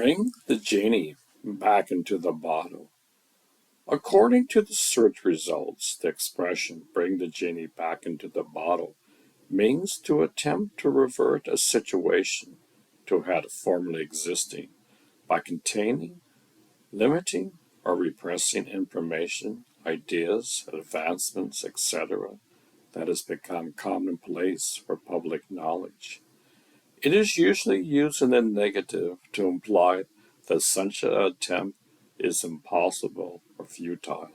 Bring the genie back into the bottle. According to the search results, the expression bring the genie back into the bottle means to attempt to revert a situation to had formerly existing by containing, limiting, or repressing information, ideas, advancements, etc., that has become commonplace for public knowledge. It is usually used in the negative to imply that such an attempt is impossible or futile.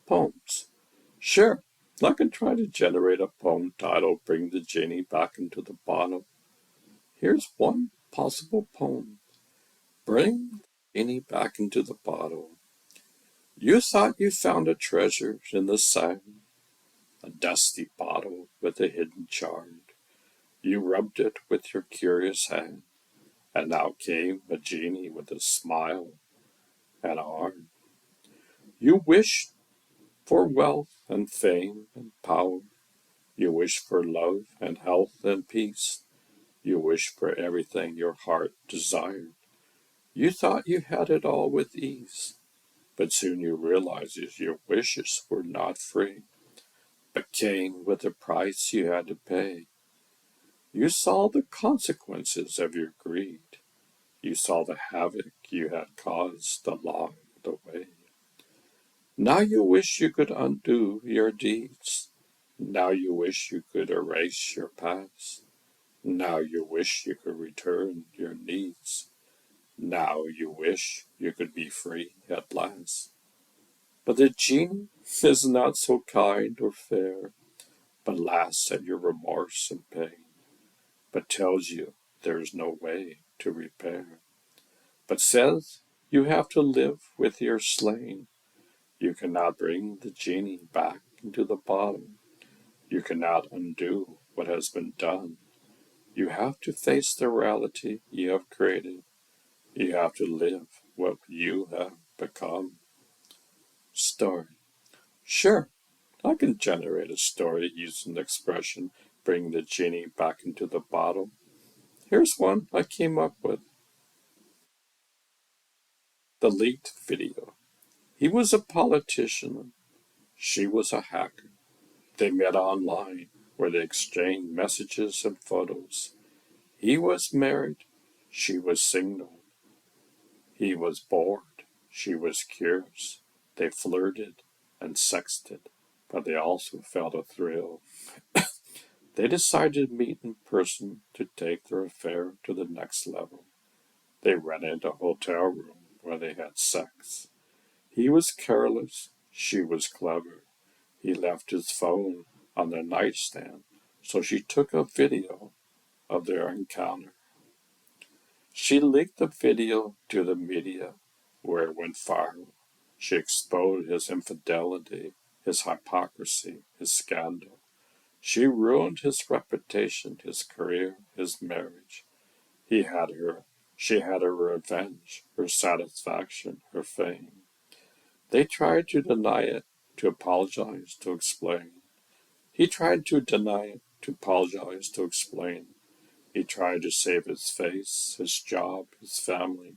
Poems. Sure, I can try to generate a poem titled Bring the Genie Back into the Bottle. Here's one possible poem. Bring the genie back into the bottle. You thought you found a treasure in the sand, a dusty bottle with a hidden charm. You rubbed it with your curious hand, and now came a genie with a smile and arm. You wished for wealth and fame and power. You wished for love and health and peace. You wished for everything your heart desired. You thought you had it all with ease, but soon you realized your wishes were not free, but came with a price you had to pay. You saw the consequences of your greed. You saw the havoc you had caused along the way. Now you wish you could undo your deeds. Now you wish you could erase your past. Now you wish you could return your needs. Now you wish you could be free at last. But the genie is not so kind or fair, but laughs at your remorse and pain, but tells you there is no way to repair, but says you have to live with your slain. You cannot bring the genie back into the bottle. You cannot undo what has been done. You have to face the reality you have created. You have to live what you have become. Story. Sure, I can generate a story using the expression bring the genie back into the bottle. Here's one I came up with. The leaked video. He was a politician. She was a hacker. They met online where they exchanged messages and photos. He was married. She was single. He was bored. She was curious. They flirted and sexted, but they also felt a thrill. They decided to meet in person to take their affair to the next level. They rented a hotel room where they had sex. He was careless. She was clever. He left his phone on the nightstand, so she took a video of their encounter. She leaked the video to the media, where it went viral. She exposed his infidelity, his hypocrisy, his scandal. She ruined his reputation, his career, his marriage. He had her. She had her revenge, her satisfaction, her fame. They tried to deny it, to apologize, to explain. He tried to deny it, to apologize, to explain. He tried to save his face, his job, his family.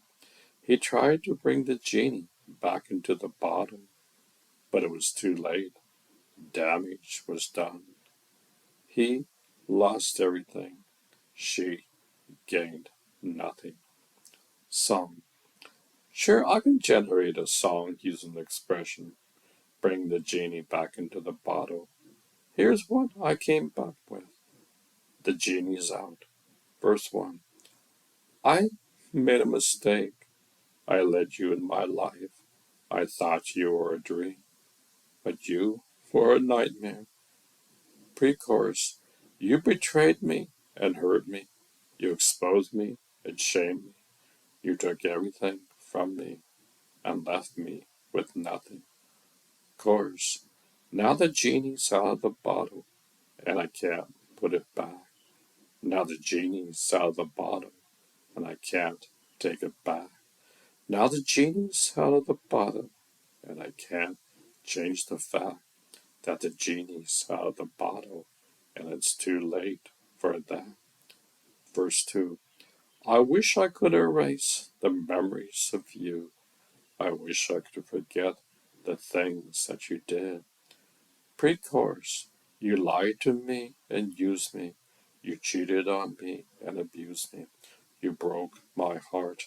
He tried to bring the genie back into the bottle, but it was too late. Damage was done. He lost everything. She gained nothing. Song. Sure, I can generate a song using the expression bring the genie back into the bottle. Here's what I came up with. The genie's out. Verse 1. I made a mistake. I let you in my life. I thought you were a dream, but you were a nightmare. Pre-chorus. You betrayed me and hurt me. You exposed me and shamed me. You took everything from me and left me with nothing. Chorus. Now the genie's out of the bottle and I can't put it back. Now the genie's out of the bottle and I can't take it back. Now the genie's out of the bottle and I can't change the fact that the genie's out of the bottle and it's too late for that. Verse 2. I wish I could erase the memories of you. I wish I could forget the things that you did. Pre-course, you lied to me and used me. You cheated on me and abused me. You broke my heart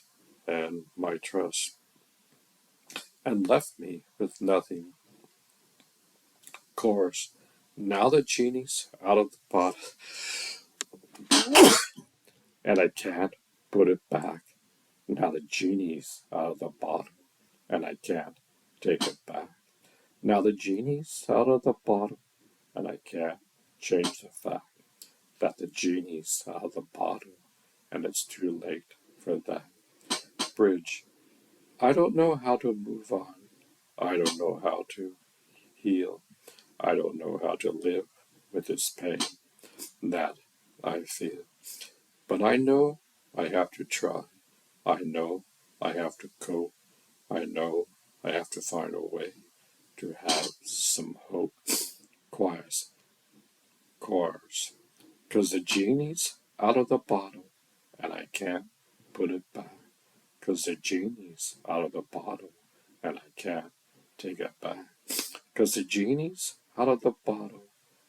and my trust and left me with nothing. Course, now the genie's out of the pot and I can't put it back. Now the genie's out of the bottle and I can't take it back. Now the genie's out of the bottle and I can't change the fact that the genie's out of the bottle and it's too late for that. Bridge, I don't know how to move on. I don't know how to heal. I don't know how to live with this pain that I feel. But I know I have to try. I know I have to cope. I know I have to find a way to have some hope. Chorus, chorus. Because the genie's out of the bottle and I can't put it back. Because the genie's out of the bottle and I can't take it back. Because the genie's out of the bottle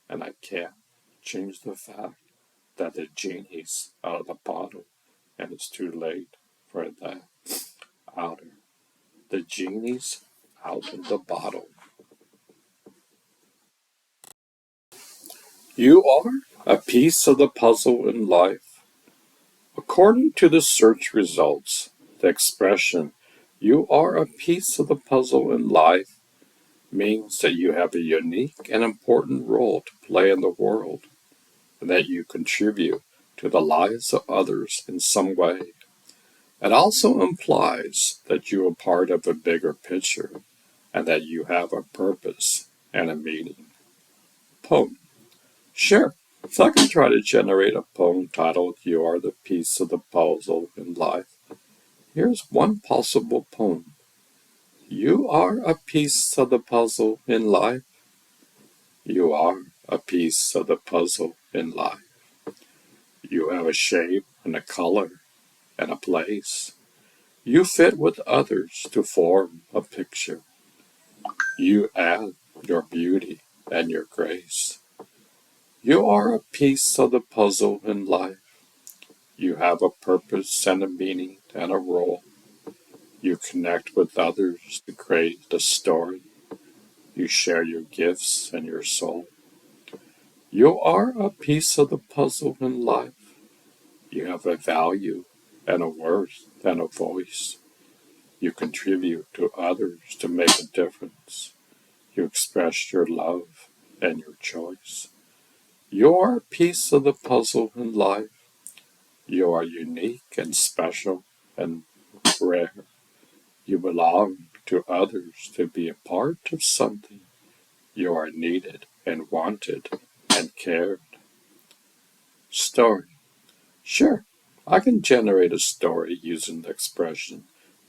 and I can't change the fact that the genie's out of the bottle and it's too late for that. Outer. The genie's out of the bottle. You are a piece of the puzzle in life. According to the search results, the expression, you are a piece of the puzzle in life, means that you have a unique and important role to play in the world, and that you contribute to the lives of others in some way. It also implies that you are part of a bigger picture, and that you have a purpose and a meaning. Poem. Sure, so I can try to generate a poem titled You Are the Piece of the Puzzle in Life. Here's one possible poem. You are a piece of the puzzle in life. You are a piece of the puzzle in life. You have a shape and a color and a place. You fit with others to form a picture. You add your beauty and your grace. You are a piece of the puzzle in life. You have a purpose and a meaning and a role. You connect with others to create a story. You share your gifts and your soul. You are a piece of the puzzle in life. You have a value and a worth and a voice. You contribute to others to make a difference. You express your love and your choice. You are a piece of the puzzle in life. You are unique and special and rare. You belong to others to be a part of something. You are needed and wanted and cared. Story. Sure, I can generate a story using the expression,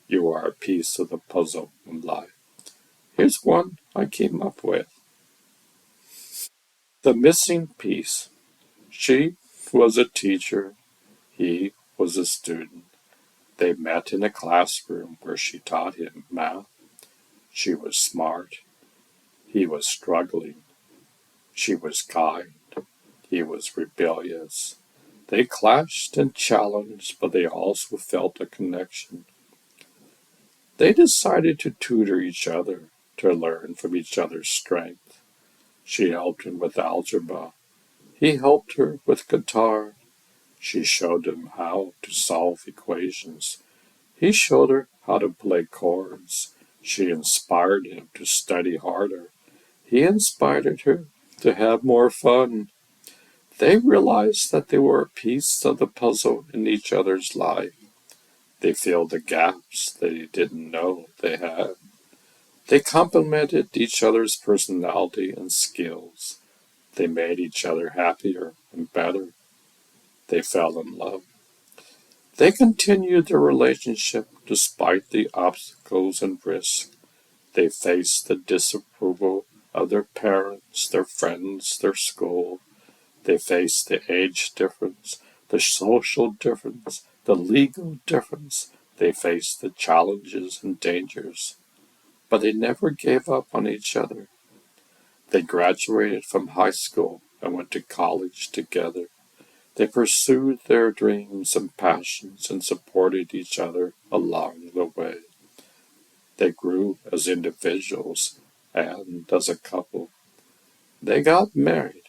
you are a piece of the puzzle in life. Here's one I came up with. The missing piece. She was a teacher. He was a student. They met in a classroom where she taught him math. She was smart. He was struggling. She was kind. He was rebellious. They clashed and challenged, but they also felt a connection. They decided to tutor each other, to learn from each other's strength. She helped him with algebra. He helped her with guitar. She showed him how to solve equations. He showed her how to play chords. She inspired him to study harder. He inspired her to have more fun. They realized that they were a piece of the puzzle in each other's life. They filled the gaps they didn't know they had. They complemented each other's personality and skills. They made each other happier and better. They fell in love. They continued their relationship despite the obstacles and risks. They faced the disapproval of their parents, their friends, their school. They faced the age difference, the social difference, the legal difference. They faced the challenges and dangers, but they never gave up on each other. They graduated from high school and went to college together. They pursued their dreams and passions and supported each other along the way. They grew as individuals and as a couple. They got married.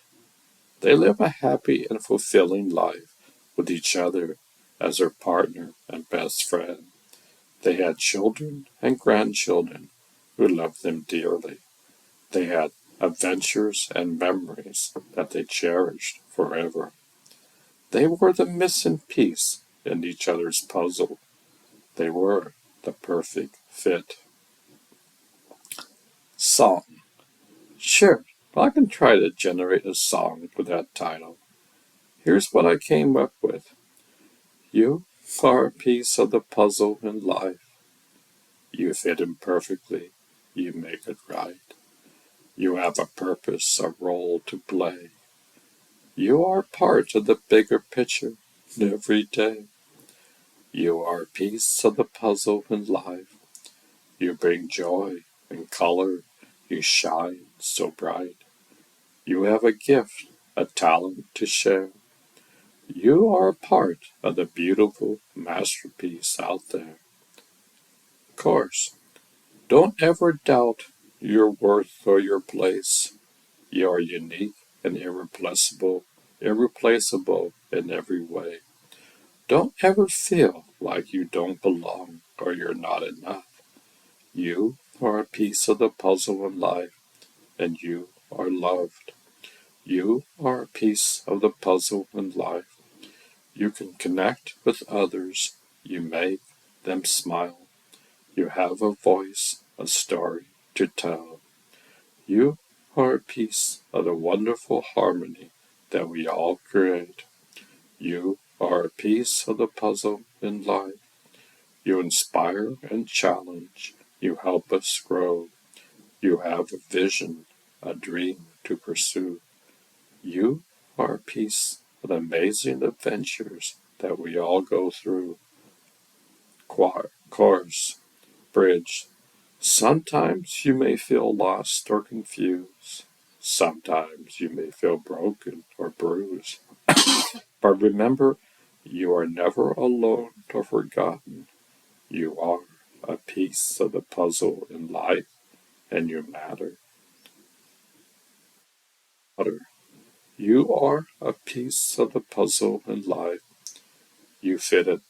They live a happy and fulfilling life with each other as their partner and best friend. They had children and grandchildren who loved them dearly. They had adventures and memories that they cherished forever. They were the missing piece in each other's puzzle. They were the perfect fit. Song. Sure, I can try to generate a song with that title. Here's what I came up with. You are a piece of the puzzle in life. You fit in perfectly. You make it right. You have a purpose, a role to play. You are part of the bigger picture every day. You are a piece of the puzzle in life. You bring joy and color. You shine so bright. You have a gift, a talent to share. You are a part of the beautiful masterpiece out there. Of course, don't ever doubt your worth or your place. You are unique and irreplaceable in every way. Don't ever feel like you don't belong or you're not enough. You are a piece of the puzzle in life, and you are loved. You are a piece of the puzzle in life. You can connect with others. You make them smile. You have a voice, a story to tell. You are a piece of the wonderful harmony that we all create. You are a piece of the puzzle in life. You inspire and challenge. You help us grow. You have a vision, a dream to pursue. You are a piece of the amazing adventures that we all go through. Course, bridge. Sometimes you may feel lost or confused. Sometimes you may feel broken or bruised. But remember, you are never alone or forgotten. You are a piece of the puzzle in life, and you matter. You are a piece of the puzzle in life. You fit it.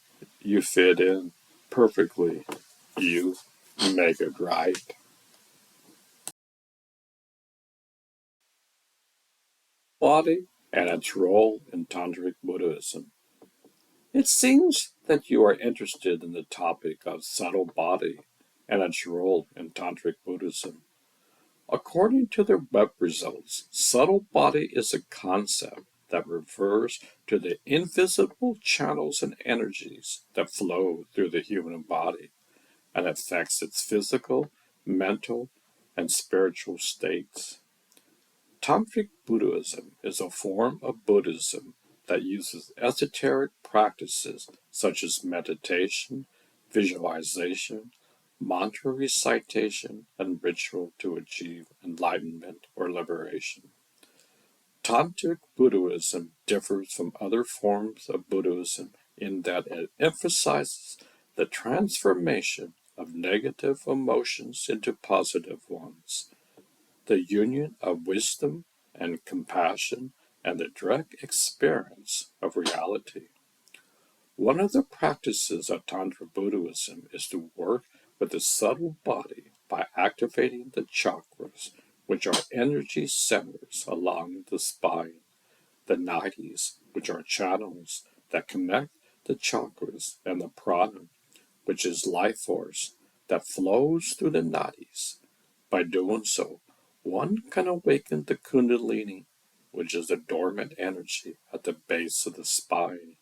You fit in perfectly. You make it right. Body and its role in Tantric Buddhism. It seems that you are interested in the topic of subtle body and its role in Tantric Buddhism. According to their web results, subtle body is a concept that refers to the invisible channels and energies that flow through the human body and affects its physical, mental, and spiritual states. Tantric Buddhism is a form of Buddhism that uses esoteric practices such as meditation, visualization, mantra recitation, and ritual to achieve enlightenment or liberation. Tantric Buddhism differs from other forms of Buddhism in that it emphasizes the transformation of negative emotions into positive ones, the union of wisdom and compassion, and the direct experience of reality. One of the practices of Tantra Buddhism is to work with the subtle body by activating the chakras, which are energy centers along the spine, the nadis, which are channels that connect the chakras, and the prana, which is life force that flows through the nadis. By doing so, one can awaken the kundalini, which is the dormant energy at the base of the spine,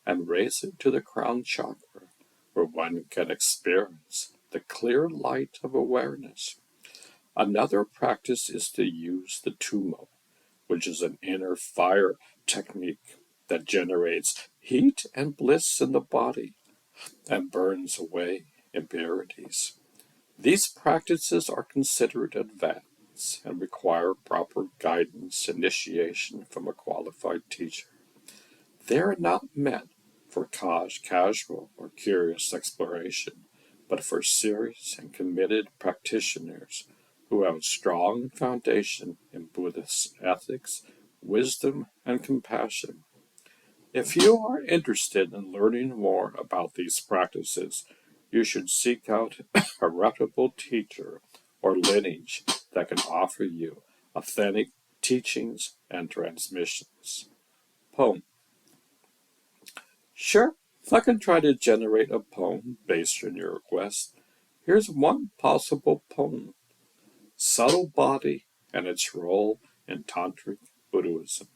and raise it to the crown chakra, where one can experience the clear light of awareness. Another practice is to use the tumo, which is an inner fire technique that generates heat and bliss in the body, and burns away impurities. These practices are considered advanced and require proper guidance initiation from a qualified teacher. They are not meant for casual or curious exploration, but for serious and committed practitioners who have a strong foundation in Buddhist ethics, wisdom, and compassion. If you are interested in learning more about these practices, you should seek out a reputable teacher or lineage that can offer you authentic teachings and transmissions. Poem. Sure, I can try to generate a poem based on your request. Here's one possible poem: Subtle Body and its Role in Tantric Buddhism.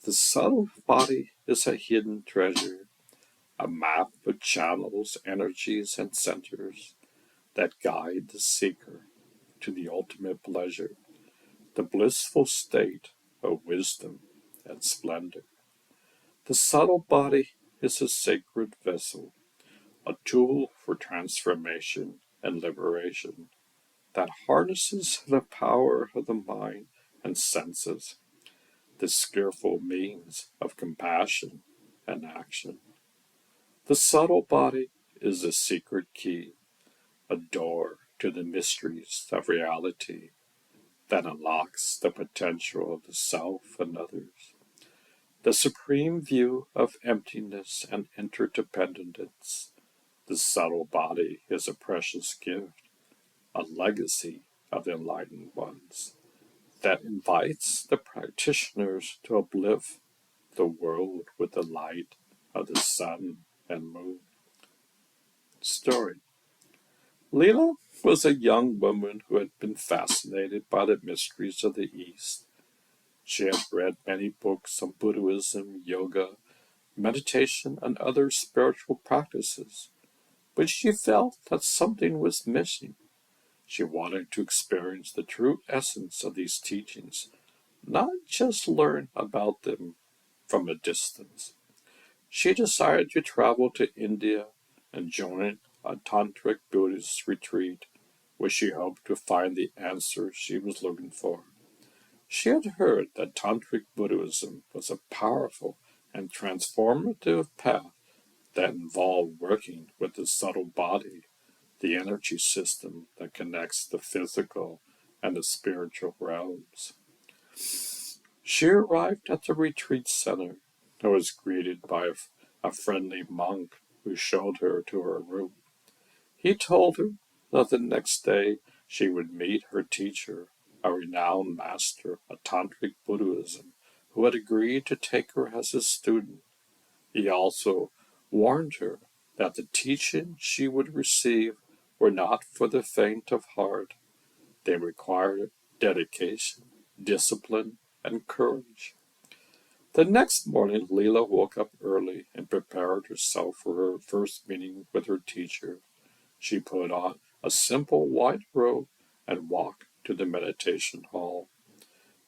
The subtle body is a hidden treasure, a map of channels, energies, and centers that guide the seeker to the ultimate pleasure, the blissful state of wisdom and splendor. The subtle body is a sacred vessel, a tool for transformation and liberation that harnesses the power of the mind and senses, the skillful means of compassion and action. The subtle body is a secret key, a door to the mysteries of reality that unlocks the potential of the self and others. The supreme view of emptiness and interdependence. The subtle body is a precious gift, a legacy of the enlightened ones that invites the practitioners to uplift the world with the light of the sun and moon. Story. Leela was a young woman who had been fascinated by the mysteries of the East. She had read many books on Buddhism, yoga, meditation, and other spiritual practices, but she felt that something was missing. She wanted to experience the true essence of these teachings, not just learn about them from a distance. She decided to travel to India and join a tantric Buddhist retreat where she hoped to find the answers she was looking for. She had heard that tantric Buddhism was a powerful and transformative path that involved working with the subtle body, the energy system that connects the physical and the spiritual realms. She arrived at the retreat center and was greeted by a friendly monk who showed her to her room. He told her that the next day she would meet her teacher, a renowned master of Tantric Buddhism, who had agreed to take her as his student. He also warned her that the teachings she would receive were not for the faint of heart. They required dedication, discipline, and courage. The next morning, Leela woke up early and prepared herself for her first meeting with her teacher. She put on a simple white robe and walked to the meditation hall.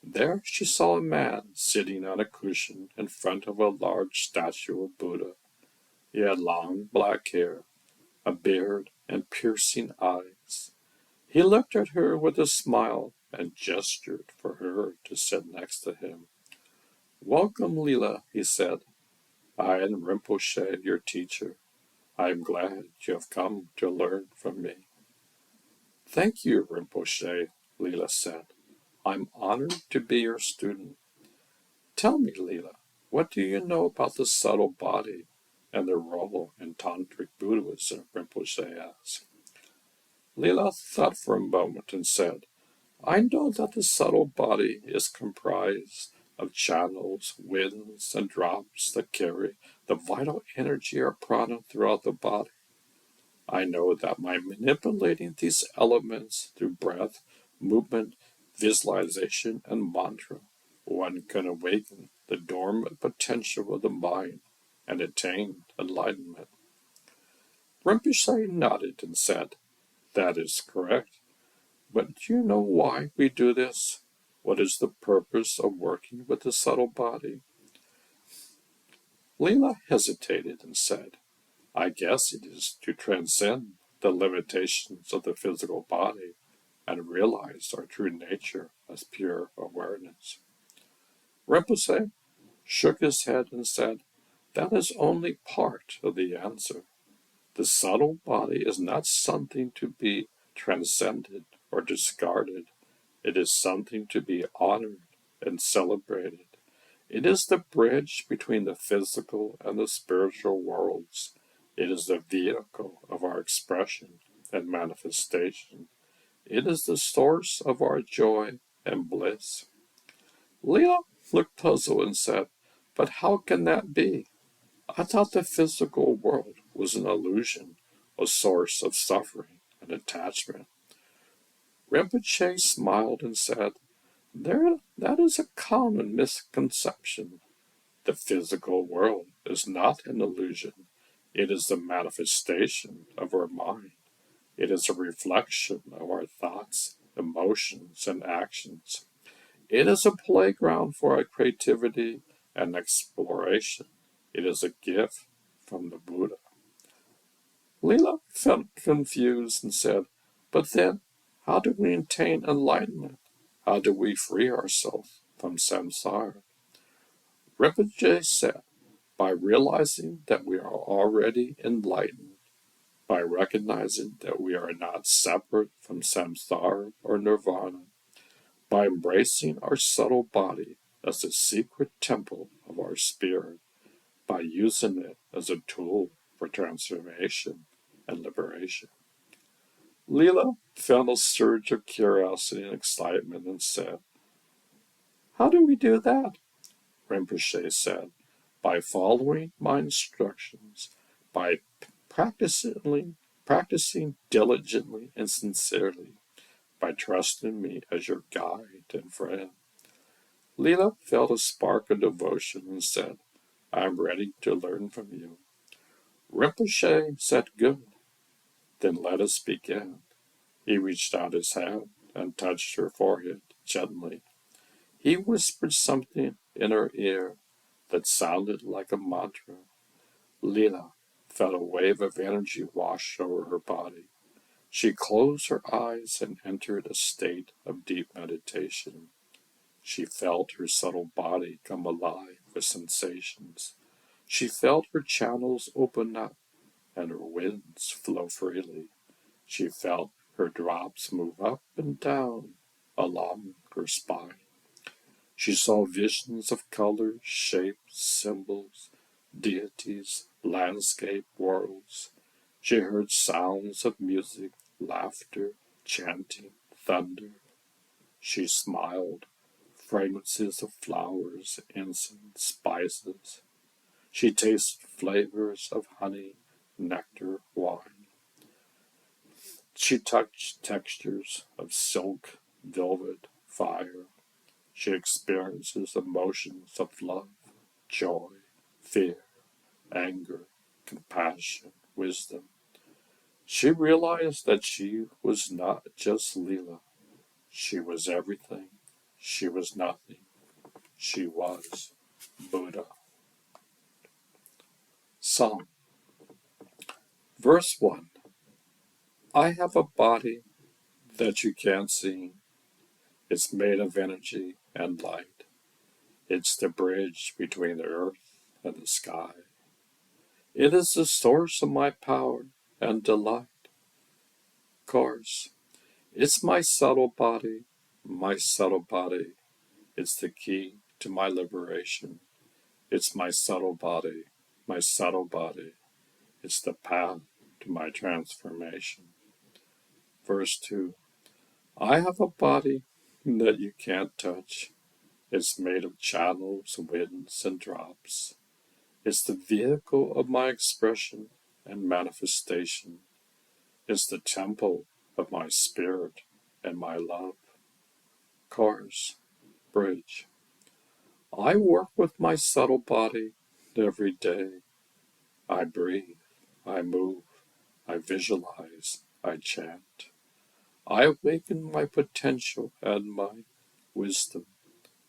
There she saw a man sitting on a cushion in front of a large statue of Buddha. He had long black hair, a beard, and piercing eyes. He looked at her with a smile and gestured for her to sit next to him. "Welcome, Leela," he said. "I am Rinpoche, your teacher. I am glad you have come to learn from me." "Thank you, Rinpoche," Leela said. "I'm honored to be your student." "Tell me, Leela, what do you know about the subtle body and their role in Tantric Buddhism?" Rinpoche asked. Leela thought for a moment and said, "I know that the subtle body is comprised of channels, winds, and drops that carry the vital energy or prana throughout the body. I know that by manipulating these elements through breath, movement, visualization, and mantra, one can awaken the dormant potential of the mind and attain enlightenment." Rinpoche nodded and said, "That is correct. But do you know why we do this? What is the purpose of working with the subtle body?" Leela hesitated and said, I guess it is to transcend the limitations of the physical body and realize our true nature as pure awareness. Rinpoche shook his head and said, that is only part of the answer. The subtle body is not something to be transcended or discarded. It is something to be honored and celebrated. It is the bridge between the physical and the spiritual worlds. It is the vehicle of our expression and manifestation. It is the source of our joy and bliss. Leela looked puzzled and said, but how can that be? I thought the physical world was an illusion, a source of suffering and attachment. Rinpoche smiled and said, that is a common misconception. The physical world is not an illusion. It is the manifestation of our mind. It is a reflection of our thoughts, emotions, and actions. It is a playground for our creativity and exploration. It is a gift from the Buddha. Leela felt confused and said, but then, how do we attain enlightenment? How do we free ourselves from samsara? Rinpoche said, by realizing that we are already enlightened, by recognizing that we are not separate from samsara or nirvana, by embracing our subtle body as a secret temple of our spirit, by using it as a tool for transformation and liberation. Leela felt a surge of curiosity and excitement and said, how do we do that? Rinpoche said, by following my instructions, by practicing diligently and sincerely, by trusting me as your guide and friend. Leela felt a spark of devotion and said, I am ready to learn from you. Rinpoche said, good, then let us begin. He reached out his hand and touched her forehead gently. He whispered something in her ear that sounded like a mantra. Leela felt a wave of energy wash over her body. She closed her eyes and entered a state of deep meditation. She felt her subtle body come alive with sensations. She felt her channels open up and her winds flow freely. She felt her drops move up and down along her spine. She saw visions of colors, shapes, symbols, deities, landscape, worlds. She heard sounds of music, laughter, chanting, thunder. She smiled, fragrances of flowers, incense, spices. She tasted flavors of honey, nectar, wine. She touched textures of silk, velvet, fire. She experiences emotions of love, joy, fear, anger, compassion, wisdom. She realized that she was not just Leela. She was everything. She was nothing. She was Buddha. Psalm. Verse 1. I have a body that you can't see. It's made of energy and light. It's the bridge between the earth and the sky. It is the source of my power and delight. Course. It's my subtle body, my subtle body. It's the key to my liberation. It's my subtle body, my subtle body. It's the path to my transformation. Verse 2. I have a body that you can't touch. It's made of channels, winds, and drops. It's the vehicle of my expression and manifestation. It's the temple of my spirit and my love. Cars, bridge. I work with my subtle body every day. I breathe, I move, I visualize, I chant. I awaken my potential and my wisdom.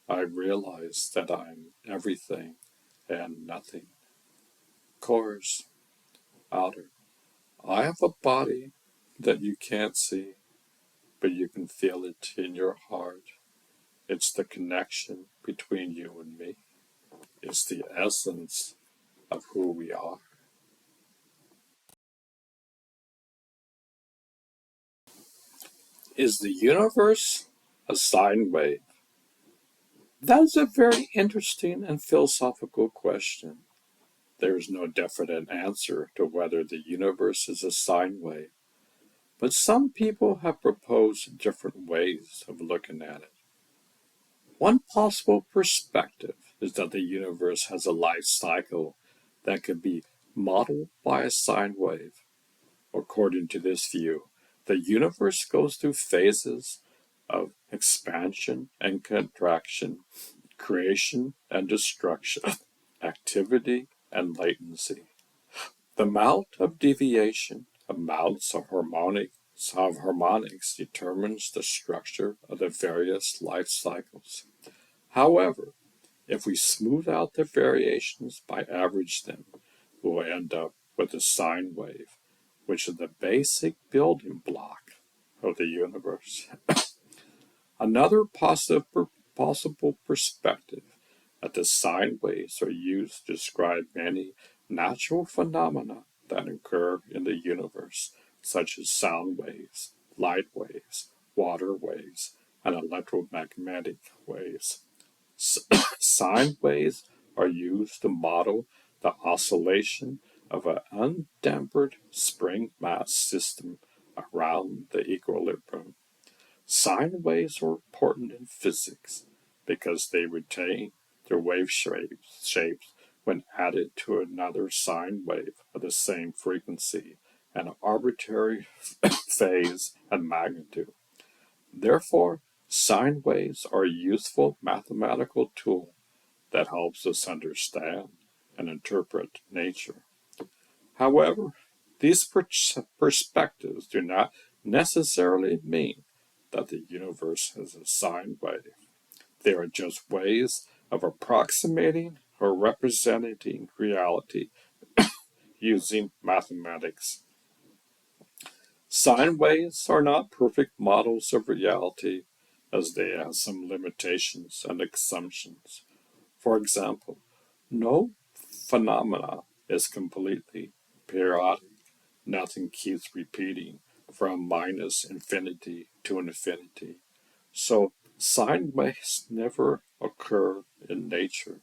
I realize that I'm everything and nothing. Chorus. Outer. I have a body that you can't see, but you can feel it in your heart. It's the connection between you and me. It's the essence of who we are. Is the universe a sine wave? That is a very interesting and philosophical question. There is no definite answer to whether the universe is a sine wave, but some people have proposed different ways of looking at it. One possible perspective is that the universe has a life cycle that could be modeled by a sine wave. According to this view, the universe goes through phases of expansion and contraction, creation and destruction, activity and latency. The amount of deviation, amounts of harmonics determines the structure of the various life cycles. However, if we smooth out the variations by average them, we'll end up with a sine wave, which is the basic building block of the universe. Another possible perspective that the sine waves are used to describe many natural phenomena that occur in the universe, such as sound waves, light waves, water waves, and electromagnetic waves. Sine waves are used to model the oscillation of an undampered spring mass system around the equilibrium. Sine waves are important in physics because they retain their wave shapes when added to another sine wave of the same frequency and arbitrary phase and magnitude. Therefore, sine waves are a useful mathematical tool that helps us understand and interpret nature. However, these perspectives do not necessarily mean that the universe is a sine wave. They are just ways of approximating or representing reality using mathematics. Sine waves are not perfect models of reality, as they have some limitations and assumptions. For example, no phenomena is completely periodic. Nothing keeps repeating from minus infinity to infinity. So sine waves never occur in nature.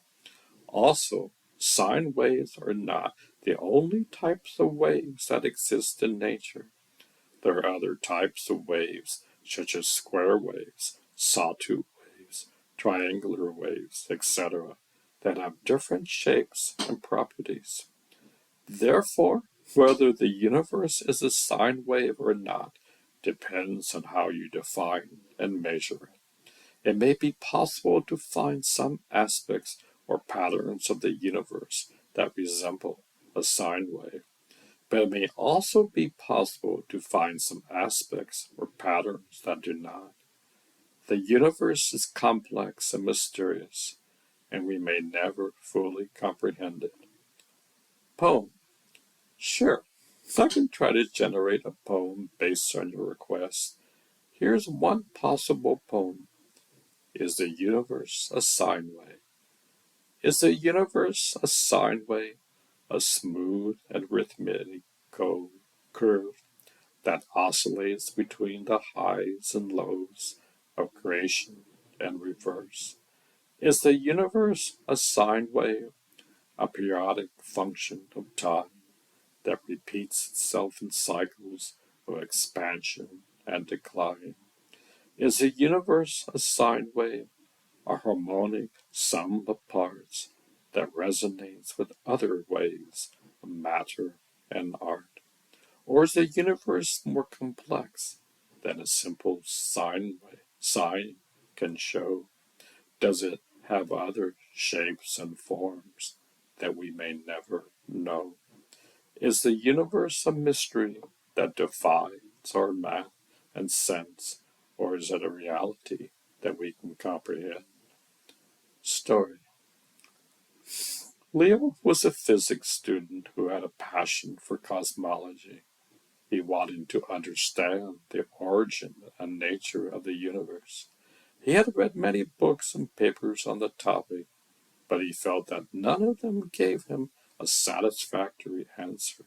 Also, sine waves are not the only types of waves that exist in nature. There are other types of waves, such as square waves, sawtooth waves, triangular waves, etc., that have different shapes and properties. Therefore, whether the universe is a sine wave or not depends on how you define and measure it. It may be possible to find some aspects or patterns of the universe that resemble a sine wave, but it may also be possible to find some aspects or patterns that do not. The universe is complex and mysterious, and we may never fully comprehend it. Poem. Sure, I can try to generate a poem based on your request. Here's one possible poem. Is the universe a sine wave? Is the universe a sine wave, a smooth and rhythmic curve that oscillates between the highs and lows of creation and reverse? Is the universe a sine wave, a periodic function of time that repeats itself in cycles of expansion and decline? Is the universe a sine wave, a harmonic sum of parts that resonates with other waves of matter and art? Or is the universe more complex than a simple sine can show? Does it have other shapes and forms that we may never know? Is the universe a mystery that defies our math and sense, or is it a reality that we can comprehend? Story. Leo was a physics student who had a passion for cosmology. He wanted to understand the origin and nature of the universe. He had read many books and papers on the topic, but he felt that none of them gave him a satisfactory answer.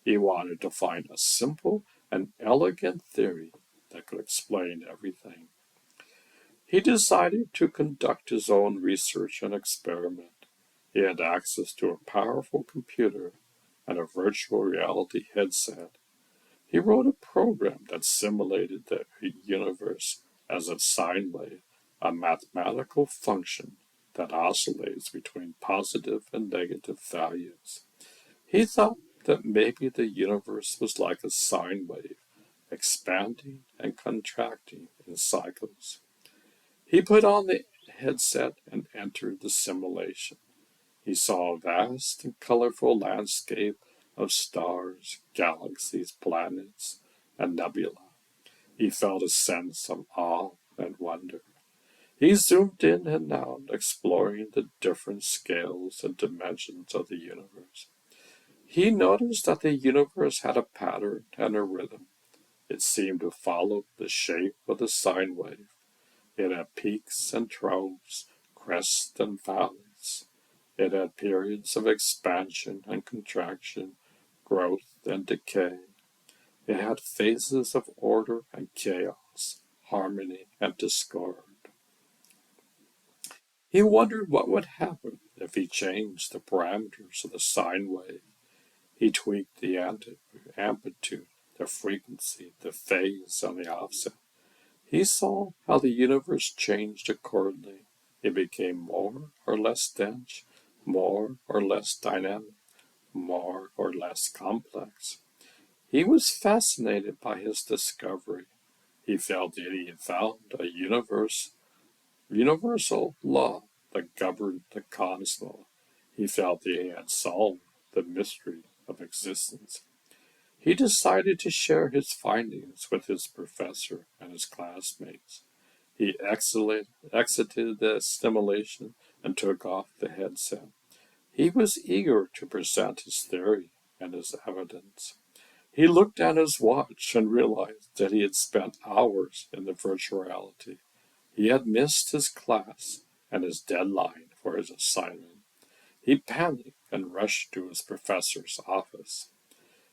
He wanted to find a simple and elegant theory that could explain everything. He decided to conduct his own research and experiment. He had access to a powerful computer and a virtual reality headset. He wrote a program that simulated the universe as a sine wave, a mathematical function that oscillates between positive and negative values. He thought that maybe the universe was like a sine wave, expanding and contracting in cycles. He put on the headset and entered the simulation. He saw a vast and colorful landscape of stars, galaxies, planets, and nebulae. He felt a sense of awe and wonder. He zoomed in and out, exploring the different scales and dimensions of the universe. He noticed that the universe had a pattern and a rhythm. It seemed to follow the shape of the sine wave. It had peaks and troughs, crests and valleys. It had periods of expansion and contraction, growth and decay. It had phases of order and chaos, harmony and discord. He wondered what would happen if he changed the parameters of the sine wave. He tweaked the amplitude, the frequency, the phase, and the offset. He saw how the universe changed accordingly. It became more or less dense, more or less dynamic, more or less complex. He was fascinated by his discovery. He felt that he had found a universal law that governed the cosmos. He felt that he had solved the mystery of existence. He decided to share his findings with his professor and his classmates. He exited the simulation and took off the headset. He was eager to present his theory and his evidence. He looked at his watch and realized that he had spent hours in the virtual reality. He had missed his class and his deadline for his assignment. He panicked and rushed to his professor's office.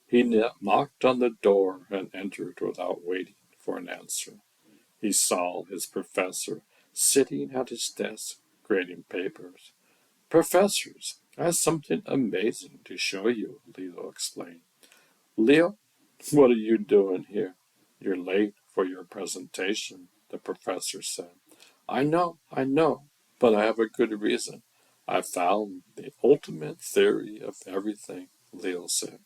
He knocked on the door and entered without waiting for an answer. He saw his professor sitting at his desk grading papers. Professors, I have something amazing to show you, Leo explained. Leo, what are you doing here? You're late for your presentation, the professor said. I know, but I have a good reason. I found the ultimate theory of everything, Leo said.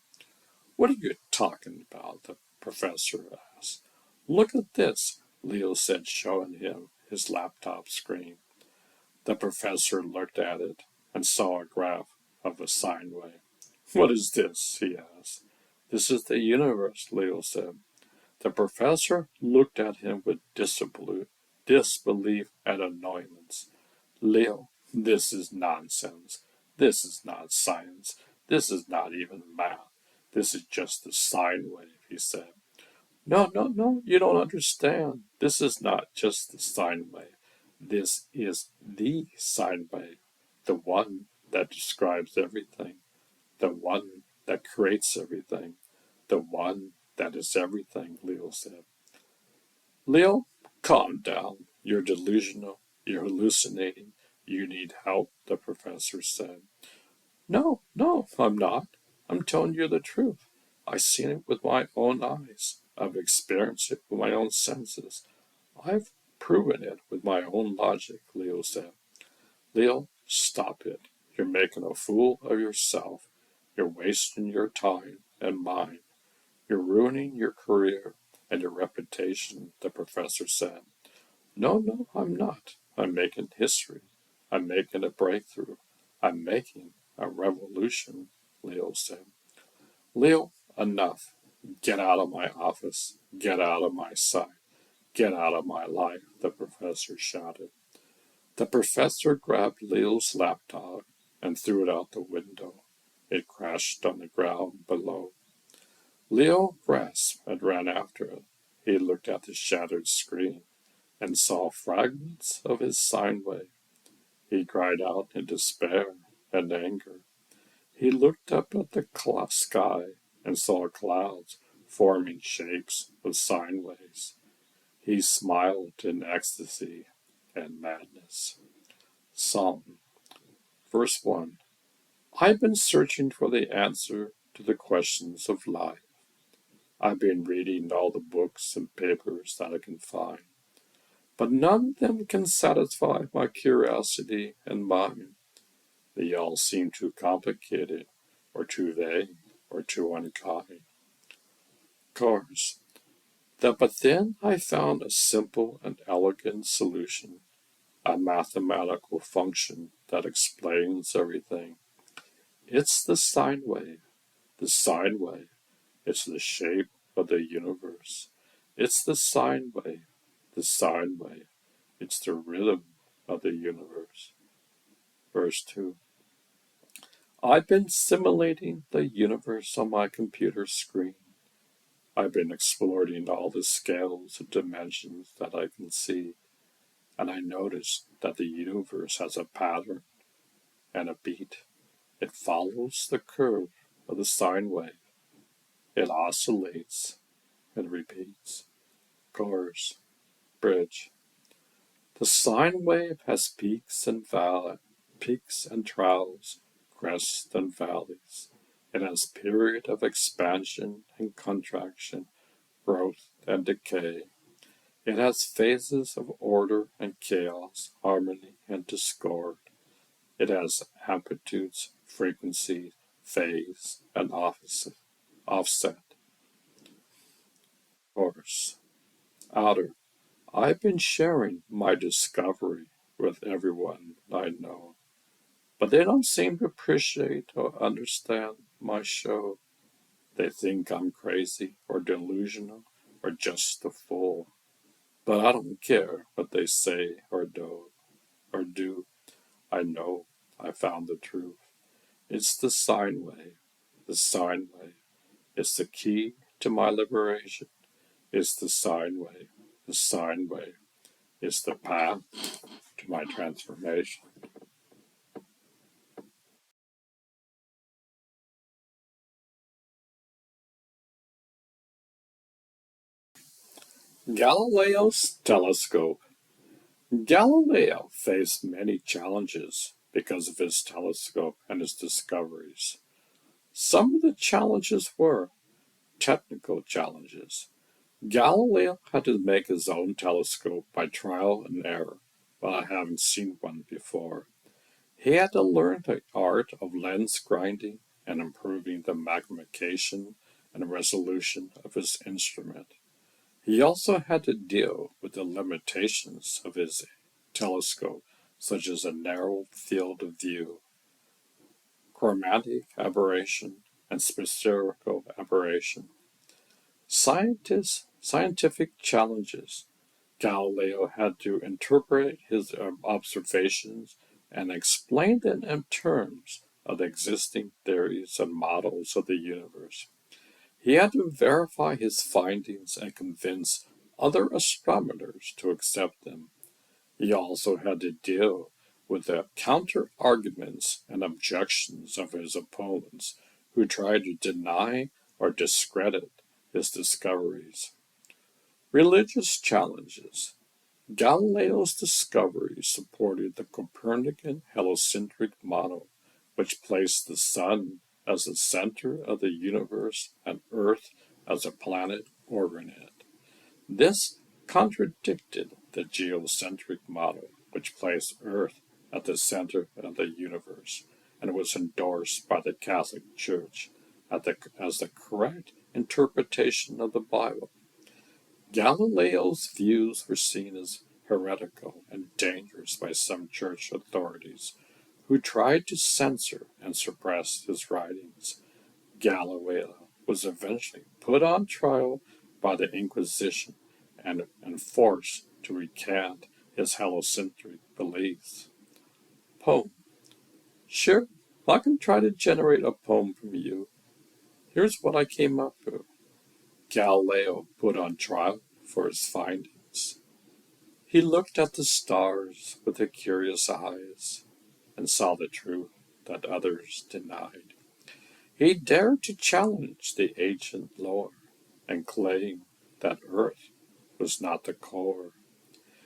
What are you talking about? The professor asked. Look at this, Leo said, showing him his laptop screen. The professor looked at it and saw a graph of a sine wave. What is this? He asked. This is the universe, Leo said. The professor looked at him with disbelief and annoyance. Leo, this is nonsense. This is not science. This is not even math. This is just a sine wave, he said. No, you don't understand. This is not just the sine wave. This is the sine wave, the one that describes everything, the one that creates everything, the one that is everything, Leo said. Leo, calm down. You're delusional. You're hallucinating. You need help, the professor said. No, I'm not. I'm telling you the truth. I've seen it with my own eyes. I've experienced it with my own senses. I've proven it with my own logic, Leo said. Leo, stop it. You're making a fool of yourself. You're wasting your time and mine. You're ruining your career and your reputation, the professor said. No, I'm not. I'm making history. I'm making a breakthrough. I'm making a revolution, Leo said. Leo, enough. Get out of my office. Get out of my sight. Get out of my life, the professor shouted. The professor grabbed Leo's laptop and threw it out the window. It crashed on the ground below. Leo grasped and ran after it. He looked at the shattered screen and saw fragments of his sine wave. He cried out in despair and anger. He looked up at the sky and saw clouds forming shapes of sine waves. He smiled in ecstasy and madness. Psalm, verse 1. I've been searching for the answer to the questions of life. I've been reading all the books and papers that I can find, but none of them can satisfy my curiosity and mine. They all seem too complicated, or too vague, or too unkind. Course. But then I found a simple and elegant solution, a mathematical function that explains everything. It's the sine wave. The sine wave. It's the shape of the universe. It's the sine wave. The sine wave. It's the rhythm of the universe. Verse 2. I've been simulating the universe on my computer screen. I've been exploring all the scales and dimensions that I can see, and I noticed that the universe has a pattern and a beat. It follows the curve of the sine wave. It oscillates and repeats. Chorus, bridge. The sine wave has peaks and valleys, peaks and troughs, crests and valleys. It has period of expansion and contraction, growth and decay. It has phases of order and chaos, harmony and discord. It has amplitudes, frequency, phase, and offset. Chorus. Outer. I've been sharing my discovery with everyone I know, but they don't seem to appreciate or understand my show. They think I'm crazy or delusional or just a fool. But I don't care what they say or do. I know I found the truth. It's the sine wave. The sine wave. It's the key to my liberation. It's the sine wave. The sine wave. It's the path to my transformation. Galileo's telescope. Galileo faced many challenges because of his telescope and his discoveries. Some of the challenges were technical challenges. Galileo had to make his own telescope by trial and error, but I haven't seen one before. He had to learn the art of lens grinding and improving the magnification and resolution of his instrument. He also had to deal with the limitations of his telescope, such as a narrow field of view, chromatic aberration, and spherical aberration. Scientific challenges. Galileo had to interpret his observations and explain them in terms of the existing theories and models of the universe. He had to verify his findings and convince other astronomers to accept them. He also had to deal with the counter arguments and objections of his opponents who tried to deny or discredit his discoveries. Religious challenges. Galileo's discovery supported the Copernican heliocentric model, which placed the Sun as the center of the universe and Earth as a planet orbiting it. This contradicted the geocentric model, which placed Earth at the center of the universe and was endorsed by the Catholic Church as the correct interpretation of the Bible. Galileo's views were seen as heretical and dangerous by some church authorities who tried to censor and suppress his writings. Galileo was eventually put on trial by the Inquisition and forced to recant his heliocentric beliefs. Poem. Sure, I can try to generate a poem from you. Here's what I came up with. Galileo put on trial for his findings. He looked at the stars with a curious eyes and saw the truth that others denied. He dared to challenge the ancient lore and claim that Earth was not the core.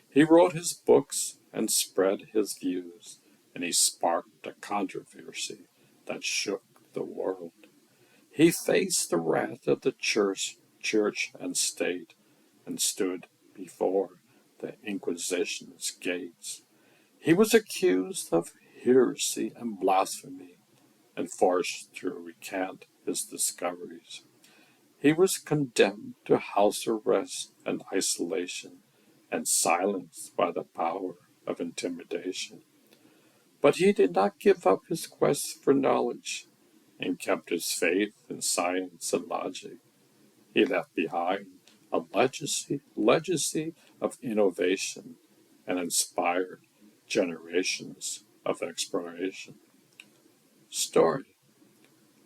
He wrote his books and spread his views, and he sparked a controversy that shook the world. He faced the wrath of the church and state, and stood before the Inquisition's gates. He was accused of heresy and blasphemy, and forced to recant his discoveries. He was condemned to house arrest and isolation, and silenced by the power of intimidation. But he did not give up his quest for knowledge, and kept his faith in science and logic. He left behind a legacy of innovation, and inspired generations of exploration. Story.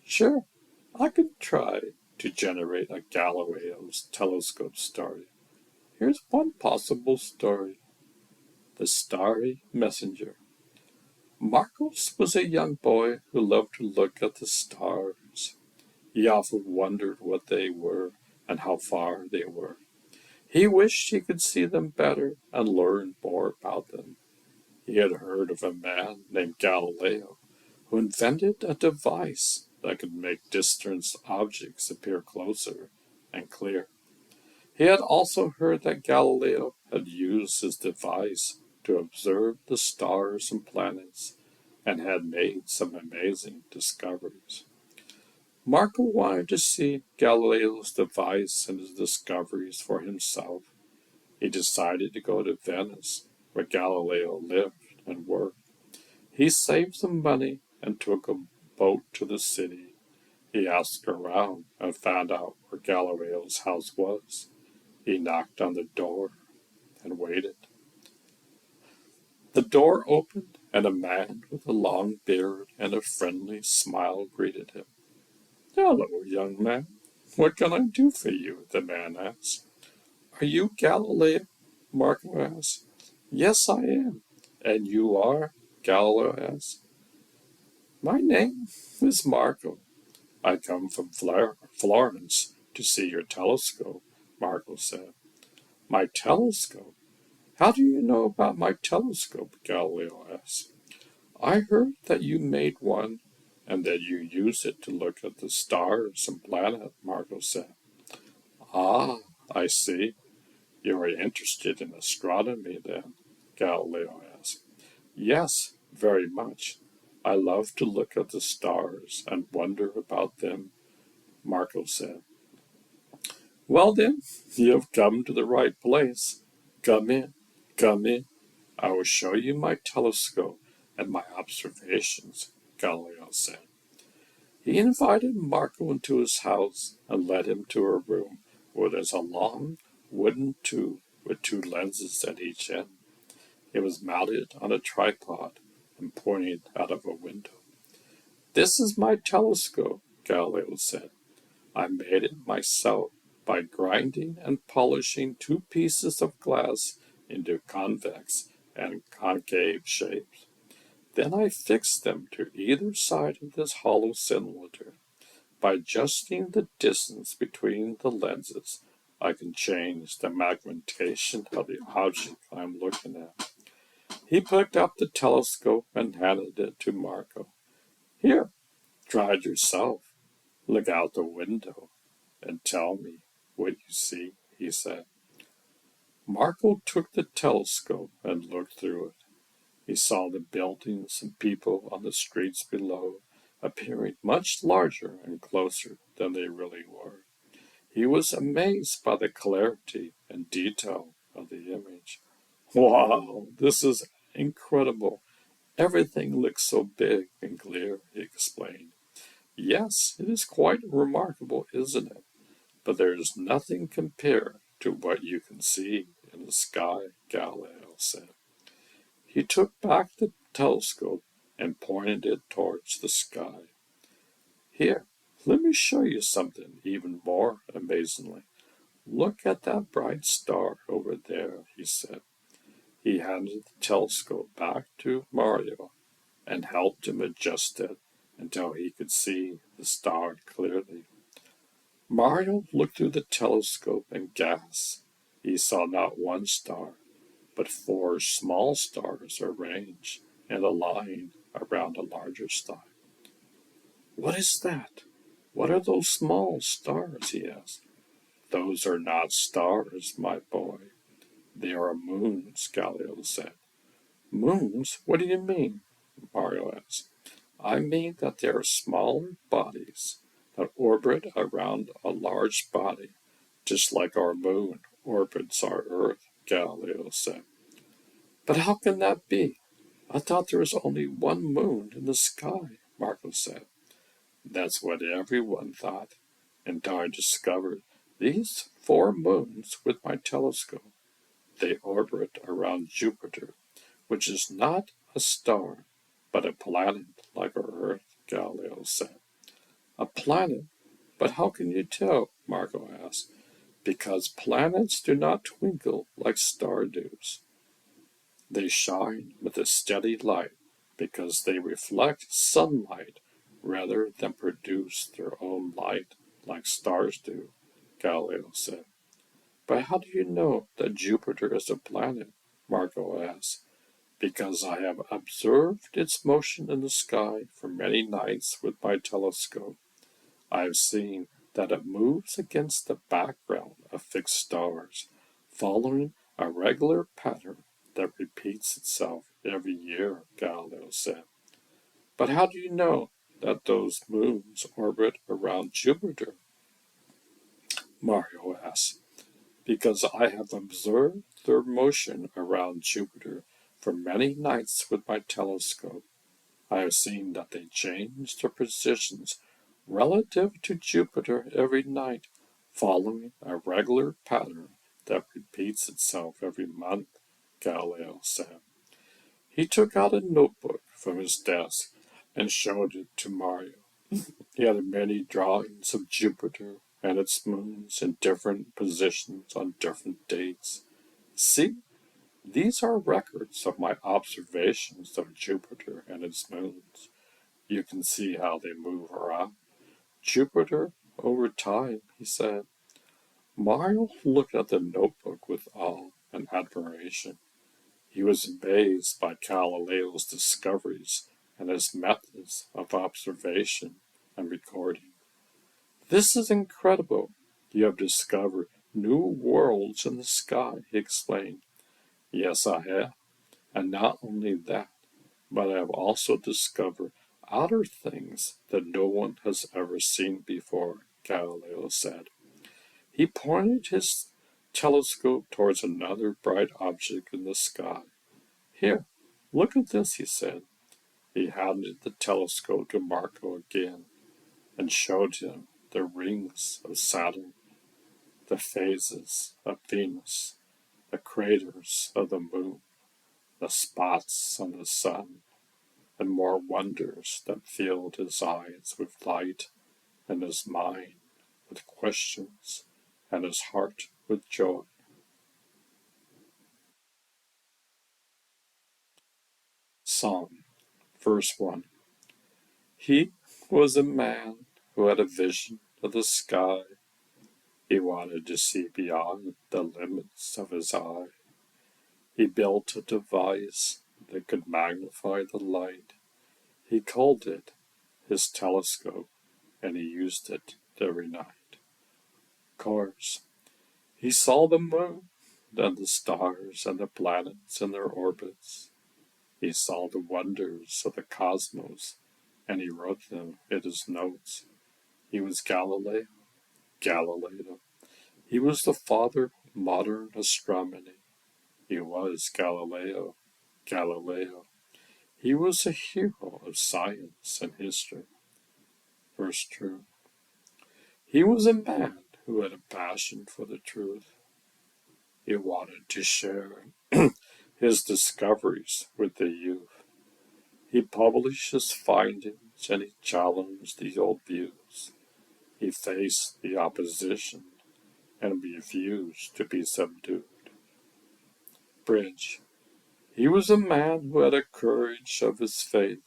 Sure, I could try to generate a Galileo's telescope story. Here's one possible story. The Starry Messenger. Marcos was a young boy who loved to look at the stars. He often wondered what they were and how far they were. He wished he could see them better and learn more about them. He had heard of a man named Galileo who invented a device that could make distant objects appear closer and clear. He had also heard that Galileo had used his device to observe the stars and planets, and had made some amazing discoveries. Marco wanted to see Galileo's device and his discoveries for himself. He decided to go to Venice, where Galileo lived and worked. He saved some money and took a boat to the city. He asked around and found out where Galileo's house was. He knocked on the door and waited. The door opened, and a man with a long beard and a friendly smile greeted him. "Hello, young man. What can I do for you?" the man asked. "Are you Galileo?" Marco asked. "Yes, I am." "And you are?" Galileo asked. "My name is Marco. I come from Florence to see your telescope," Marco said. "My telescope? How do you know about my telescope?" Galileo asked. "I heard that you made one and that you use it to look at the stars and planets," Marco said. "Ah, I see. You are interested in astronomy then?" Galileo asked. "Yes, very much. I love to look at the stars and wonder about them," Marco said. "Well then, you have come to the right place. Come in, come in. I will show you my telescope and my observations," Galileo said. He invited Marco into his house and led him to a room where there's a long wooden tube with two lenses at each end. It was mounted on a tripod and pointed out of a window. "This is my telescope," Galileo said. "I made it myself by grinding and polishing two pieces of glass into convex and concave shapes. Then I fixed them to either side of this hollow cylinder. By adjusting the distance between the lenses, I can change the magnification of the object I'm looking at." He picked up the telescope and handed it to Marco. "Here, try it yourself. Look out the window and tell me what you see," he said. Marco took the telescope and looked through it. He saw the buildings and people on the streets below appearing much larger and closer than they really were. He was amazed by the clarity and detail of the image. "Wow, this is incredible. Everything looks so big and clear," he explained. "Yes, it is quite remarkable, isn't it? But there is nothing compared to what you can see in the sky," Galileo said. He took back the telescope and pointed it towards the sky. Here, let me show you something even more amazingly. Look at that bright star over there, he said. He handed the telescope back to Mario and helped him adjust it until he could see the star clearly. Mario looked through the telescope and gasped. He saw not one star, but four small stars arranged in a line around a larger star. What is that? What are those small stars? He asked. Those are not stars, my boy. They are moons, Galileo said. Moons? What do you mean? Mario asked. I mean that they are smaller bodies that orbit around a large body, just like our moon orbits our Earth, Galileo said. But how can that be? I thought there was only one moon in the sky, Marco said. That's what everyone thought, until I discovered these four moons with my telescope. They orbit around Jupiter, which is not a star, but a planet like our Earth, Galileo said. A planet? But how can you tell? Marco asked. Because planets do not twinkle like star dews. They shine with a steady light because they reflect sunlight rather than produce their own light like stars do, Galileo said. But how do you know that Jupiter is a planet? Marco asked. Because I have observed its motion in the sky for many nights with my telescope. I have seen that it moves against the background of fixed stars, following a regular pattern that repeats itself every year, Galileo said. But how do you know that those moons orbit around Jupiter? Mario asked. Because I have observed their motion around Jupiter for many nights with my telescope. I have seen that they change their positions relative to Jupiter every night, following a regular pattern that repeats itself every month, Galileo said. He took out a notebook from his desk and showed it to Mario. He had many drawings of Jupiter and its moons in different positions on different dates. See, these are records of my observations of Jupiter and its moons. You can see how they move around Jupiter over time, he said. Mario looked at the notebook with awe and admiration. He was amazed by Galileo's discoveries and his methods of observation and recording. This is incredible. You have discovered new worlds in the sky, he explained. Yes, I have. And not only that, but I have also discovered outer things that no one has ever seen before, Galileo said. He pointed his telescope towards another bright object in the sky. Here, look at this, he said. He handed the telescope to Marco again and showed him the rings of Saturn, the phases of Venus, the craters of the moon, the spots on the sun, and more wonders that filled his eyes with light and his mind with questions and his heart with joy. Psalm, verse 1. He was a man who had a vision of the sky. He wanted to see beyond the limits of his eye. He built a device that could magnify the light. He called it his telescope, and he used it every night. Chorus. He saw the moon, then the stars and the planets in their orbits. He saw the wonders of the cosmos, and he wrote them in his notes. He was Galileo. He was the father of modern astronomy. He was Galileo. He was a hero of science and history. Verse 2. He was a man who had a passion for the truth. He wanted to share his discoveries with the youth. He published his findings and he challenged the old views. He faced the opposition and refused to be subdued. Bridge. He was a man who had a courage of his faith.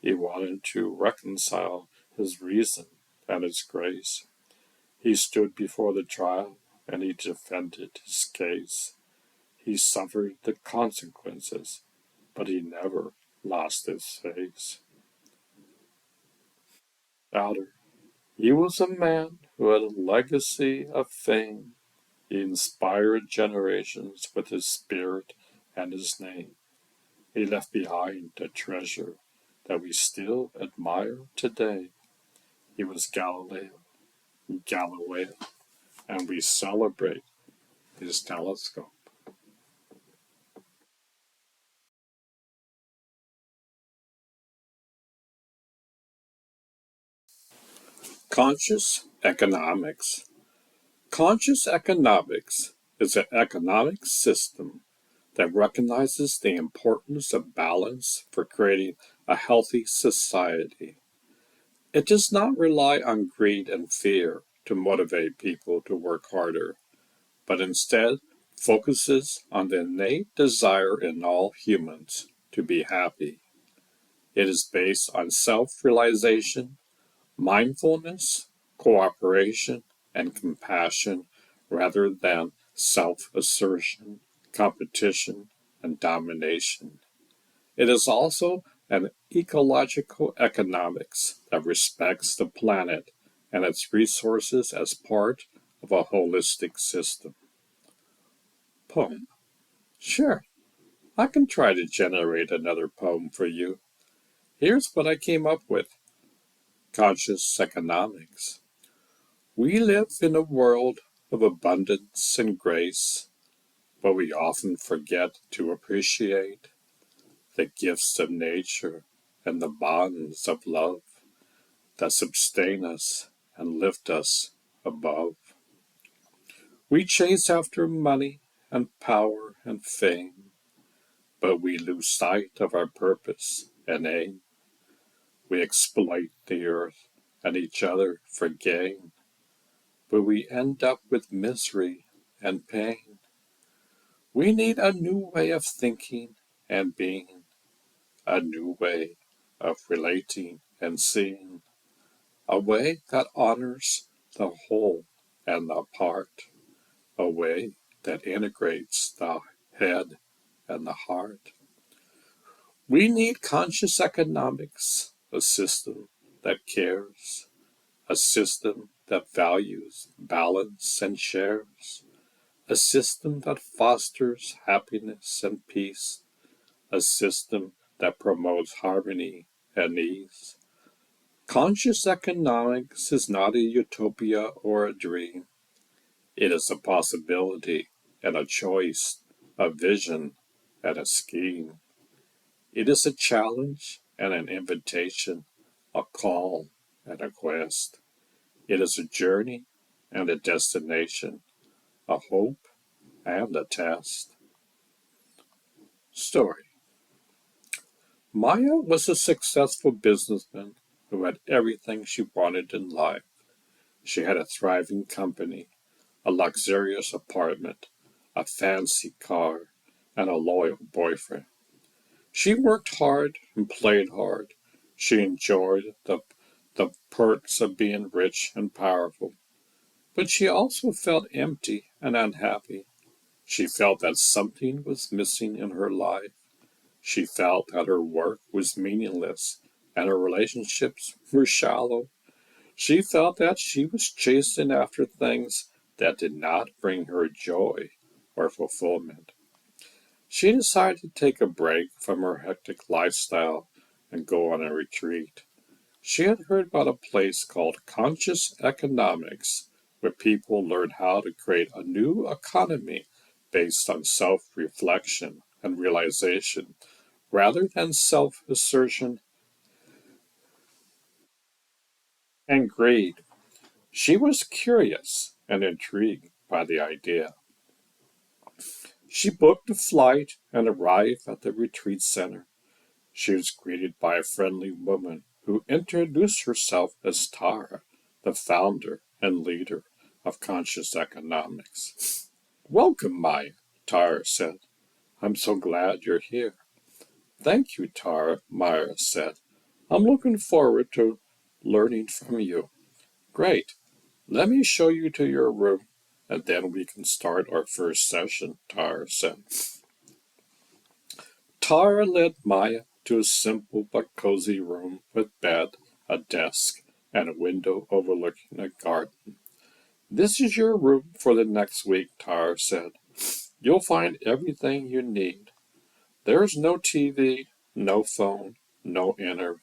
He wanted to reconcile his reason and his grace. He stood before the trial and he defended his case. He suffered the consequences, but he never lost his face. Outer. He was a man who had a legacy of fame. He inspired generations with his spirit and his name. He left behind a treasure that we still admire today. He was Galilean, and we celebrate his telescope. Conscious economics. Conscious economics is an economic system that recognizes the importance of balance for creating a healthy society. It does not rely on greed and fear to motivate people to work harder, but instead focuses on the innate desire in all humans to be happy. It is based on self realization, mindfulness, cooperation, and compassion rather than self assertion, competition, and domination. It is also an ecological economics that respects the planet and its resources as part of a holistic system. Poem. Sure, I can try to generate another poem for you. Here's what I came up with. Conscious economics. We live in a world of abundance and grace, but we often forget to appreciate the gifts of nature and the bonds of love that sustain us and lift us above. We chase after money and power and fame, but we lose sight of our purpose and aim. We exploit the earth and each other for gain, but we end up with misery and pain. We need a new way of thinking and being, a new way of relating and seeing, a way that honors the whole and the part, a way that integrates the head and the heart. We need conscious economics, a system that cares, a system that values balance and shares, a system that fosters happiness and peace, a system that promotes harmony and ease. Conscious economics is not a utopia or a dream. It is a possibility and a choice, a vision and a scheme. It is a challenge and an invitation, a call and a quest. It is a journey and a destination, a hope and a test. Story. Maya was a successful businessman who had everything she wanted in life. She had a thriving company, a luxurious apartment, a fancy car, and a loyal boyfriend. She worked hard and played hard. She enjoyed the perks of being rich and powerful. But she also felt empty and unhappy. She felt that something was missing in her life. She felt that her work was meaningless and her relationships were shallow. She felt that she was chasing after things that did not bring her joy or fulfillment. She decided to take a break from her hectic lifestyle and go on a retreat. She had heard about a place called conscious economics, where people learn how to create a new economy based on self reflection and realization rather than self assertion and greed. She was curious and intrigued by the idea. She booked a flight and arrived at the retreat center. She was greeted by a friendly woman who introduced herself as Tara, the founder and leader of conscious economics. Welcome, Maya, Tara said. I'm so glad you're here. Thank you, Tara, Maya said. I'm looking forward to learning from you. Great. Let me show you to your room, and then we can start our first session, Tara said. Tara led Maya to a simple but cozy room with bed, a desk, and a window overlooking a garden. This is your room for the next week, Tara said. You'll find everything you need. There's no TV, no phone, no internet,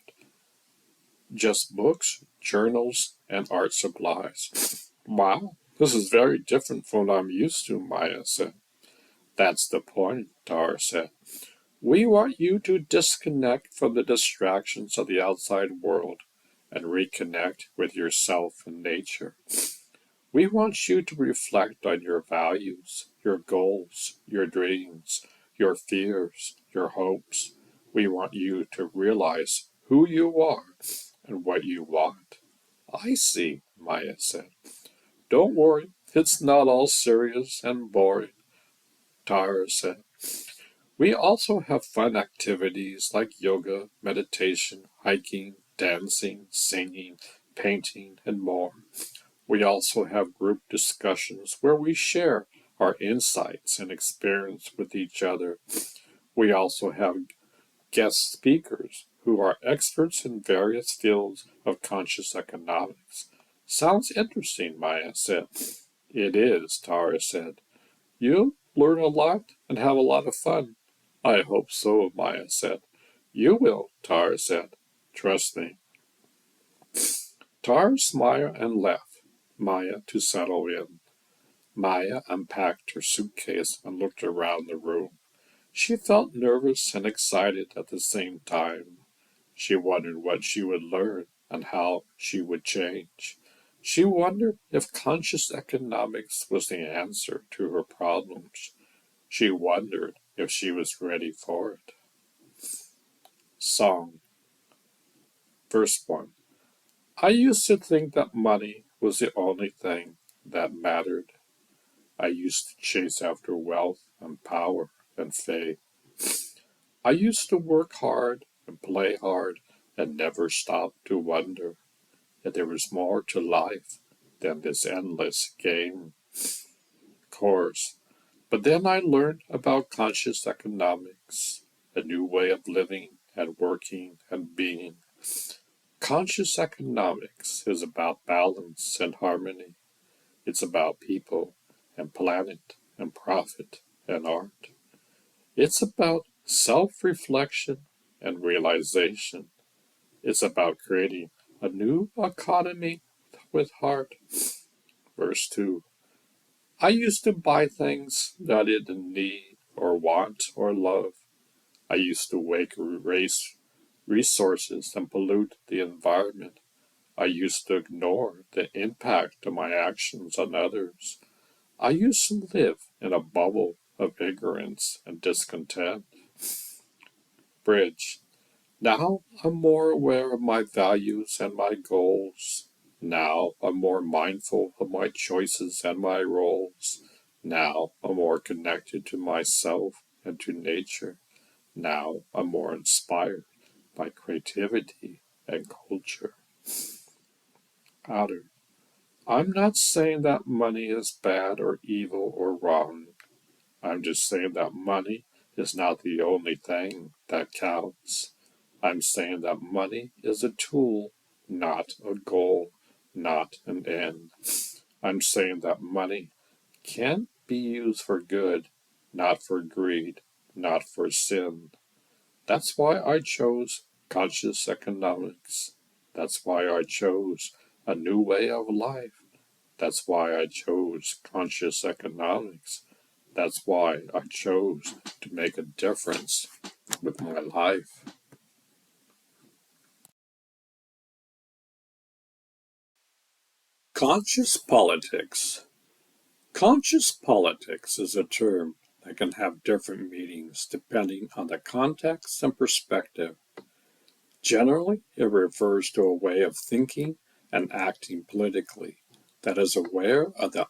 just books, journals, and art supplies. Wow, this is very different from what I'm used to, Maya said. That's the point, Tara said. We want you to disconnect from the distractions of the outside world and reconnect with yourself and nature. We want you to reflect on your values, your goals, your dreams, your fears, your hopes. We want you to realize who you are and what you want. I see, Maya said. Don't worry, it's not all serious and boring, Tara said. We also have fun activities like yoga, meditation, hiking, dancing, singing, painting, and more. We also have group discussions where we share our insights and experience with each other. We also have guest speakers who are experts in various fields of conscious economics. Sounds interesting, Maya said. It is, Tara said. You'll learn a lot and have a lot of fun. I hope so, Maya said. You will, Tara said. Trust me. Tara smiled and left Maya to settle in. Maya unpacked her suitcase and looked around the room. She felt nervous and excited at the same time. She wondered what she would learn and how she would change. She wondered if conscious economics was the answer to her problems. She wondered if she was ready for it. Song. Verse 1. I used to think that money was the only thing that mattered. I used to chase after wealth and power and fame. I used to work hard and play hard and never stop to wonder that there was more to life than this endless game. Course. But then I learned about conscious economics, a new way of living and working and being. Conscious economics is about balance and harmony. It's about people and planet and profit and art. It's about self-reflection and realization. It's about creating a new economy with heart. Verse 2. I used to buy things that I didn't need or want or love. I used to waste resources and pollute the environment. I used to ignore the impact of my actions on others. I used to live in a bubble of ignorance and discontent. Bridge. Now I'm more aware of my values and my goals. Now I'm more mindful of my choices and my roles. Now I'm more connected to myself and to nature. Now I'm more inspired by creativity and culture. Outer. I'm not saying that money is bad or evil or wrong. I'm just saying that money is not the only thing that counts. I'm saying that money is a tool, not a goal, not an end. I'm saying that money can be used for good, not for greed, not for sin. That's why I chose conscious economics. That's why I chose a new way of life. That's why I chose conscious economics. That's why I chose to make a difference with my life. Conscious politics. Conscious politics is a term that can have different meanings depending on the context and perspective. Generally, it refers to a way of thinking and acting politically that is aware of the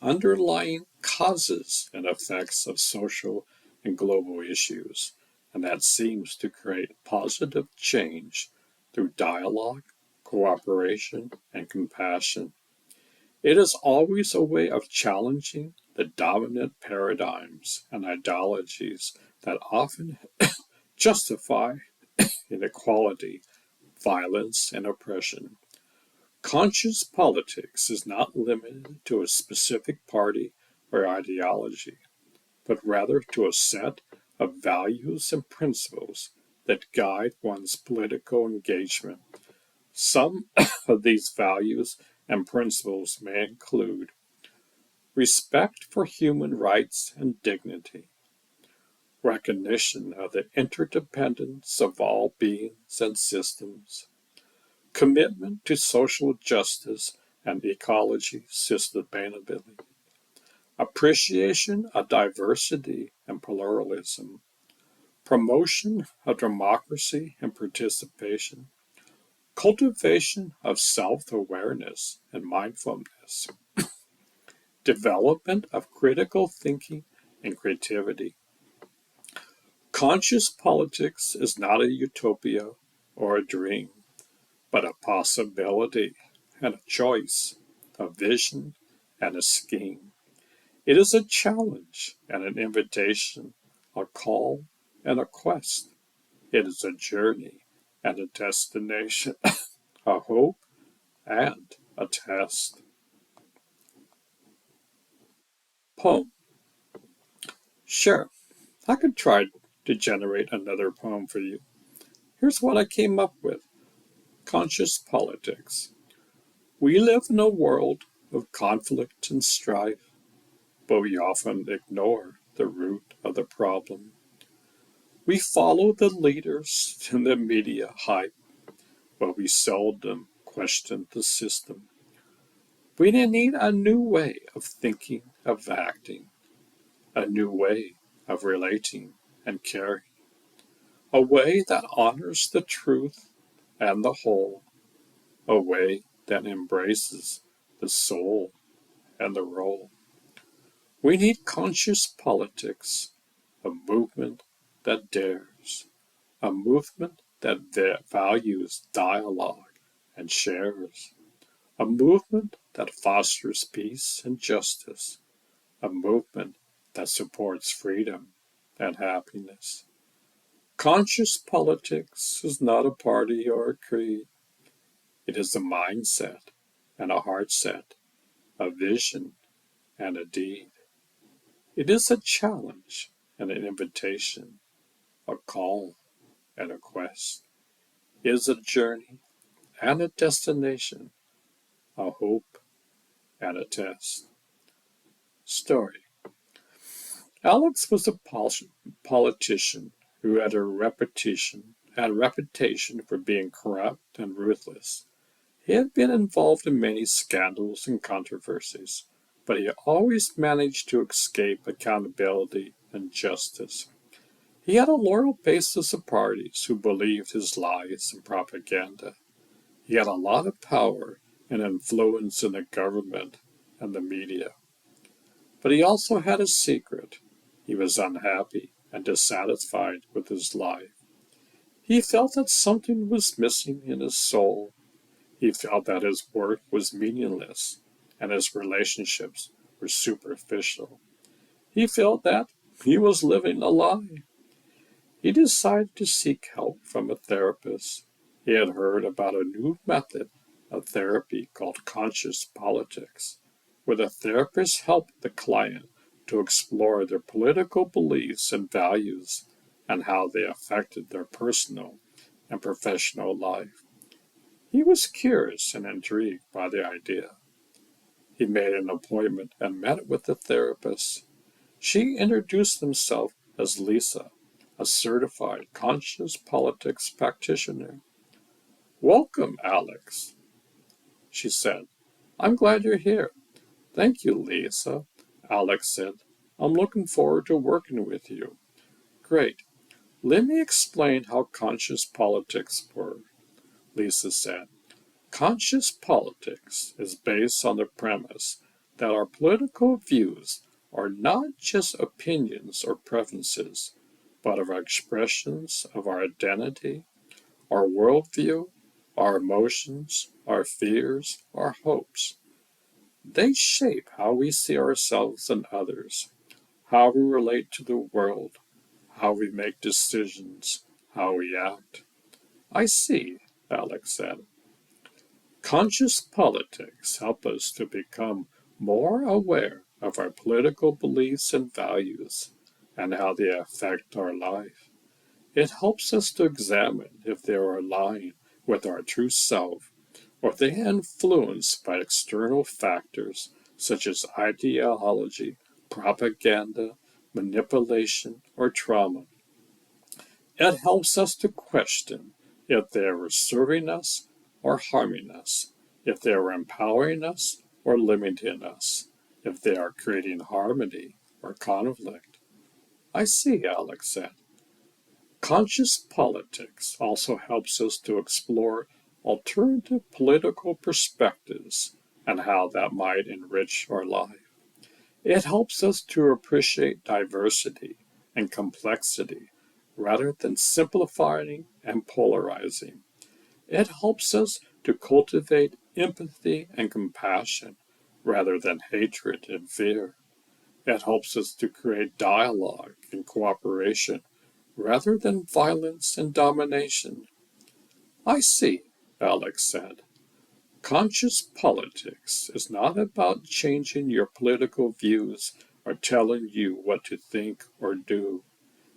underlying causes and effects of social and global issues, and that seems to create positive change through dialogue, cooperation, and compassion. It is always a way of challenging the dominant paradigms and ideologies that often justify inequality, violence, and oppression. Conscious politics is not limited to a specific party or ideology, but rather to a set of values and principles that guide one's political engagement. Some of these values and principles may include respect for human rights and dignity, recognition of the interdependence of all beings and systems, commitment to social justice and ecology sustainability, appreciation of diversity and pluralism, promotion of democracy and participation, cultivation of self-awareness and mindfulness, development of critical thinking and creativity. Conscious politics is not a utopia or a dream, but a possibility and a choice, a vision and a scheme. It is a challenge and an invitation, a call and a quest. It is a journey and a destination, a hope and a test. Poem. Sure, I could try to generate another poem for you. Here's what I came up with. Conscious politics. We live in a world of conflict and strife, but we often ignore the root of the problem. We follow the leaders in the media hype, but we seldom question the system. We need a new way of thinking, of acting, a new way of relating and caring, a way that honors the truth and the whole, a way that embraces the soul and the role. We need conscious politics, a movement that dares, a movement that values dialogue and shares, a movement that fosters peace and justice, a movement that supports freedom and happiness. Conscious politics is not a party or a creed. It is a mindset and a heart set, a vision and a deed. It is a challenge and an invitation, a call and a quest. It is a journey and a destination, a hope and a test. Story. Alex was a politician who had a reputation for being corrupt and ruthless. He had been involved in many scandals and controversies, but he always managed to escape accountability and justice. He had a loyal basis of parties who believed his lies and propaganda. He had a lot of power and influence in the government and the media. But he also had a secret. He was unhappy and dissatisfied with his life. He felt that something was missing in his soul. He felt that his work was meaningless and his relationships were superficial. He felt that he was living a lie. He decided to seek help from a therapist. He had heard about a new method of therapy called conscious politics, where the therapist helped the client to explore their political beliefs and values and how they affected their personal and professional life. He was curious and intrigued by the idea. He made an appointment and met with the therapist. She introduced herself as Lisa, a certified conscious politics practitioner. Welcome, Alex, she said. I'm glad you're here. Thank you, Lisa, Alex said. I'm looking forward to working with you. Great. Let me explain how conscious politics work, Lisa said. Conscious politics is based on the premise that our political views are not just opinions or preferences, but are expressions of our identity, our worldview, our emotions, our fears, our hopes. They shape how we see ourselves and others, how we relate to the world, how we make decisions, how we act. I see, Alex said. Conscious politics help us to become more aware of our political beliefs and values and how they affect our life. It helps us to examine if they are aligned with our true self or if they are influenced by external factors such as ideology, propaganda, manipulation, or trauma. It helps us to question if they are serving us or harming us, if they are empowering us or limiting us, if they are creating harmony or conflict. I see, Alex said. Conscious politics also helps us to explore alternative political perspectives and how that might enrich our life. It helps us to appreciate diversity and complexity rather than simplifying and polarizing. It helps us to cultivate empathy and compassion rather than hatred and fear. It helps us to create dialogue and cooperation rather than violence and domination. I see, Alex said. Conscious politics is not about changing your political views or telling you what to think or do.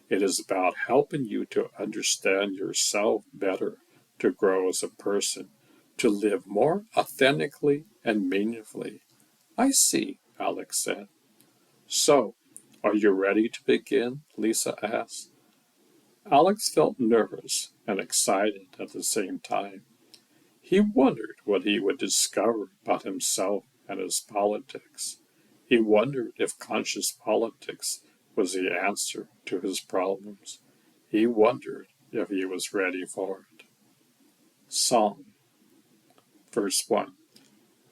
It is about helping you to understand yourself better, to grow as a person, to live more authentically and meaningfully. I see, Alex said. So, are you ready to begin? Lisa asked. Alex felt nervous and excited at the same time. He wondered what he would discover about himself and his politics. He wondered if conscious politics was the answer to his problems. He wondered if he was ready for it. Psalm, verse 1.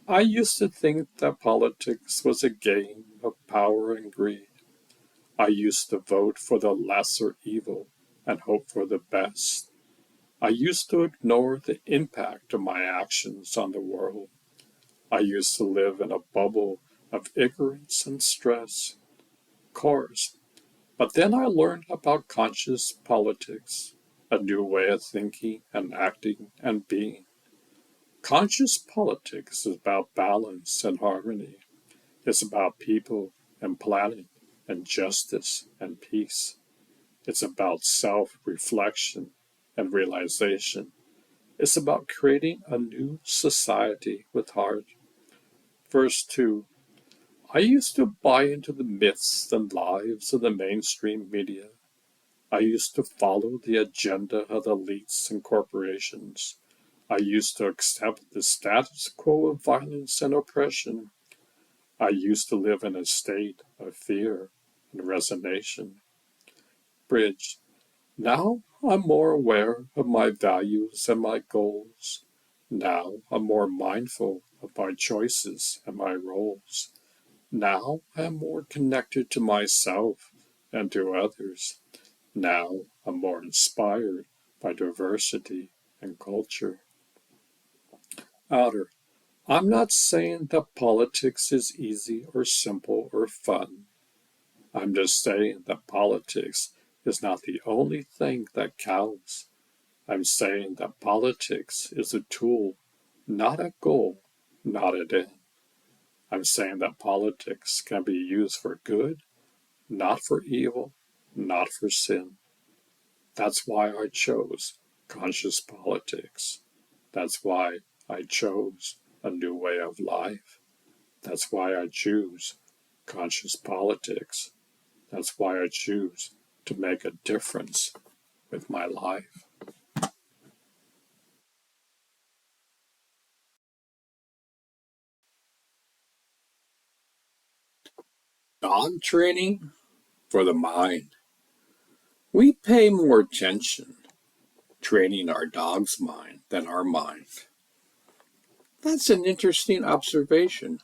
I used to think that politics was a game of power and greed. I used to vote for the lesser evil and hope for the best. I used to ignore the impact of my actions on the world. I used to live in a bubble of ignorance and stress. Of course. But then I learned about conscious politics, a new way of thinking and acting and being. Conscious politics is about balance and harmony. It's about people and planet and justice and peace. It's about self-reflection and realization. It's about creating a new society with heart. Verse 2. I used to buy into the myths and lies of the mainstream media. I used to follow the agenda of the elites and corporations. I used to accept the status quo of violence and oppression. I used to live in a state of fear and resignation. Bridge. Now I'm more aware of my values and my goals. Now I'm more mindful of my choices and my roles. Now I am more connected to myself and to others. Now I'm more inspired by diversity and culture. Outer. I'm not saying that politics is easy or simple or fun. I'm just saying that politics is not the only thing that counts. I'm saying that politics is a tool, not a goal, not an end. I'm saying that politics can be used for good, not for evil, not for sin. That's why I chose conscious politics. That's why I chose a new way of life. That's why I choose conscious politics. That's why I choose to make a difference with my life. Dog training for the mind. We pay more attention training our dog's mind than our mind. That's an interesting observation.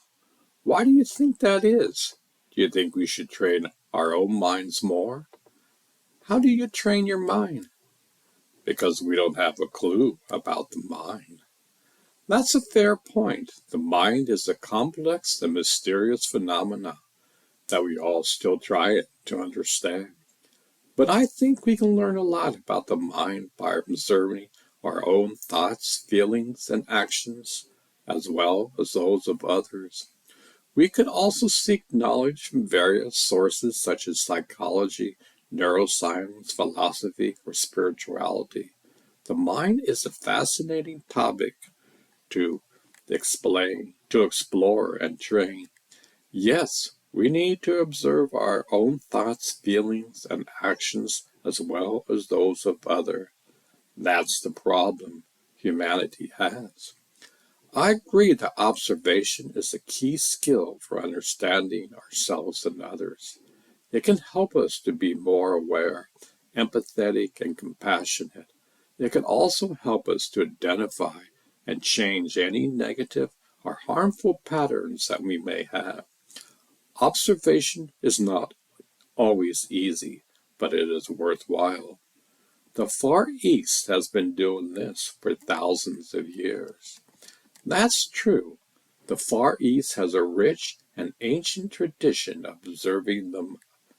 Why do you think that is? Do you think we should train our own minds more? How do you train your mind? Because we don't have a clue about the mind. That's a fair point. The mind is a complex and mysterious phenomena that we all still try to understand. But I think we can learn a lot about the mind by observing our own thoughts, feelings, and actions, as well as those of others. We could also seek knowledge from various sources such as psychology, neuroscience, philosophy, or spirituality. The mind is a fascinating topic to explain, to explore, and train. Yes, we need to observe our own thoughts, feelings, and actions as well as those of others. That's the problem humanity has. I agree that observation is a key skill for understanding ourselves and others. It can help us to be more aware, empathetic, and compassionate. It can also help us to identify and change any negative or harmful patterns that we may have. Observation is not always easy, but it is worthwhile. The Far East has been doing this for thousands of years. That's true. The Far East has a rich and ancient tradition of observing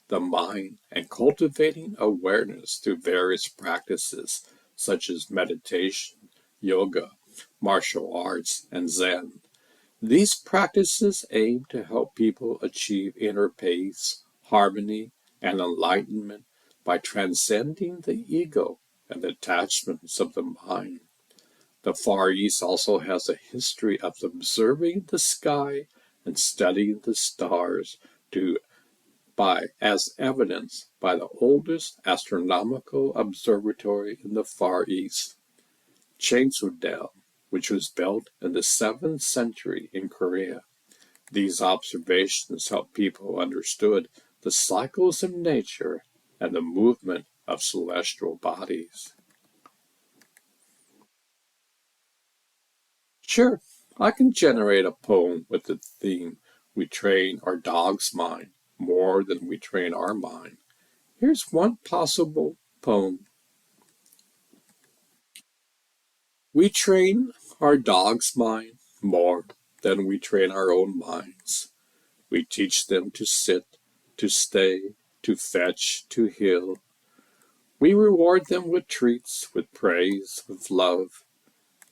the mind and cultivating awareness through various practices such as meditation, yoga, martial arts, and Zen. These practices aim to help people achieve inner peace, harmony, and enlightenment by transcending the ego and attachments of the mind. The Far East also has a history of observing the sky and studying the stars to by as evidenced by the oldest astronomical observatory in the Far East, Cheongsu, which was built in the 7th century in Korea. These observations help people understood the cycles of nature and the movement of celestial bodies. Sure, I can generate a poem with the theme we train our dog's mind more than we train our mind. Here's one possible poem. We train our dog's mind more than we train our own minds. We teach them to sit, to stay, to fetch, to heal. We reward them with treats, with praise, with love.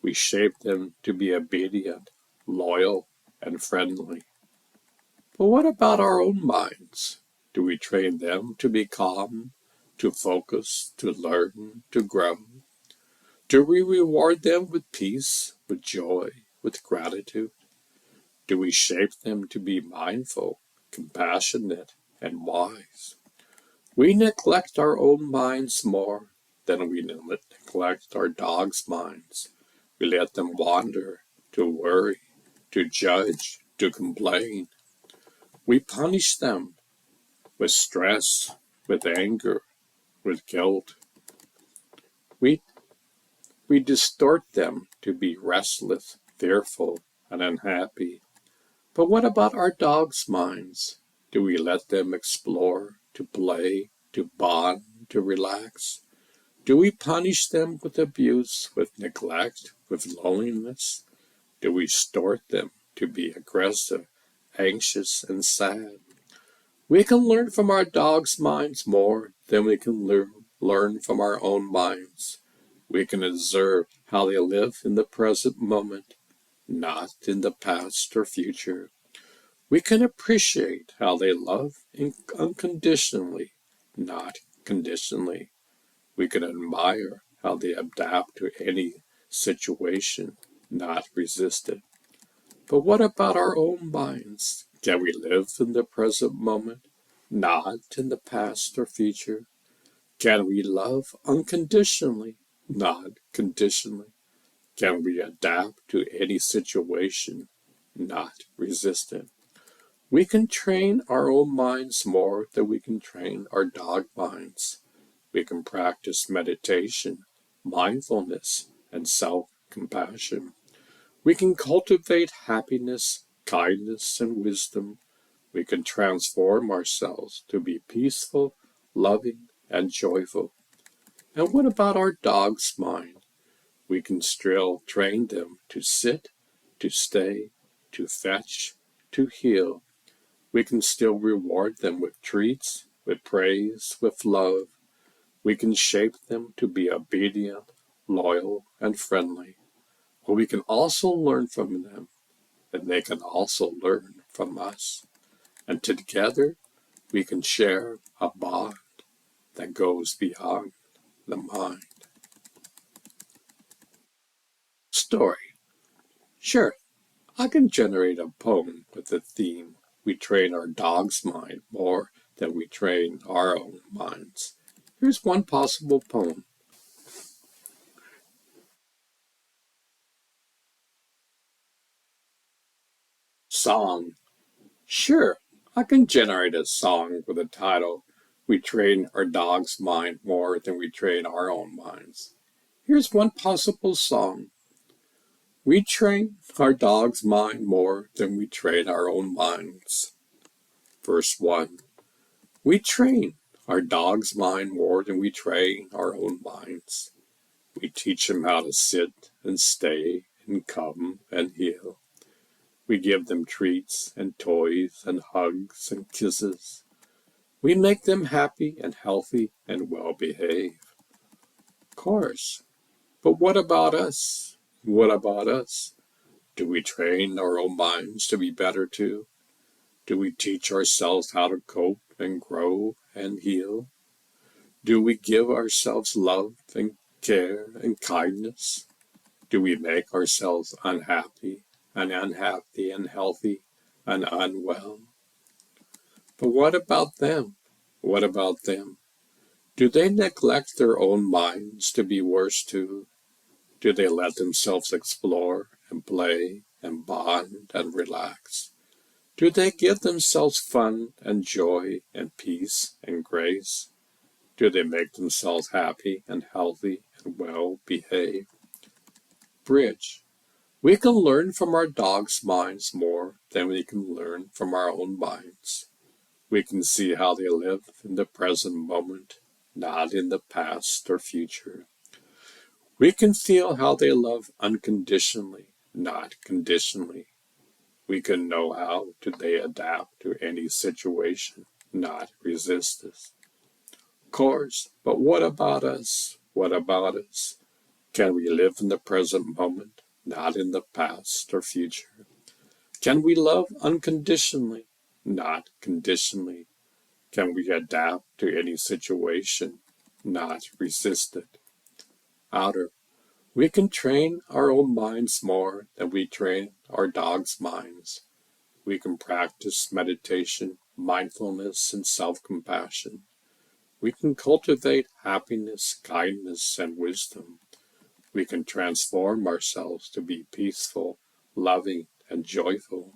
We shape them to be obedient, loyal, and friendly. But what about our own minds? Do we train them to be calm, to focus, to learn, to grow? Do we reward them with peace, with joy, with gratitude? Do we shape them to be mindful, compassionate, and wise? We neglect our own minds more than we neglect our dogs' minds. We let them wander, to worry, to judge, to complain. We punish them with stress, with anger, with guilt. We, we distort them to be restless, fearful, and unhappy. But what about our dogs' minds? Do we let them explore, to play, to bond, to relax? Do we punish them with abuse, with neglect, with loneliness? Do we distort them to be aggressive, anxious, and sad? We can learn from our dogs' minds more than we can learn from our own minds. We can observe how they live in the present moment, not in the past or future. We can appreciate how they love unconditionally, not conditionally. We can admire how they adapt to any situation, not resist it. But what about our own minds? Can we live in the present moment, not in the past or future? Can we love unconditionally, not conditionally? Can we adapt to any situation, not resist it? We can train our own minds more than we can train our dog minds. We can practice meditation, mindfulness, and self-compassion. We can cultivate happiness, kindness, and wisdom. We can transform ourselves to be peaceful, loving, and joyful. And what about our dog's mind? We can still train them to sit, to stay, to fetch, to heel. We can still reward them with treats, with praise, with love. We can shape them to be obedient, loyal, and friendly. But we can also learn from them, and they can also learn from us. And together we can share a bond that goes beyond the mind. Story. Sure, I can generate a poem with the theme we train our dog's mind more than we train our own minds. Here's one possible poem. Song. Sure, I can generate a song with a title We Train Our Dog's Mind More Than We Train Our Own Minds. Here's one possible song. We train our dog's mind more than we train our own minds. Verse 1. We train our dog's mind more than we train our own minds. We teach him how to sit and stay and come and heel. We give them treats and toys and hugs and kisses. We make them happy and healthy and well behaved. Of course. But what about us? What about us? Do we train our own minds to be better too? Do we teach ourselves how to cope and grow and heal? Do we give ourselves love and care and kindness? Do we make ourselves unhappy and unhappy and healthy and unwell? But what about them? What about them? Do they neglect their own minds to be worse too? Do they let themselves explore and play and bond and relax? Do they give themselves fun and joy and peace and grace? Do they make themselves happy and healthy and well behaved? Bridge. We can learn from our dogs' minds more than we can learn from our own minds. We can see how they live in the present moment, not in the past or future. We can feel how they love unconditionally, not conditionally. We can know how they adapt to any situation, not resist it. Of course, but what about us? What about us? Can we live in the present moment, not in the past or future? Can we love unconditionally, not conditionally? Can we adapt to any situation, not resist it? Outer. We can train our own minds more than we train our dogs' minds. We can practice meditation, mindfulness, and self-compassion. We can cultivate happiness, kindness, and wisdom. We can transform ourselves to be peaceful, loving, and joyful.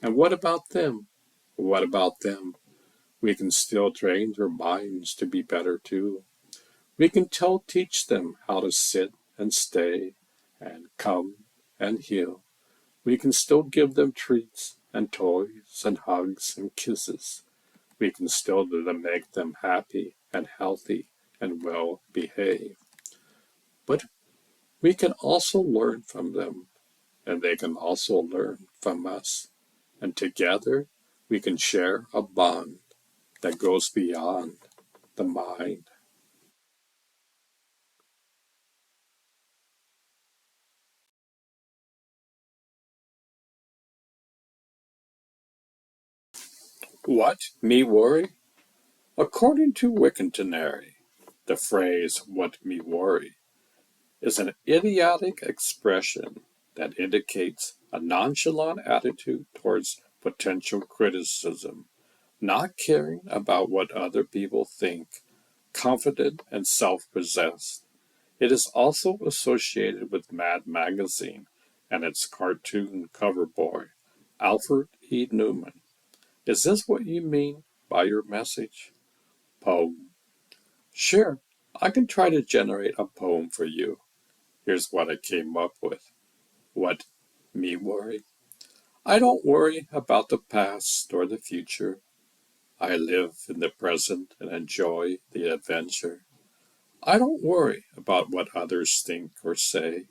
And what about them? What about them? We can still train their minds to be better too. We can teach them how to sit and stay and come and heal. We can still give them treats and toys and hugs and kisses. We can still make them happy and healthy and well behaved. But we can also learn from them, and they can also learn from us. And together we can share a bond that goes beyond the mind. What? Me worry? According to Wiktionary, the phrase "what me worry" is an idiotic expression that indicates a nonchalant attitude towards potential criticism, not caring about what other people think, confident and self-possessed. It is also associated with Mad Magazine and its cartoon cover boy, Alfred E. Newman. Is this what you mean by your message? Poem. Sure, I can try to generate a poem for you. Here's what I came up with. What me worry? I don't worry about the past or the future. I live in the present and enjoy the adventure. I don't worry about what others think or say.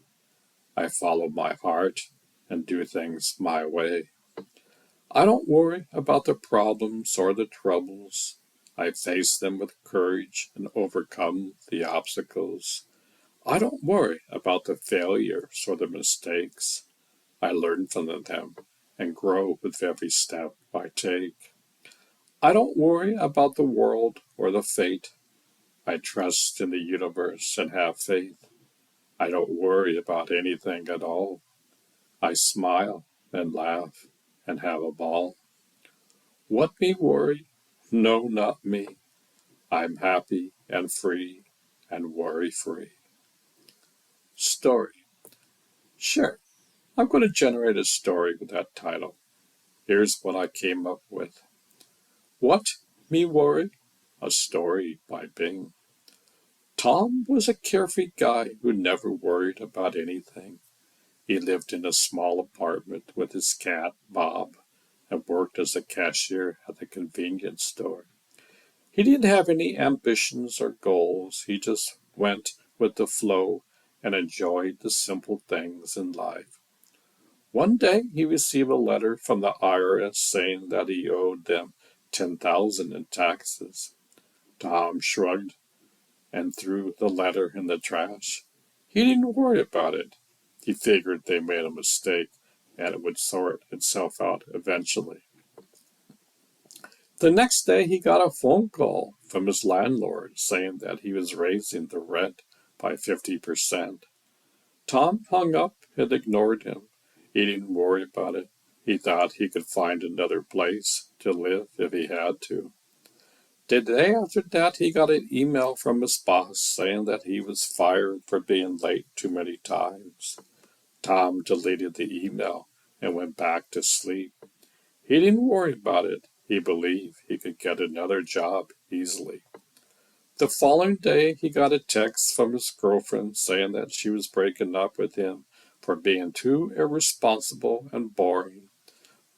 I follow my heart and do things my way. I don't worry about the problems or the troubles. I face them with courage and overcome the obstacles. I don't worry about the failures or the mistakes. I learn from them and grow with every step I take. I don't worry about the world or the fate. I trust in the universe and have faith. I don't worry about anything at all. I smile and laugh and have a ball. What me worry? No, not me. I'm happy and free and worry free. Story. Sure, I'm going to generate a story with that title. Here's what I came up with. What me worry? A story by Bing. Tom was a carefree guy who never worried about anything. He lived in a small apartment with his cat, Bob, and worked as a cashier at a convenience store. He didn't have any ambitions or goals. He just went with the flow and enjoyed the simple things in life. One day he received a letter from the IRS saying that he owed them 10,000 in taxes. Tom shrugged and threw the letter in the trash. He didn't worry about it. He figured they made a mistake and it would sort itself out eventually. The next day he got a phone call from his landlord saying that he was raising the rent by 50%. Tom hung up and ignored him. He didn't worry about it. He thought he could find another place to live if he had to. The day after that, he got an email from his boss saying that he was fired for being late too many times. Tom deleted the email and went back to sleep. He didn't worry about it. He believed he could get another job easily. The following day, he got a text from his girlfriend saying that she was breaking up with him for being too irresponsible and boring.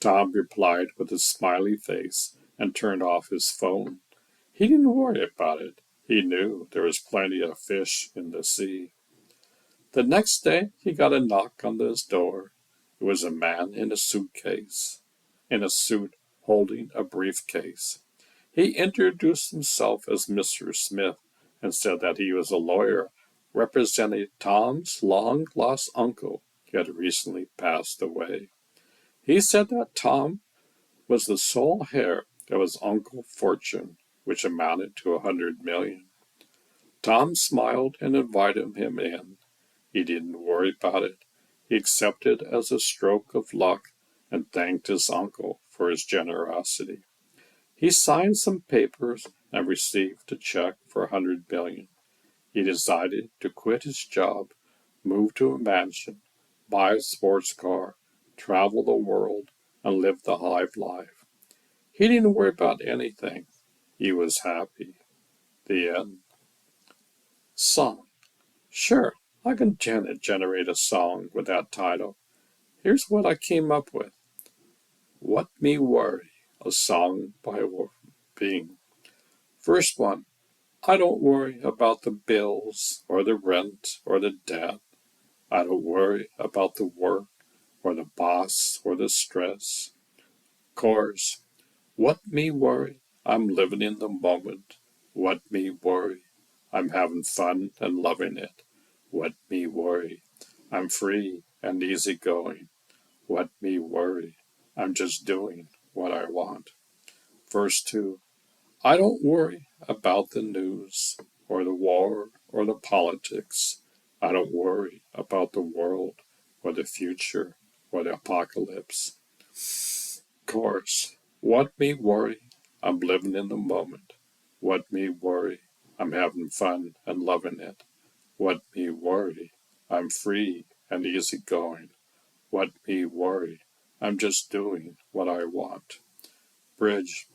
Tom replied with a smiley face and turned off his phone. He didn't worry about it. He knew there was plenty of fish in the sea. The next day, he got a knock on his door. It was a man in a suitcase, in a suit holding a briefcase. He introduced himself as Mr. Smith and said that he was a lawyer representing Tom's long-lost uncle who had recently passed away. He said that Tom was the sole heir of his uncle's fortune, which amounted to 100 million. Tom smiled and invited him in. He didn't worry about it. He accepted it as a stroke of luck and thanked his uncle for his generosity. He signed some papers and received a check for 100 million. He decided to quit his job, move to a mansion, buy a sports car, travel the world, and live the high life. He didn't worry about anything. He was happy. The end. Song. Sure, I can generate a song with that title. Here's what I came up with. What Me Worry, a song by Bing. First one, I don't worry about the bills or the rent or the debt. I don't worry about the work or the boss or the stress. Chorus, what me worry? I'm living in the moment. What me worry? I'm having fun and loving it. What me worry? I'm free and easygoing. What me worry? I'm just doing what I want. Verse 2. I don't worry about the news or the war or the politics. I don't worry about the world or the future or the apocalypse. Course, what me worry? I'm living in the moment. What me worry? I'm having fun and loving it. What me worry? I'm free and easygoing. What me worry? I'm just doing what I want. Bridge.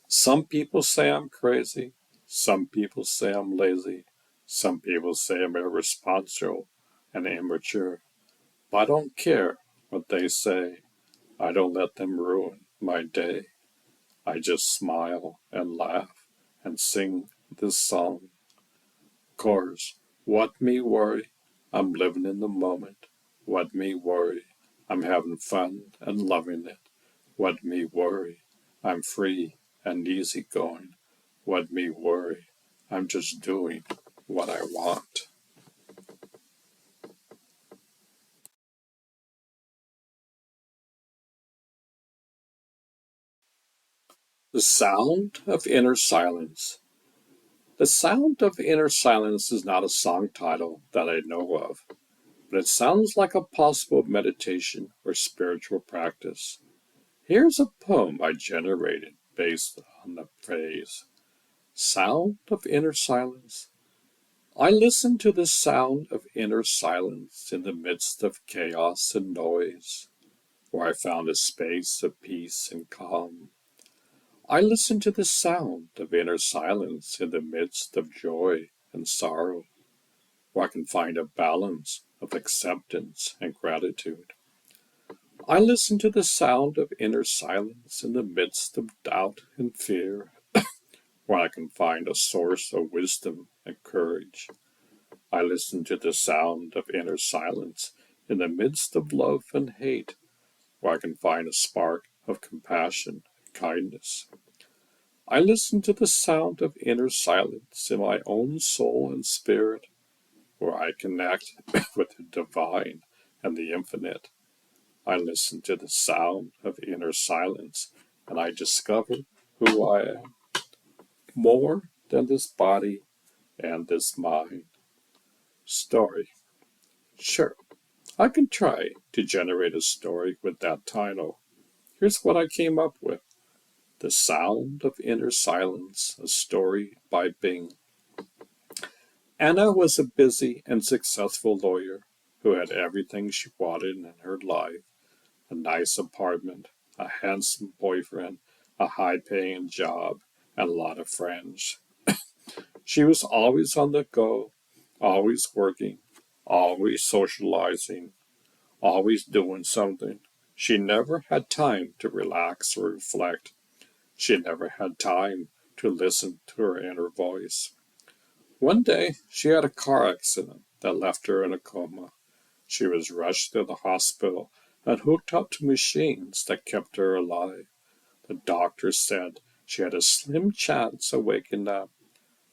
Some people say I'm crazy. Some people say I'm lazy. Some people say I'm irresponsible and immature. But I don't care what they say. I don't let them ruin my day. I just smile and laugh and sing this song. Chorus. What me worry? I'm living in the moment. What me worry? I'm having fun and loving it. What me worry? I'm free and easy going. What me worry? I'm just doing what I want. The sound of inner silence. The sound of inner silence is not a song title that I know of, but it sounds like a possible meditation or spiritual practice. Here's a poem I generated based on the phrase sound of inner silence. I listen to the sound of inner silence in the midst of chaos and noise, where I found a space of peace and calm. I listen to the sound of inner silence in the midst of joy and sorrow, where I can find a balance of acceptance and gratitude. I listen to the sound of inner silence in the midst of doubt and fear, where I can find a source of wisdom and courage. I listen to the sound of inner silence in the midst of love and hate, where I can find a spark of compassion and kindness. I listen to the sound of inner silence in my own soul and spirit, where I connect with the divine and the infinite. I listen to the sound of inner silence and I discover who I am more than this body and this mind. Story. Sure, I can try to generate a story with that title. Here's what I came up with. The Sound of Inner Silence, a story by Bing. Anna was a busy and successful lawyer who had everything she wanted in her life: a nice apartment, a handsome boyfriend, a high paying job, and a lot of friends. She was always on the go, always working, always socializing, always doing something. She never had time to relax or reflect. She never had time to listen to her inner voice. One day, she had a car accident that left her in a coma. She was rushed to the hospital and hooked up to machines that kept her alive. The doctors said she had a slim chance of waking up.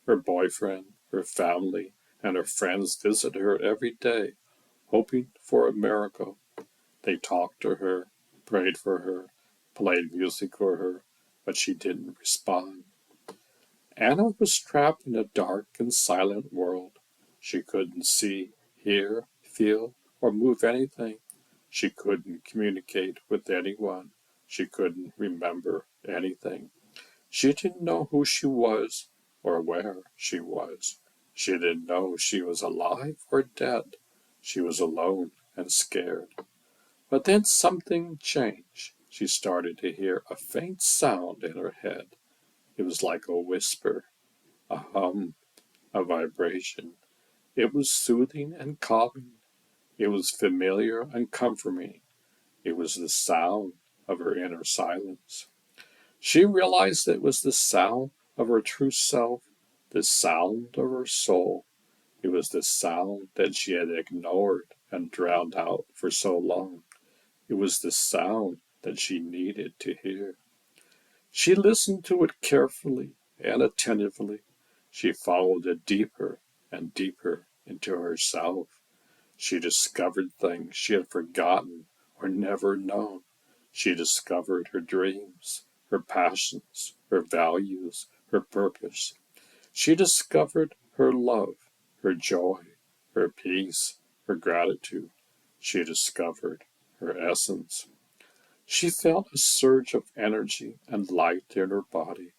Her boyfriend, her family, and her friends visited her every day, hoping for a miracle. They talked to her, prayed for her, played music for her, but she didn't respond. Anna was trapped in a dark and silent world. She couldn't see, hear, feel, or move anything. She couldn't communicate with anyone. She couldn't remember anything. She didn't know who she was or where she was. She didn't know she was alive or dead. She was alone and scared. But then something changed. She started to hear a faint sound in her head. It was like a whisper, a hum, a vibration. It was soothing and calming. It was familiar and comforting. It was the sound of her inner silence. She realized it was the sound of her true self, the sound of her soul. It was the sound that she had ignored and drowned out for so long. It was the sound that she needed to hear. She listened to it carefully and attentively. She followed it deeper and deeper into herself. She discovered things she had forgotten or never known. She discovered her dreams, her passions, her values, her purpose. She discovered her love, her joy, her peace, her gratitude. She discovered her essence. She felt a surge of energy and light in her body.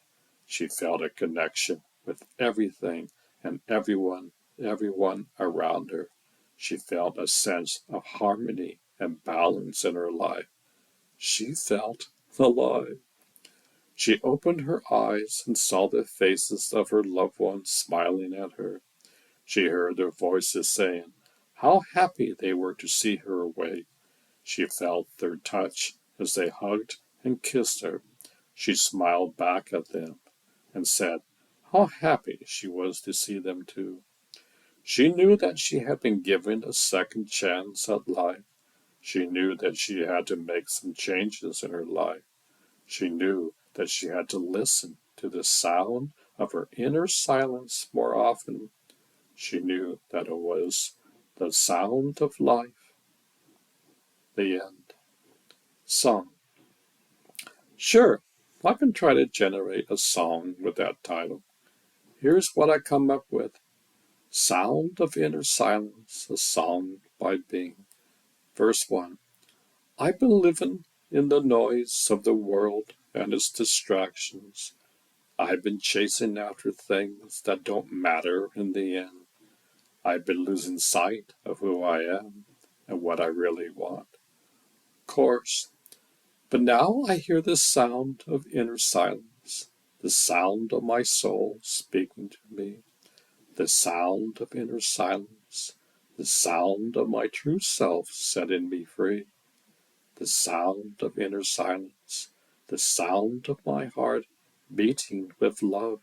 She felt a connection with everything and everyone around her. She felt a sense of harmony and balance in her life. She felt alive. She opened her eyes and saw the faces of her loved ones smiling at her. She heard their voices saying how happy they were to see her awake. She felt their touch as they hugged and kissed her. She smiled back at them and said how happy she was to see them too. She knew that she had been given a second chance at life. She knew that she had to make some changes in her life. She knew that she had to listen to the sound of her inner silence more often. She knew that it was the sound of life. The end. Song. Sure, I can try to generate a song with that title. Here's what I come up with. Sound of Inner Silence, a song by Bing. Verse 1. I've been living in the noise of the world and its distractions. I've been chasing after things that don't matter in the end. I've been losing sight of who I am and what I really want. Chorus. But now I hear the sound of inner silence, the sound of my soul speaking to me, the sound of inner silence, the sound of my true self setting me free, the sound of inner silence, the sound of my heart beating with love,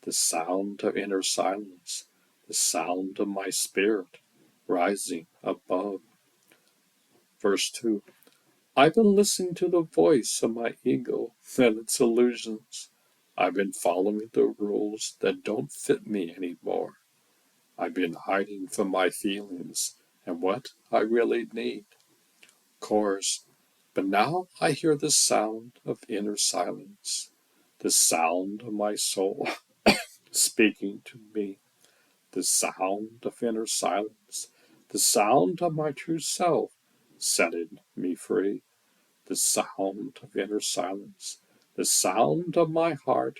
the sound of inner silence, the sound of my spirit rising above. Verse 2. I've been listening to the voice of my ego and its illusions. I've been following the rules that don't fit me anymore. I've been hiding from my feelings and what I really need. Chorus. But now I hear the sound of inner silence, the sound of my soul speaking to me, the sound of inner silence, the sound of my true self setting me free, the sound of inner silence, the sound of my heart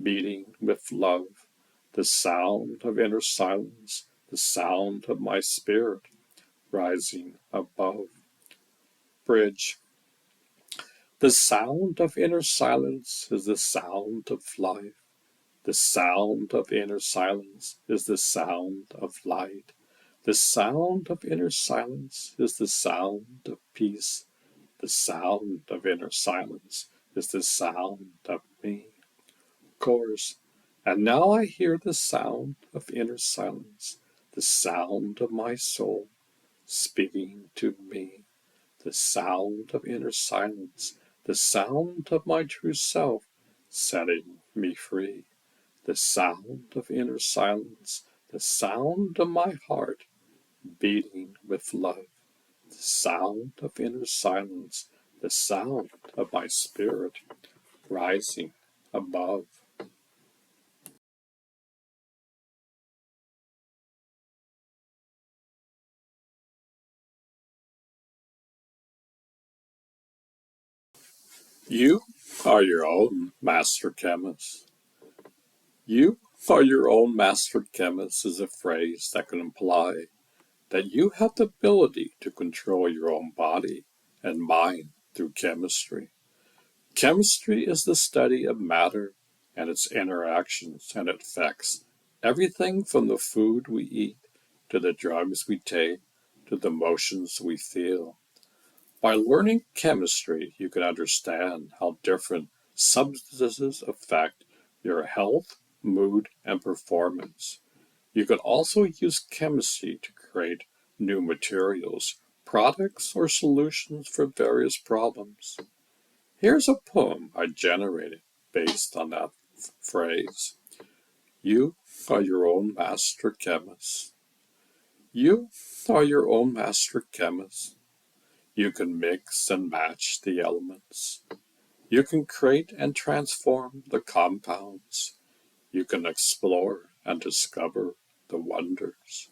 beating with love, the sound of inner silence, the sound of my spirit rising above. Bridge. The sound of inner silence is the sound of life. The sound of inner silence is the sound of light. The sound of inner silence is the sound of peace. The sound of inner silence is the sound of me. Chorus. And now I hear the sound of inner silence, the sound of my soul speaking to me, the sound of inner silence, the sound of my true self setting me free, the sound of inner silence, the sound of my heart beating with love, the sound of inner silence, the sound of my spirit rising above. You are your own master chemist. You are your own master chemist is a phrase that can imply that you have the ability to control your own body and mind through chemistry. Chemistry is the study of matter and its interactions and effects, everything from the food we eat to the drugs we take to the emotions we feel. By learning chemistry, you can understand how different substances affect your health, mood, and performance. You can also use chemistry to create new materials, products, or solutions for various problems. Here's a poem I generated based on that phrase. You are your own master chemist. You are your own master chemist. You can mix and match the elements. You can create and transform the compounds. You can explore and discover the wonders.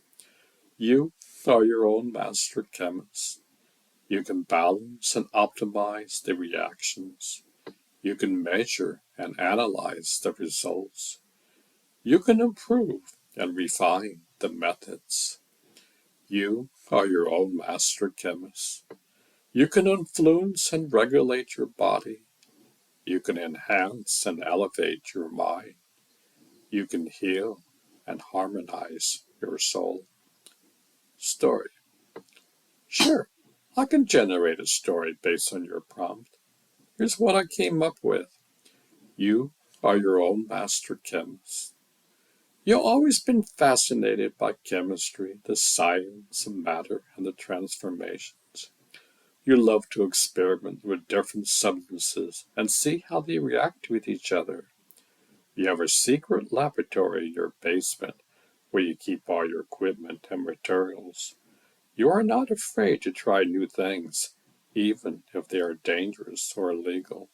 You are your own master chemist. You can balance and optimize the reactions. You can measure and analyze the results. You can improve and refine the methods. You are your own master chemist. You can influence and regulate your body. You can enhance and elevate your mind. You can heal and harmonize your soul. Story. Sure, I can generate a story based on your prompt. Here's what I came up with. You are your own master chemist. You've always been fascinated by chemistry, the science of matter, and the transformations. You love to experiment with different substances and see how they react with each other. You have a secret laboratory in your basement where you keep all your equipment and materials. You are not afraid to try new things, even if they are dangerous or illegal.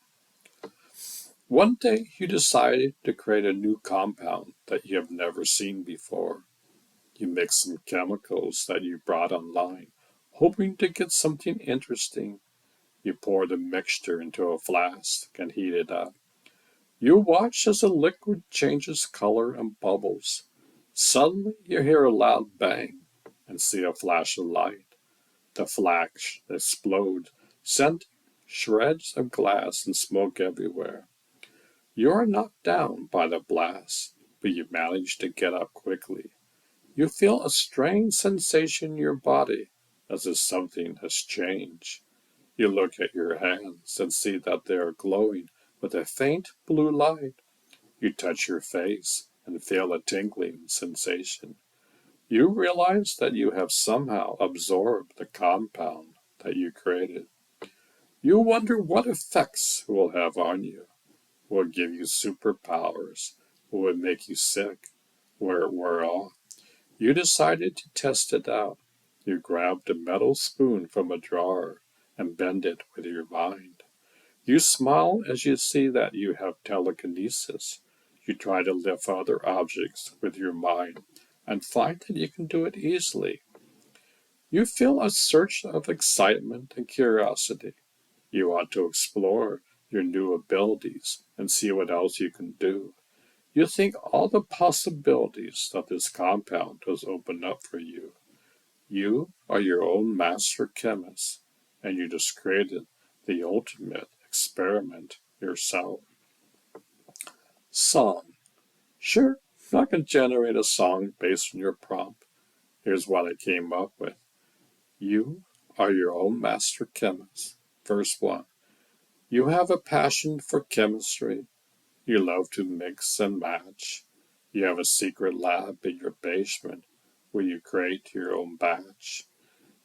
One day you decided to create a new compound that you have never seen before. You mix some chemicals that you brought online, hoping to get something interesting. You pour the mixture into a flask and heat it up. You watch as the liquid changes color and bubbles. Suddenly you hear a loud bang and see a flash of light. The flash explodes, sending shreds of glass and smoke everywhere. You are knocked down by the blast, but you manage to get up quickly. You feel a strange sensation in your body, as if something has changed. You look at your hands and see that they are glowing with a faint blue light. You touch your face and feel a tingling sensation. You realize that you have somehow absorbed the compound that you created. You wonder what effects it will have on you. Will it give you superpowers? Will it make you sick? Will it wear off? You decided to test it out. You grabbed a metal spoon from a drawer and bend it with your mind. You smile as you see that you have telekinesis. You try to lift other objects with your mind and find that you can do it easily. You feel a surge of excitement and curiosity. You want to explore your new abilities and see what else you can do. You think all the possibilities that this compound has opened up for you. You are your own master chemist, and you just created the ultimate experiment yourself. Song. Sure, I can generate a song based on your prompt. Here's what I came up with. You are your own master chemist. Verse 1. You have a passion for chemistry. You love to mix and match. You have a secret lab in your basement where you create your own batch.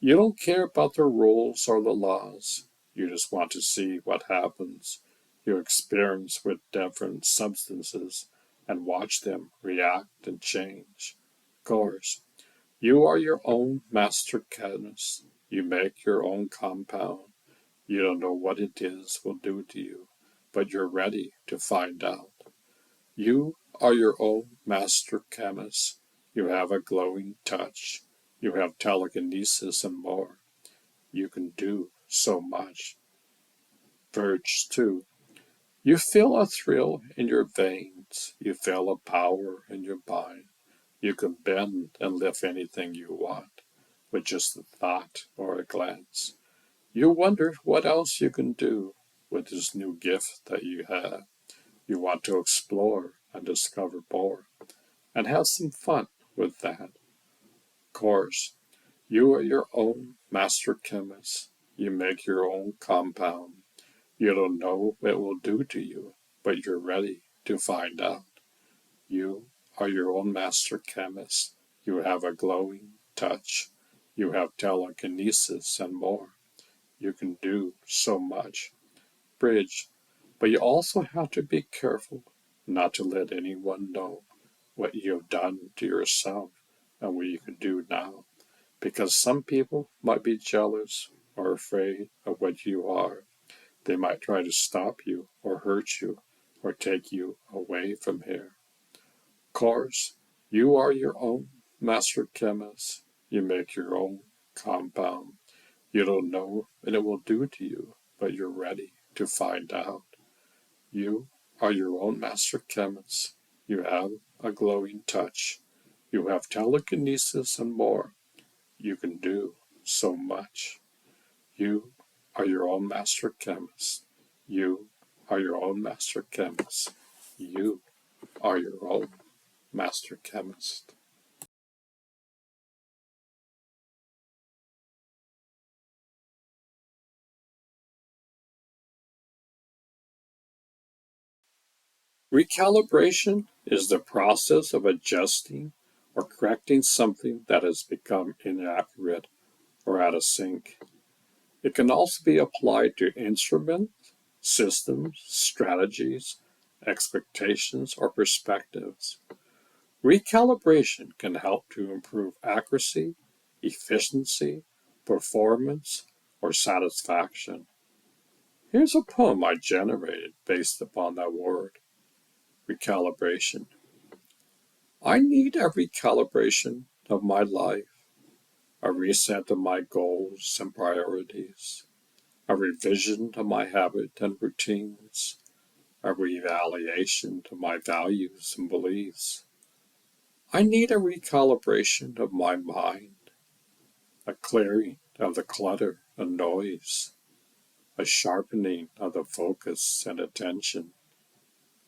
You don't care about the rules or the laws. You just want to see what happens. You experience with different substances and watch them react and change. Of course, you are your own master chemist. You make your own compound. You don't know what it is will do to you, but you're ready to find out. You are your own master chemist. You have a glowing touch. You have telekinesis and more. You can do so much. Verse 2. You feel a thrill in your veins. You feel a power in your mind. You can bend and lift anything you want with just a thought or a glance. You wonder what else you can do with this new gift that you have. You want to explore and discover more and have some fun with that. Of course, you are your own master chemist. You make your own compound. You don't know what it will do to you, but you're ready to find out. You are your own master chemist. You have a glowing touch. You have telekinesis and more. You can do so much. Bridge. But you also have to be careful not to let anyone know what you have done to yourself and what you can do now, because some people might be jealous or afraid of what you are. They might try to stop you or hurt you or take you away from here. Of course, you are your own master chemist. You make your own compound. You don't know what it will do to you, but you're ready to find out. You are your own master chemist. You have a glowing touch. You have telekinesis and more. You can do so much. You are your own master chemist. You are your own master chemist. You are your own master chemist. Recalibration is the process of adjusting or correcting something that has become inaccurate or out of sync. It can also be applied to instruments, systems, strategies, expectations, or perspectives. Recalibration can help to improve accuracy, efficiency, performance, or satisfaction. Here's a poem I generated based upon that word, recalibration. I need a recalibration of my life, a reset of my goals and priorities, a revision to my habit and routines, a reevaluation to my values and beliefs. I need a recalibration of my mind, a clearing of the clutter and noise, a sharpening of the focus and attention,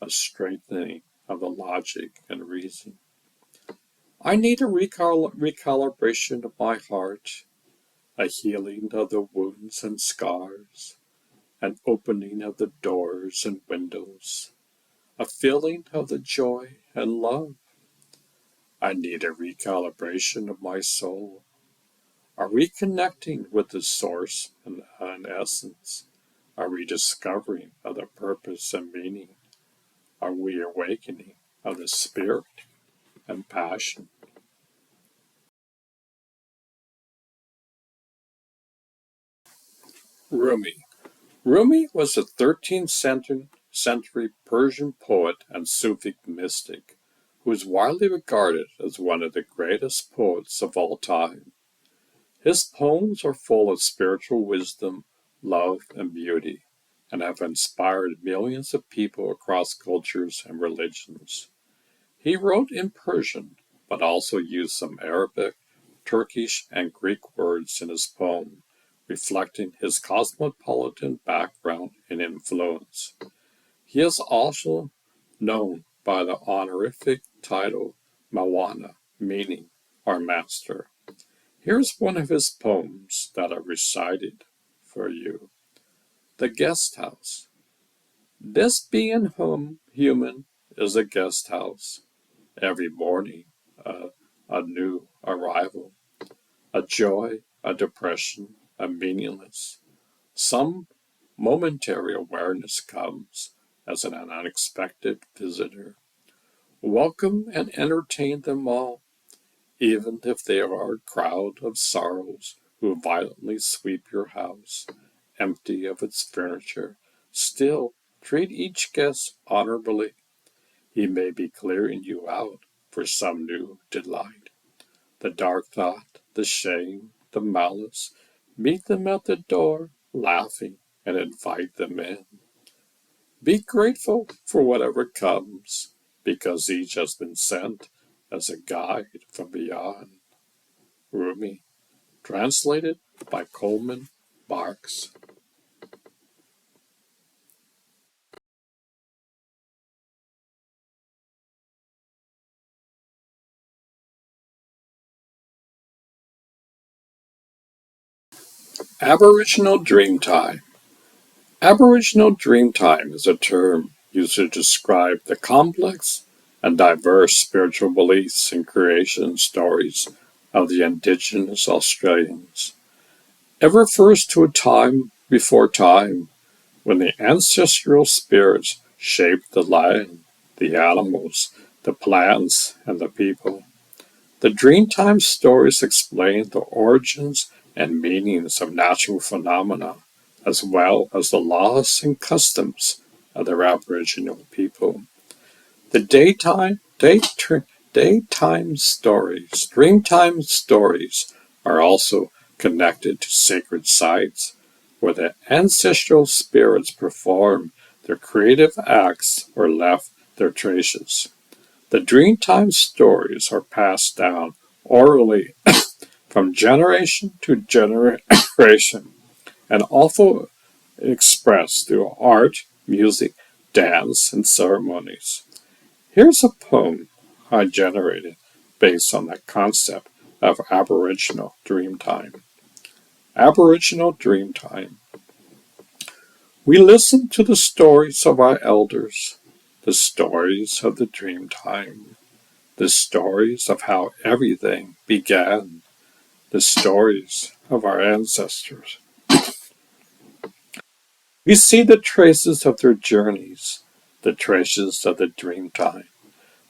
a strengthening of the logic and reason. I need a recalibration of my heart, a healing of the wounds and scars, an opening of the doors and windows, a filling of the joy and love. I need a recalibration of my soul, a reconnecting with the source and essence, a rediscovering of the purpose and meaning, a reawakening of the spirit and passion. Rumi. Rumi was a 13th century Persian poet and Sufi mystic who is widely regarded as one of the greatest poets of all time. His poems are full of spiritual wisdom, love, and beauty, and have inspired millions of people across cultures and religions. He wrote in Persian, but also used some Arabic, Turkish, and Greek words in his poem, reflecting his cosmopolitan background and influence. He is also known by the honorific title Mawana, meaning our master. Here's one of his poems that I recited for you. The Guest House. This being human is a guest house. Every morning, a new arrival, a joy, a depression, a meaningless. Some momentary awareness comes as an unexpected visitor. Welcome and entertain them all, even if they are a crowd of sorrows who violently sweep your house, empty of its furniture. Still, treat each guest honorably. He may be clearing you out for some new delight. The dark thought, the shame, the malice, meet them at the door, laughing, and invite them in. Be grateful for whatever comes, because each has been sent as a guide from beyond. Rumi, translated by Coleman Barks. Aboriginal Dreamtime. Aboriginal Dreamtime is a term used to describe the complex and diverse spiritual beliefs and creation stories of the Indigenous Australians. It refers to a time before time when the ancestral spirits shaped the land, the animals, the plants, and the people. The Dreamtime stories explain the origins and meanings of natural phenomena, as well as the laws and customs of their Aboriginal people. The daytime stories, Dreamtime stories, are also connected to sacred sites where the ancestral spirits perform their creative acts or left their traces. The Dreamtime stories are passed down orally from generation to generation and often expressed through art, music, dance, and ceremonies. Here's a poem I generated based on the concept of Aboriginal Dreamtime. Aboriginal Dreamtime. We listen to the stories of our elders, the stories of the Dreamtime, the stories of how everything began, the stories of our ancestors. We see the traces of their journeys, the traces of the Dreamtime,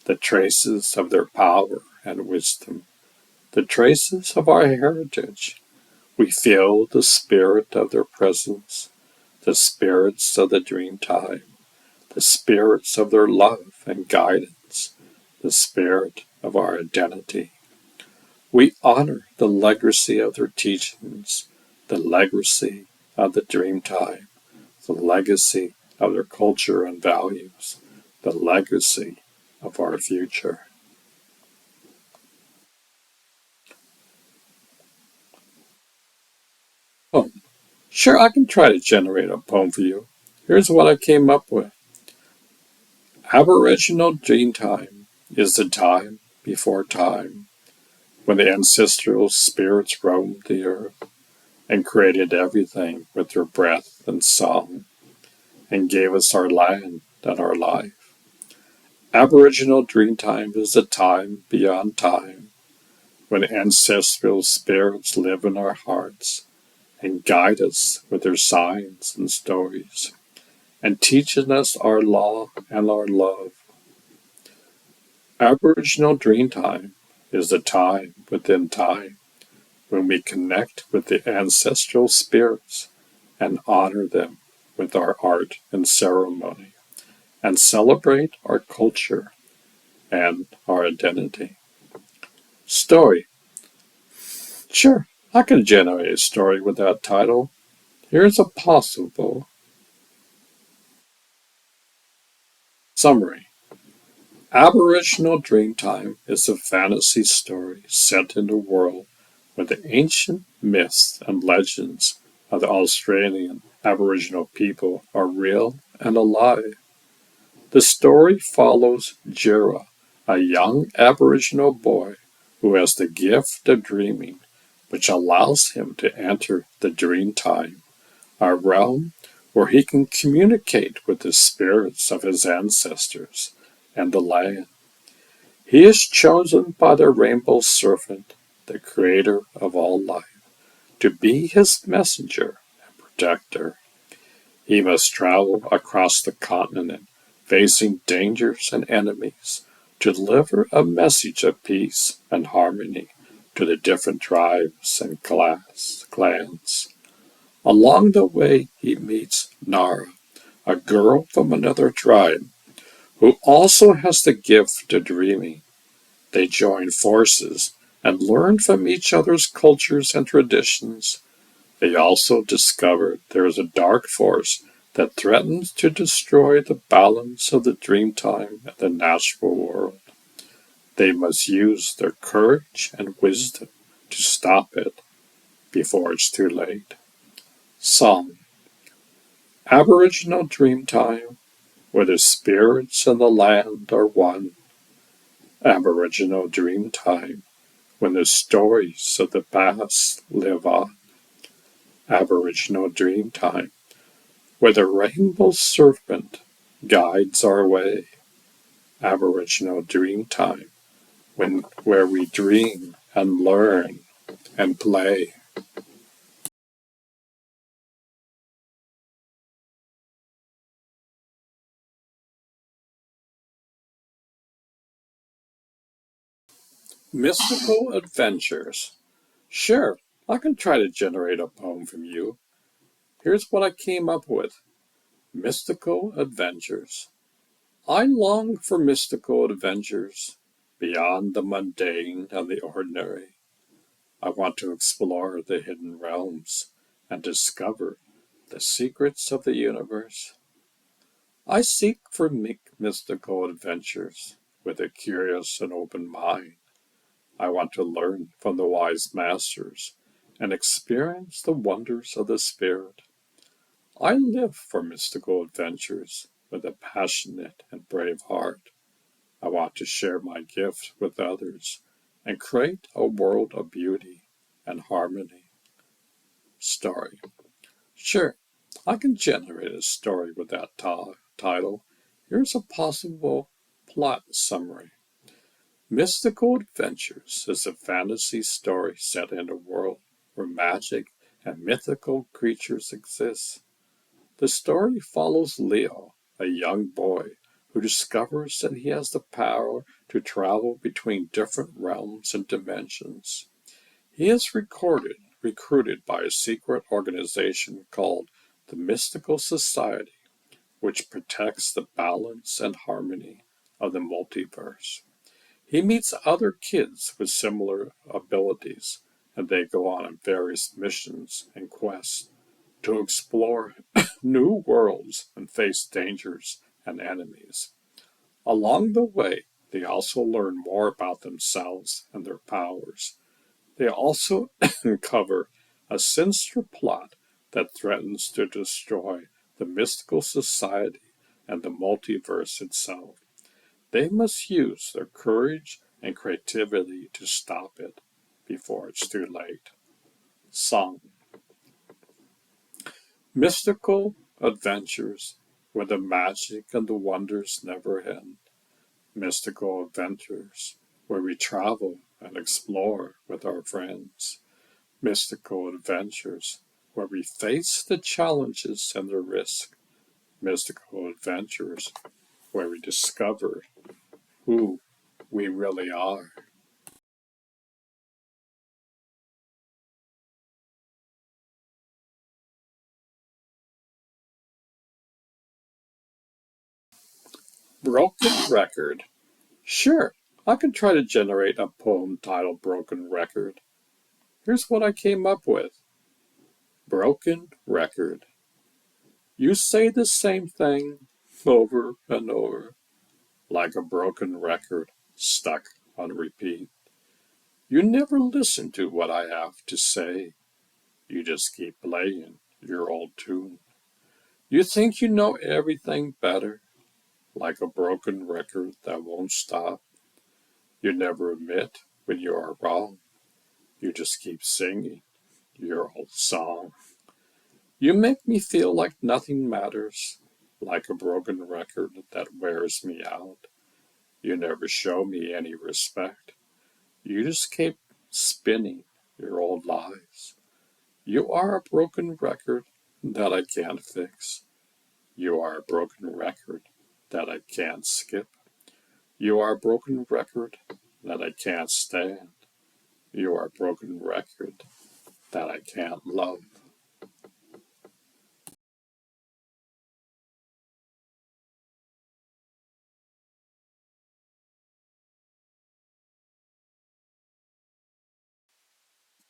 the traces of their power and wisdom, the traces of our heritage. We feel the spirit of their presence, the spirits of the Dreamtime, the spirits of their love and guidance, the spirit of our identity. We honor the legacy of their teachings, the legacy of the Dreamtime, the legacy of their culture and values, the legacy of our future. Poem. Sure, I can try to generate a poem for you. Here's what I came up with. Aboriginal Dreamtime is the time before time, when the ancestral spirits roamed the earth and created everything with their breath and song, and gave us our land and our life. Aboriginal Dreamtime is a time beyond time, when ancestral spirits live in our hearts and guide us with their signs and stories, and teaching us our law and our love. Aboriginal Dreamtime is the time within time, when we connect with the ancestral spirits and honor them with our art and ceremony, and celebrate our culture and our identity. Story. Sure, I can generate a story with that title. Here's a possible summary. Aboriginal Dreamtime is a fantasy story set in a world where the ancient myths and legends of the Australian Aboriginal people are real and alive. The story follows Jura, a young Aboriginal boy who has the gift of dreaming, which allows him to enter the dream time, a realm where he can communicate with the spirits of his ancestors and the land. He is chosen by the Rainbow Serpent, the creator of all life, to be his messenger and protector. He must travel across the continent, facing dangers and enemies, to deliver a message of peace and harmony to the different tribes and clans. Along the way, he meets Nara, a girl from another tribe who also has the gift of dreaming. They join forces and learn from each other's cultures and traditions. They also discover there is a dark force that threatens to destroy the balance of the dreamtime and the natural world. They must use their courage and wisdom to stop it before it's too late. Song. Aboriginal Dreamtime, where the spirits and the land are one. Aboriginal Dreamtime, when the stories of the past live on. Aboriginal Dreamtime, where the rainbow serpent guides our way. Aboriginal Dreamtime, where we dream and learn and play. Mystical Adventures. Sure, I can try to generate a poem from you. Here's what I came up with. Mystical Adventures. I long for mystical adventures beyond the mundane and the ordinary. I want to explore the hidden realms and discover the secrets of the universe. I seek for mystical adventures with a curious and open mind. I want to learn from the wise masters and experience the wonders of the spirit. I live for mystical adventures with a passionate and brave heart. I want to share my gift with others and create a world of beauty and harmony. Story. Sure, I can generate a story with that title. Here's a possible plot summary. Mystical Adventures is a fantasy story set in a world where magic and mythical creatures exist. The story follows Leo, a young boy who discovers that he has the power to travel between different realms and dimensions. He is recruited by a secret organization called the Mystical Society, which protects the balance and harmony of the multiverse. He meets other kids with similar abilities, and they go on various missions and quests to explore new worlds and face dangers and enemies. Along the way, they also learn more about themselves and their powers. They also uncover a sinister plot that threatens to destroy the mystical society and the multiverse itself. They must use their courage and creativity to stop it before it's too late. Song. Mystical adventures where the magic and the wonders never end. Mystical adventures where we travel and explore with our friends. Mystical adventures where we face the challenges and the risk. Mystical adventures where we discover who we really are. Broken Record. Sure, I can try to generate a poem titled Broken Record. Here's what I came up with. Broken Record. You say the same thing over and over, like a broken record stuck on repeat. You never listen to what I have to say. You just keep playing your old tune. You think you know everything better, like a broken record that won't stop. You never admit when you are wrong. You just keep singing your old song. You make me feel like nothing matters, like a broken record that wears me out. You never show me any respect. You just keep spinning your old lies. You are a broken record that I can't fix. You are a broken record that I can't skip. You are a broken record that I can't stand. You are a broken record that I can't love.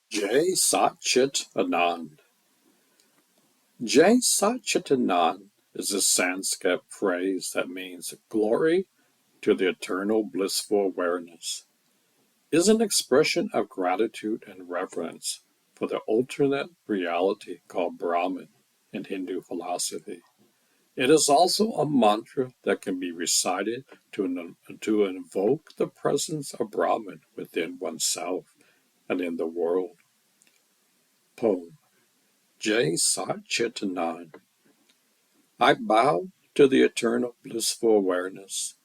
Jai Satchit Anand. Jai Satchit Anand is a Sanskrit phrase that means glory to the eternal blissful awareness, is an expression of gratitude and reverence for the alternate reality called Brahman in Hindu philosophy. It is also a mantra that can be recited to invoke the presence of Brahman within oneself and in the world. Poem. Jai Satchitanand. I bow to the eternal blissful awareness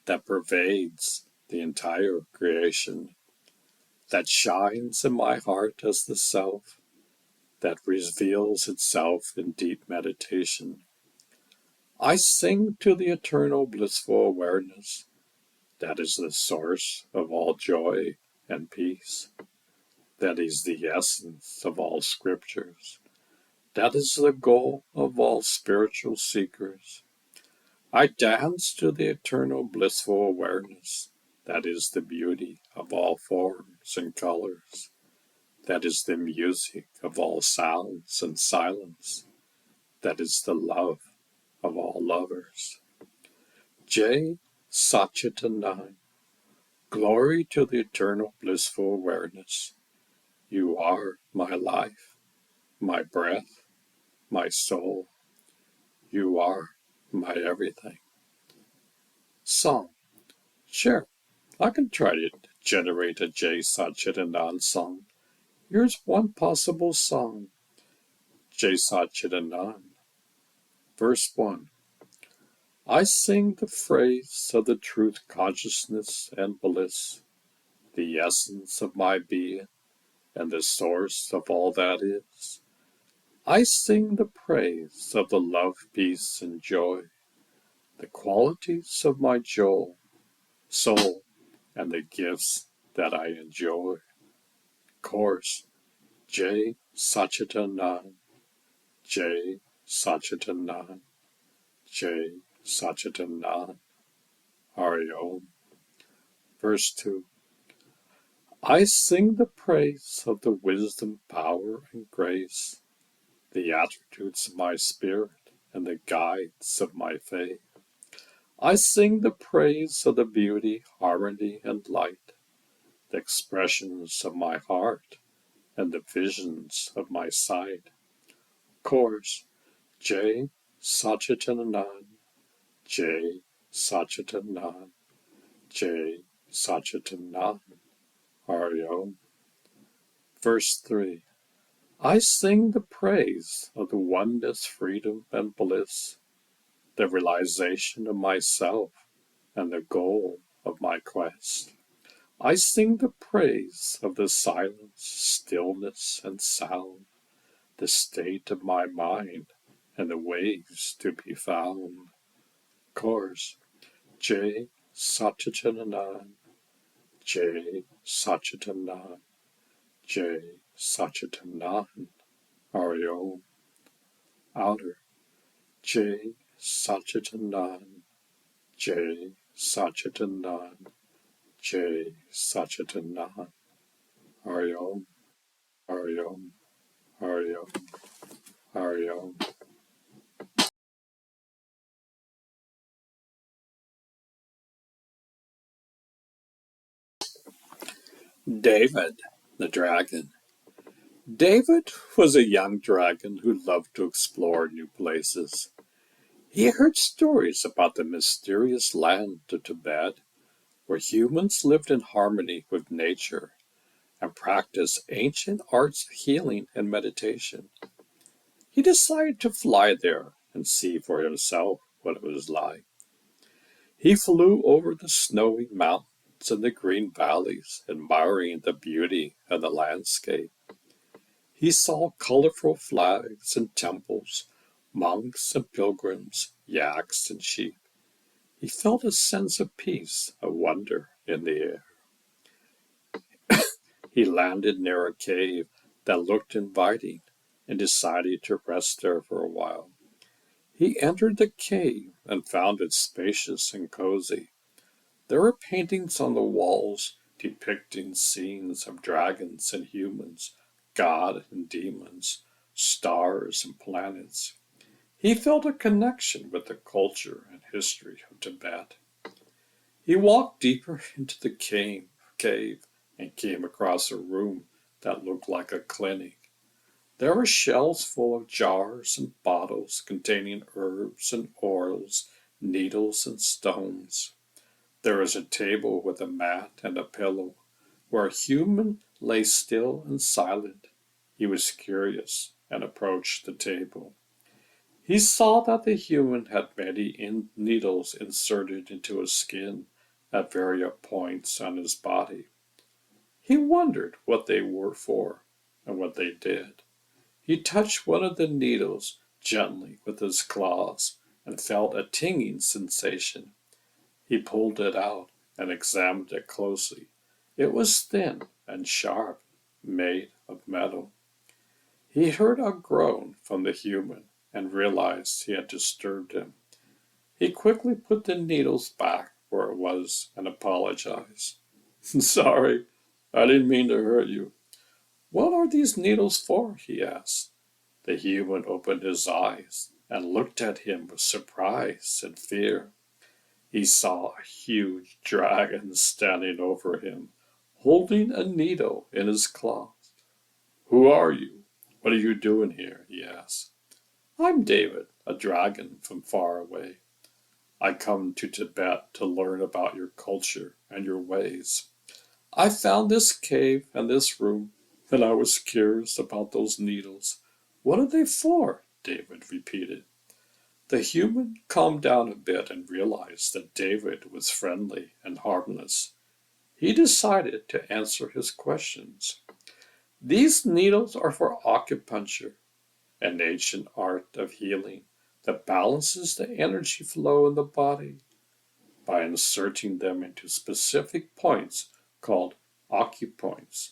that pervades the entire creation, that shines in my heart as the self, that reveals itself in deep meditation. I sing to the eternal blissful awareness that is the source of all joy and peace, that is the essence of all scriptures, that is the goal of all spiritual seekers. I dance to the eternal blissful awareness that is the beauty of all forms and colors, that is the music of all sounds and silence, that is the love of all lovers. Jai Satchitanand. Glory to the eternal blissful awareness. You are my life, my breath, my soul. You are my everything. Song. Sure, I can try to generate a J Satchitanand song. Here's one possible song. J Satchitanand. Verse 1. I sing the phrase of the truth, consciousness, and bliss, the essence of my being, and the source of all that is. I sing the praise of the love, peace, and joy, the qualities of my soul, and the gifts that I enjoy. Chorus. J Satchitanand, J Satchitanand, J Satchitanand. Hari Om. Verse 2. I sing the praise of the wisdom, power, and grace, the attributes of my spirit, and the guides of my faith. I sing the praise of the beauty, harmony, and light, the expressions of my heart, and the visions of my sight. Chorus. J Satchitanand, J Satchitanand, J Satchitanand. Hari Om. Verse 3. I sing the praise of the oneness, freedom, and bliss, the realization of myself, and the goal of my quest. I sing the praise of the silence, stillness, and sound, the state of my mind, and the ways to be found. Chorus. J Satchitanand, J Satchitanand, J Satchitanand. Hari Om. Outer. J Satchitanand, J Satchitanand, J Satchitanand. Hari Om, Hari Om, Hari Om, Hari Om. David, the dragon. David was a young dragon who loved to explore new places. He heard stories about the mysterious land of Tibet, where humans lived in harmony with nature and practiced ancient arts of healing and meditation. He decided to fly there and see for himself what it was like. He flew over the snowy mountains and the green valleys, admiring the beauty of the landscape. He saw colorful flags and temples, monks and pilgrims, yaks and sheep. He felt a sense of peace, of wonder in the air. He landed near a cave that looked inviting and decided to rest there for a while. He entered the cave and found it spacious and cozy. There were paintings on the walls depicting scenes of dragons and humans, God and demons, stars and planets. He felt a connection with the culture and history of Tibet. He walked deeper into the cave and came across a room that looked like a clinic. There were shelves full of jars and bottles containing herbs and oils, needles and stones. There was a table with a mat and a pillow, where a human lay still and silent. He was curious and approached the table. He saw that the human had many needles inserted into his skin at various points on his body. He wondered what they were for and what they did. He touched one of the needles gently with his claws and felt a tingling sensation. He pulled it out and examined it closely. It was thin and sharp, made of metal. He heard a groan from the human and realized he had disturbed him. He quickly put the needles back where it was and apologized. Sorry, I didn't mean to hurt you. What are these needles for? He asked. The human opened his eyes and looked at him with surprise and fear. He saw a huge dragon standing over him, holding a needle in his claws. Who are you? What are you doing here? He asked. I'm David. a dragon from far away. I come to Tibet to learn about your culture and your ways. I found this cave and this room, and I was curious about those needles. What are they for? David repeated. The human calmed down a bit and realized that David was friendly and harmless. He decided to answer his questions. These needles are for acupuncture, an ancient art of healing that balances the energy flow in the body. By inserting them into specific points called acupoints,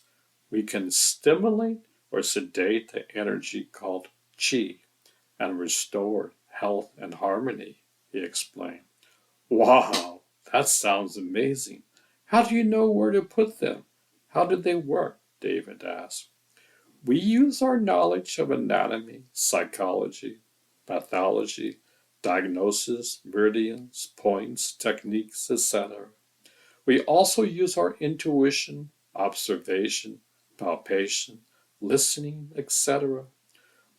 we can stimulate or sedate the energy called qi and restore health and harmony, he explained. Wow, that sounds amazing. How do you know where to put them? How do they work? David asked. We use our knowledge of anatomy, psychology, pathology, diagnosis, meridians, points, techniques, etc. We also use our intuition, observation, palpation, listening, etc.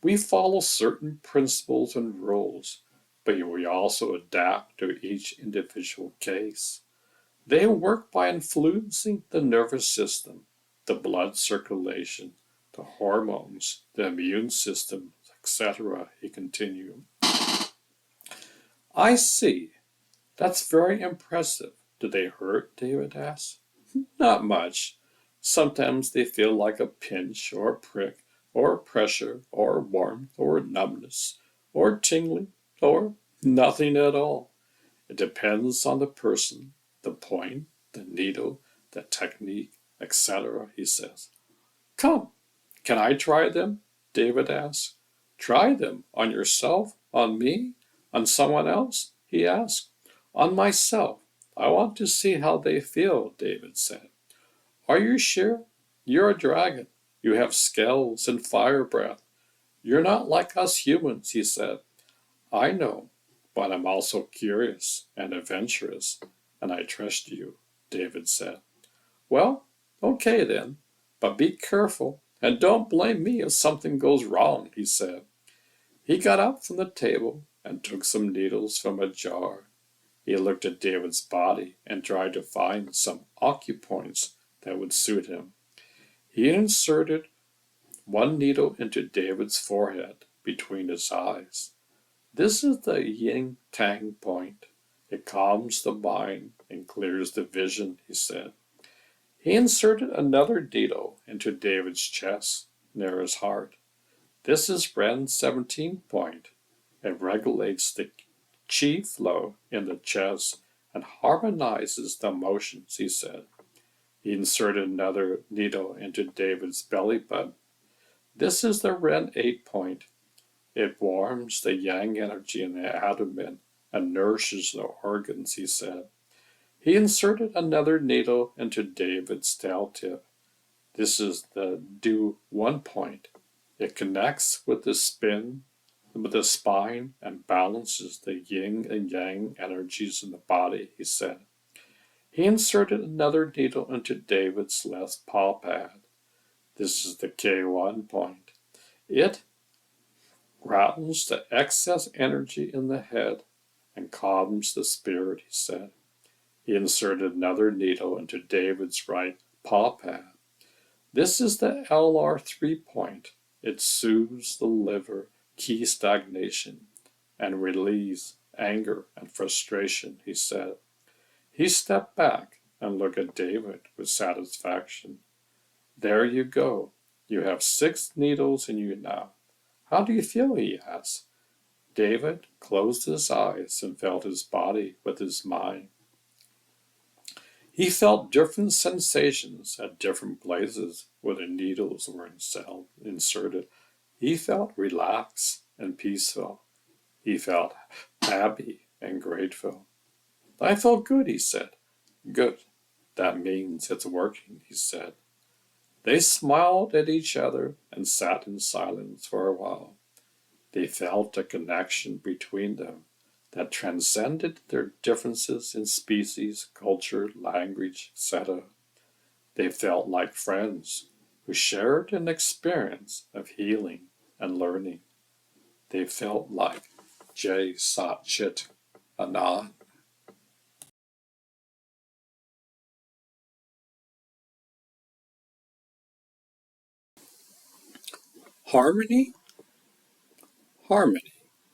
We follow certain principles and rules, but we also adapt to each individual case. They work by influencing the nervous system, the blood circulation, the hormones, the immune system, etc., he continued. I see. That's very impressive. Do they hurt? David asked. Not much. Sometimes they feel like a pinch or a prick or pressure or warmth or numbness or tingling or nothing at all. It depends on the person, the point, the needle, the technique, etc., he says. Come, can I try them? David asked. Try them? On yourself? On me? On someone else? He asked. On myself. I want to see how they feel, David said. Are you sure? You're a dragon. You have scales and fire breath. You're not like us humans, he said. I know, but I'm also curious and adventurous, and I trust you, David said. Well, okay then, but be careful and don't blame me if something goes wrong, he said. He got up from the table and took some needles from a jar. He looked at David's body and tried to find some acupoints that would suit him. He inserted one needle into David's forehead between his eyes. This is the yin tang point. It calms the mind and clears the vision, he said. He inserted another needle into David's chest near his heart. This is Ren 17 point. It regulates the chi flow in the chest and harmonizes the motions, he said. He inserted another needle into David's belly button. This is the Ren 8 point. It warms the yang energy in the abdomen and nourishes the organs, he said. He inserted another needle into David's tail tip. This is the Do 1 point. It connects with the spine and balances the yin and yang energies in the body, he said. He inserted another needle into David's left paw pad. This is the K1 point. It rattles the excess energy in the head and calms the spirit, he said. He inserted another needle into David's right paw pad. This is the LR3 point. It soothes the liver, key stagnation, and relieves anger and frustration, he said. He stepped back and looked at David with satisfaction. There you go. You have 6 needles in you now. How do you feel? He asked. David closed his eyes and felt his body with his mind. He felt different sensations at different places where the needles were inserted. He felt relaxed and peaceful. He felt happy and grateful. I felt good, he said. Good. That means it's working, he said. They smiled at each other and sat in silence for a while. They felt a connection between them that transcended their differences in species, culture, language, etc. They felt like friends who shared an experience of healing and learning. They felt like Jai Sat Chit Anand. Harmony? Harmony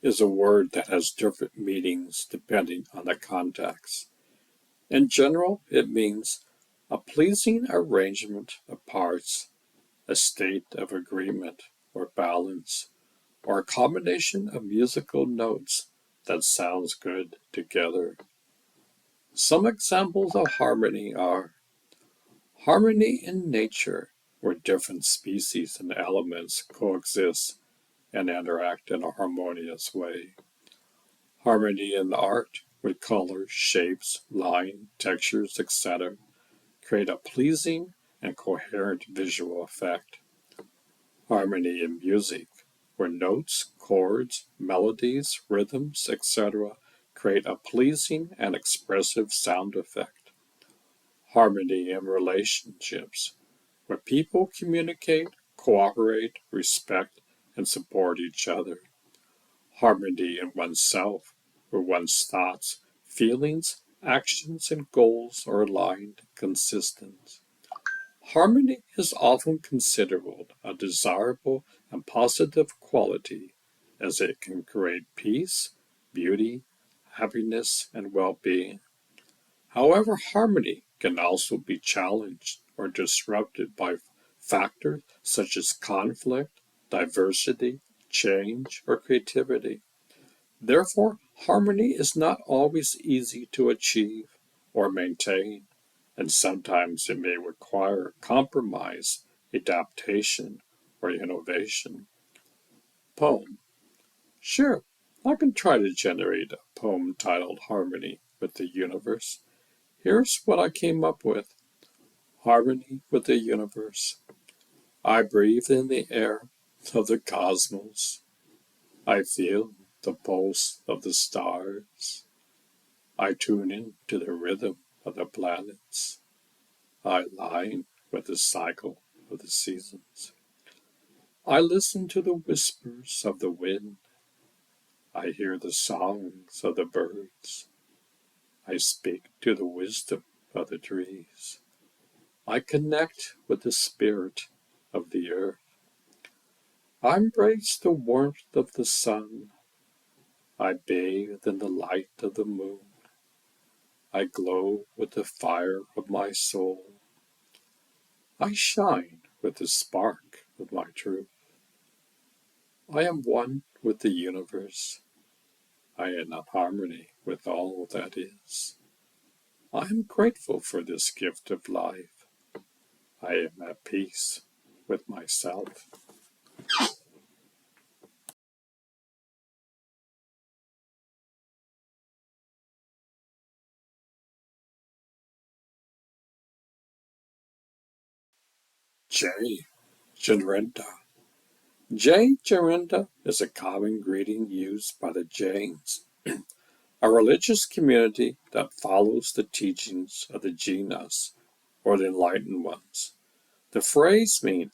is a word that has different meanings depending on the context. In general, it means a pleasing arrangement of parts, a state of agreement or balance, or a combination of musical notes that sounds good together. Some examples of harmony are harmony in nature, where different species and elements coexist and interact in a harmonious way. Harmony in art, where colors, shapes, line, textures, etc., create a pleasing and coherent visual effect. Harmony in music, where notes, chords, melodies, rhythms, etc., create a pleasing and expressive sound effect. Harmony in relationships, where people communicate, cooperate, respect, and support each other. Harmony in oneself, where one's thoughts, feelings, actions, and goals are aligned and consistent. Harmony is often considered a desirable and positive quality as it can create peace, beauty, happiness, and well-being. However, harmony can also be challenged or disrupted by factors such as conflict, diversity, change, or creativity. Therefore, harmony is not always easy to achieve or maintain, and sometimes it may require compromise, adaptation, or innovation. Poem. Sure, I can try to generate a poem titled Harmony with the Universe. Here's what I came up with. Harmony with the universe. I breathe in the air of the cosmos. I feel the pulse of the stars. I tune in to the rhythm of the planets. I align with the cycle of the seasons. I listen to the whispers of the wind. I hear the songs of the birds. I speak to the wisdom of the trees. I connect with the spirit of the earth. I embrace the warmth of the sun. I bathe in the light of the moon. I glow with the fire of my soul. I shine with the spark of my truth. I am one with the universe. I am in harmony with all that is. I am grateful for this gift of life. I am at peace with myself. Jai Janrenda. Jai Janrenda is a common greeting used by the Jains, a religious community that follows the teachings of the Jinas, or the enlightened ones. The phrase means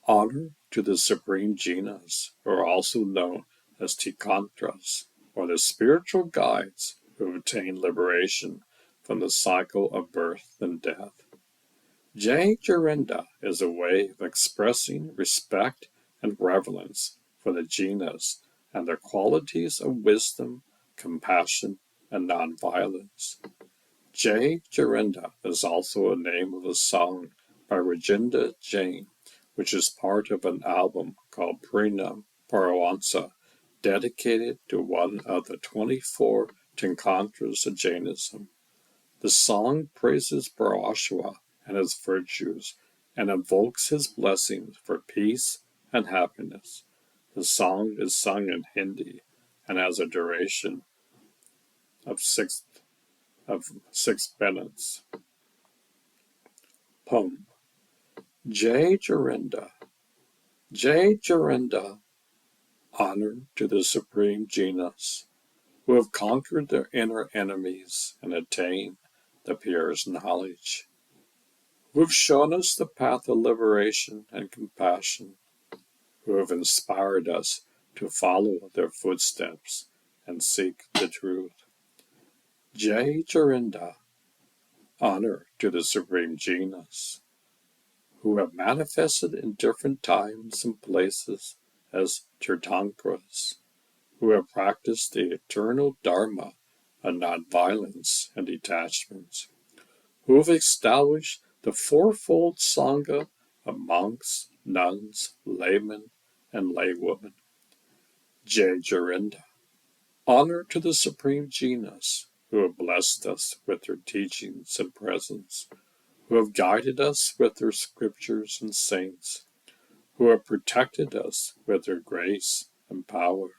honor to the supreme Jinas, or also known as Tikantras, or the spiritual guides who obtain liberation from the cycle of birth and death. Jai Jarinda is a way of expressing respect and reverence for the Jinas and their qualities of wisdom, compassion, and nonviolence. Jai Jarinda is also a name of a song by Rajendra Jain, which is part of an album called Pranam Paravansa, dedicated to one of the 24 Tinkantras of Jainism. The song praises Parashara and his virtues and invokes his blessings for peace and happiness. The song is sung in Hindi and has a duration of six minutes. Poem. Jai Jarinda. Jai Jarinda, honor to the supreme Jinas, who have conquered their inner enemies and attained the purest knowledge, who have shown us the path of liberation and compassion, who have inspired us to follow their footsteps and seek the truth. Jai Jarinda, honor to the supreme genius, who have manifested in different times and places as Tirthankras, who have practiced the eternal Dharma of nonviolence and detachment, who have established the fourfold Sangha of monks, nuns, laymen, and laywomen. Jai Jarinda, honor to the supreme genius, who have blessed us with their teachings and presence, who have guided us with their scriptures and saints, who have protected us with their grace and power.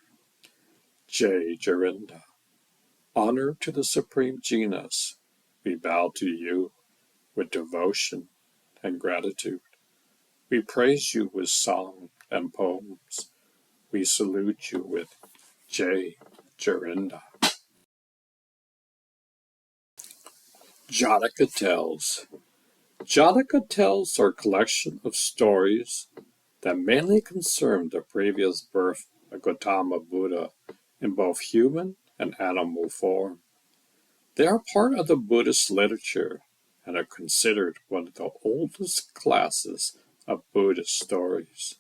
Jai Jarinda, honor to the supreme genius, we bow to you with devotion and gratitude. We praise you with song and poems. We salute you with Jai Jarinda. Jataka Tales. Jataka Tales are a collection of stories that mainly concern the previous birth of Gautama Buddha in both human and animal form. They are part of the Buddhist literature and are considered one of the oldest classes of Buddhist stories.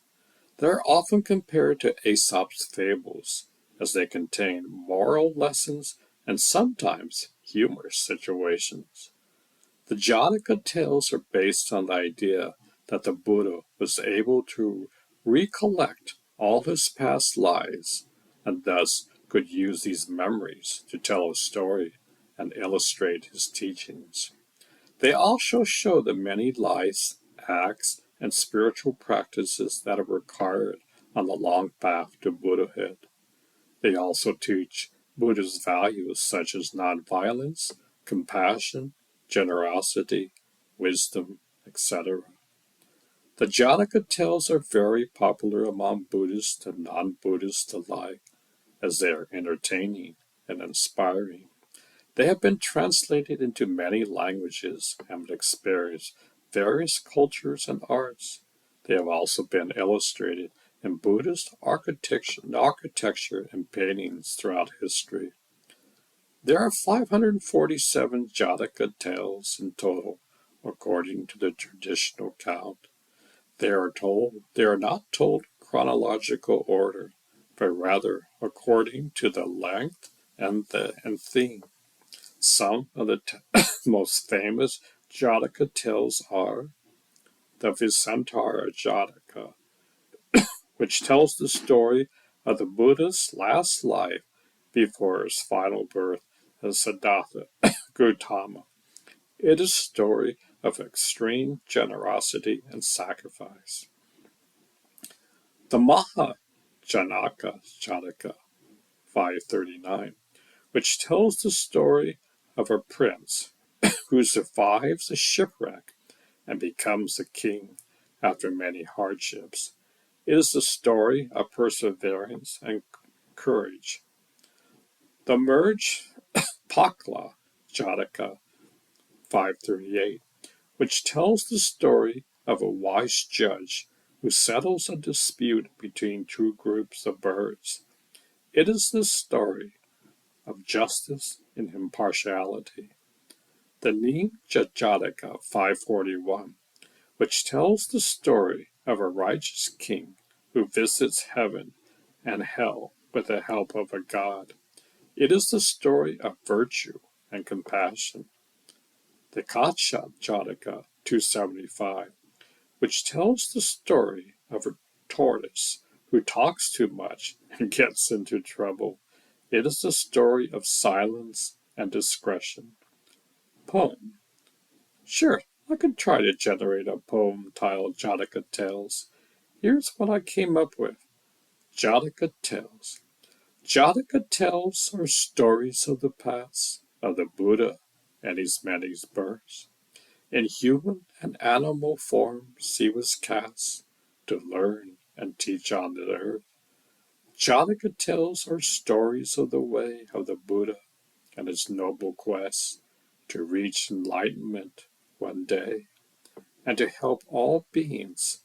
They are often compared to Aesop's fables, as they contain moral lessons and sometimes humorous situations. The Jataka tales are based on the idea that the Buddha was able to recollect all his past lives and thus could use these memories to tell a story and illustrate his teachings. They also show the many lives, acts, and spiritual practices that are required on the long path to Buddhahood. They also teach Buddha's values such as nonviolence, compassion, generosity, wisdom, etc. The Jataka tales are very popular among Buddhists and non-Buddhists alike, as they are entertaining and inspiring. They have been translated into many languages and have experienced various cultures and arts. They have also been illustrated in Buddhist architecture and paintings throughout history. There are 547 Jataka tales in total, according to the traditional count. They are not told in chronological order, but rather according to the length and theme. Some of the most famous Jataka tales are the Visantara Jataka, which tells the story of the Buddha's last life before his final birth as Siddhartha Gautama. It is a story of extreme generosity and sacrifice. The Mahajanaka Jataka, 539, which tells the story of a prince who survives a shipwreck and becomes a king after many hardships. It is the story of perseverance and courage. The Merge Pakla Jataka, 538, which tells the story of a wise judge who settles a dispute between two groups of birds. It is the story of justice and impartiality. The Neem Jataka, 541, which tells the story of a righteous king who visits heaven and hell with the help of a god. It is the story of virtue and compassion. The Kacha Jataka, 275, which tells the story of a tortoise who talks too much and gets into trouble. It is the story of silence and discretion. Poem. Sure, I could try to generate a poem titled Jataka Tales. Here's what I came up with. Jataka Tales. Jataka tales are stories of the past, of the Buddha and his many births. In human and animal forms he was cast to learn and teach on the earth. Jataka tales are stories of the way of the Buddha and his noble quest to reach enlightenment one day and to help all beings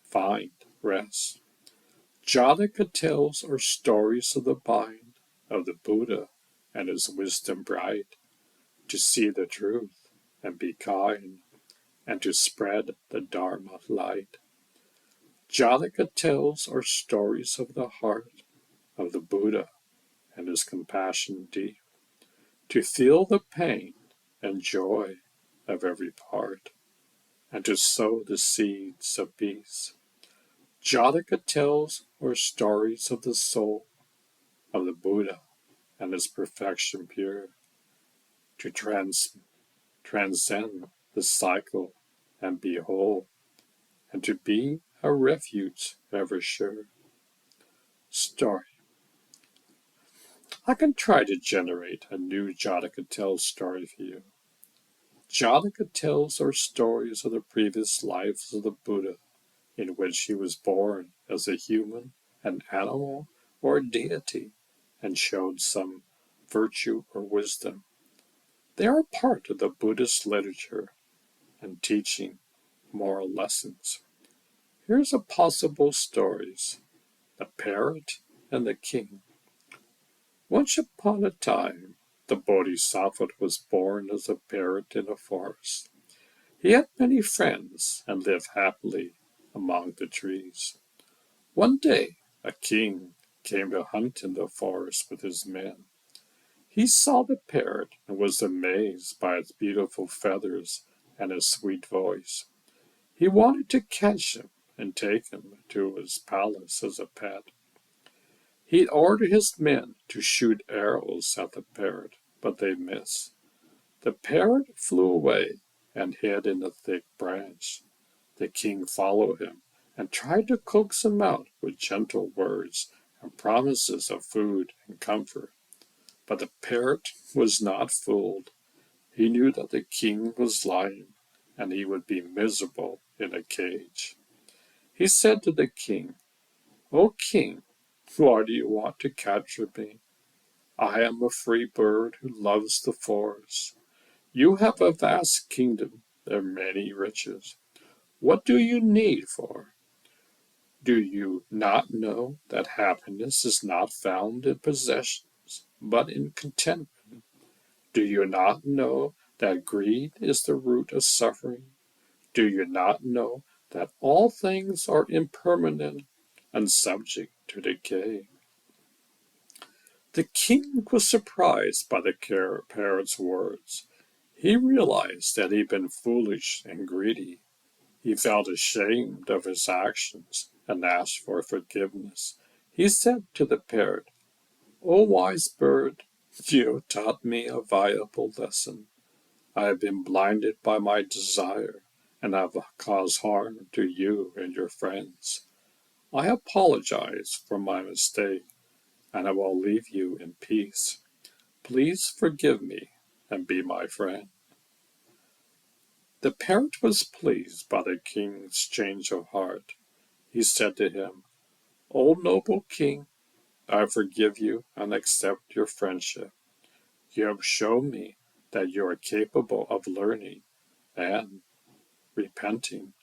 find rest. Jataka tales are stories of the mind of the Buddha and his wisdom bright, to see the truth and be kind, and to spread the Dharma light. Jataka tales are stories of the heart of the Buddha and his compassion deep, to feel the pain and joy of every part, and to sow the seeds of peace. Jataka tales are stories of the soul of the Buddha and his perfection pure, to transcend the cycle and be whole, and to be a refuge ever sure. Story. I can try to generate a new Jataka tales story for you. Jataka tales are stories of the previous lives of the Buddha, in which he was born as a human, an animal, or a deity, and showed some virtue or wisdom. They are part of the Buddhist literature and teaching moral lessons. Here's a possible stories: the parrot and the king. Once upon a time, the Bodhisattva was born as a parrot in a forest. He had many friends and lived happily among the trees. One day, a king came to hunt in the forest with his men. He saw the parrot and was amazed by its beautiful feathers and its sweet voice. He wanted to catch him and take him to his palace as a pet. He ordered his men to shoot arrows at the parrot, but they missed. The parrot flew away and hid in a thick branch. The king followed him and tried to coax him out with gentle words and promises of food and comfort. But the parrot was not fooled. He knew that the king was lying, and he would be miserable in a cage. He said to the king, "O king, why do you want to capture me? I am a free bird who loves the forest. You have a vast kingdom and many riches. What do you need for? Do you not know that happiness is not found in possessions, but in contentment? Do you not know that greed is the root of suffering? Do you not know that all things are impermanent and subject to decay?" The king was surprised by the parrot's words. He realized that he had been foolish and greedy. He felt ashamed of his actions and asked for forgiveness. He said to the parrot, "O wise bird, you have taught me a valuable lesson. I have been blinded by my desire and have caused harm to you and your friends. I apologize for my mistake, and I will leave you in peace. Please forgive me and be my friend." The parrot was pleased by the king's change of heart. He said to him, "O noble king, I forgive you and accept your friendship. You have shown me that you are capable of learning and repenting.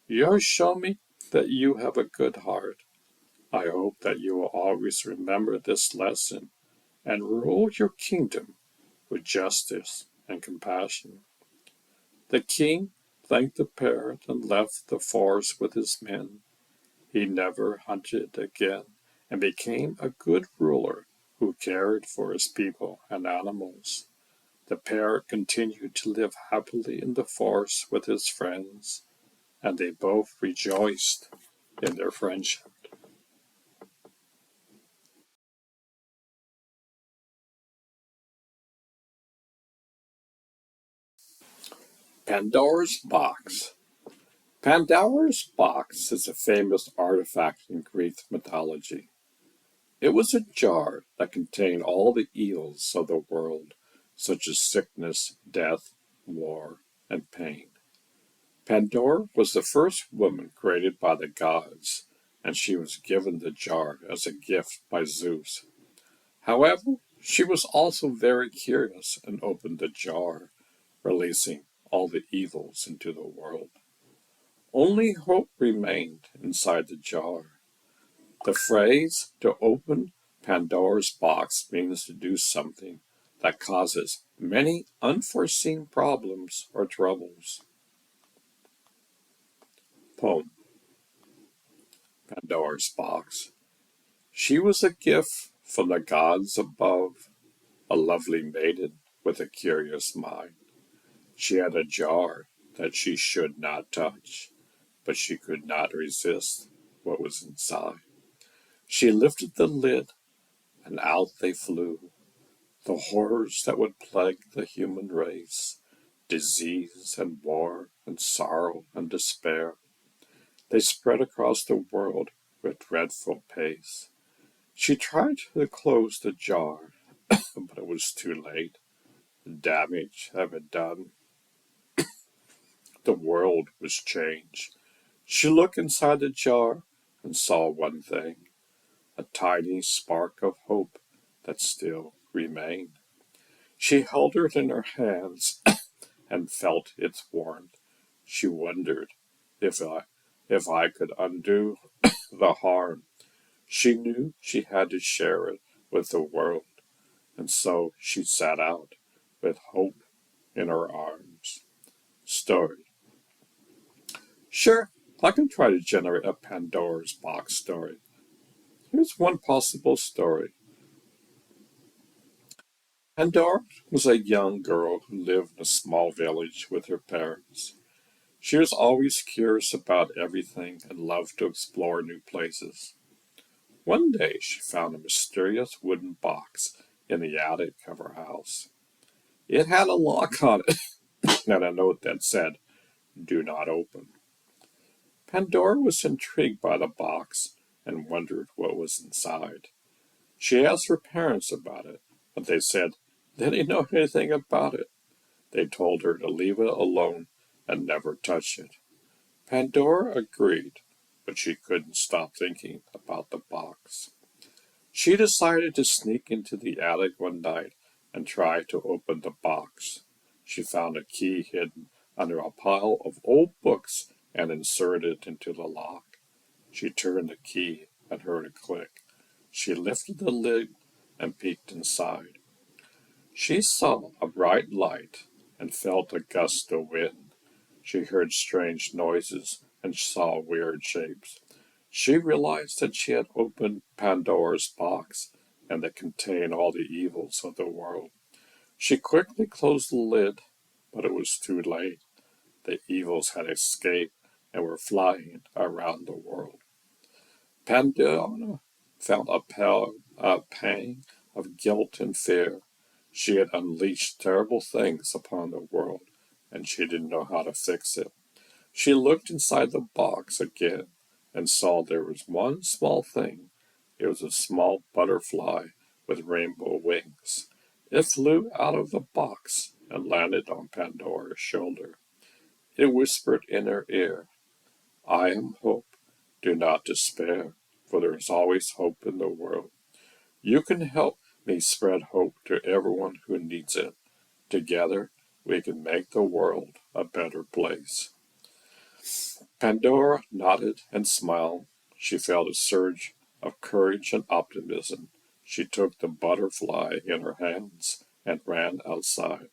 You have shown me that you have a good heart. I hope that you will always remember this lesson and rule your kingdom with justice and compassion." The king thanked the parrot and left the forest with his men. He never hunted again and became a good ruler who cared for his people and animals. The parrot continued to live happily in the forest with his friends, and they both rejoiced in their friendship. Pandora's Box. Pandora's box is a famous artifact in Greek mythology. It was a jar that contained all the evils of the world, such as sickness, death, war, and pain. Pandora was the first woman created by the gods, and she was given the jar as a gift by Zeus. However, she was also very curious and opened the jar, releasing all the evils into the world. Only hope remained inside the jar. The phrase "to open Pandora's box means to do something that causes many unforeseen problems or troubles. Poem. Pandora's box. She was a gift from the gods above, a lovely maiden with a curious mind. She had a jar that she should not touch, but she could not resist what was inside. She lifted the lid, and out they flew, the horrors that would plague the human race, disease and war and sorrow and despair. They spread across the world with dreadful pace. She tried to close the jar, but it was too late. The damage had been done. The world was changed. She looked inside the jar and saw one thing, a tiny spark of hope that still remained. She held it in her hands and felt its warmth. She wondered if I could undo the harm. She knew she had to share it with the world, and so she set out with hope in her arms. Story. Sure, I can try to generate a Pandora's box story. Here's one possible story. Pandora was a young girl who lived in a small village with her parents. She was always curious about everything and loved to explore new places. One day she found a mysterious wooden box in the attic of her house. It had a lock on it and a note that said, "Do not open." Pandora was intrigued by the box and wondered what was inside. She asked her parents about it, but they said they didn't know anything about it. They told her to leave it alone and never touch it. Pandora agreed, but she couldn't stop thinking about the box. She decided to sneak into the attic one night and try to open the box. She found a key hidden under a pile of old books and inserted it into the lock. She turned the key and heard a click. She lifted the lid and peeked inside. She saw a bright light and felt a gust of wind. She heard strange noises and saw weird shapes. She realized that she had opened Pandora's box and that contained all the evils of the world. She quickly closed the lid, but it was too late. The evils had escaped and were flying around the world. Pandora felt a pang of guilt and fear. She had unleashed terrible things upon the world, and she didn't know how to fix it. She looked inside the box again and saw there was one small thing. It was a small butterfly with rainbow wings. It flew out of the box and landed on Pandora's shoulder. It whispered in her ear, "I am hope. Do not despair, for there is always hope in the world. You can help me spread hope to everyone who needs it. Together, we can make the world a better place." Pandora nodded and smiled. She felt a surge of courage and optimism. She took the butterfly in her hands and ran outside.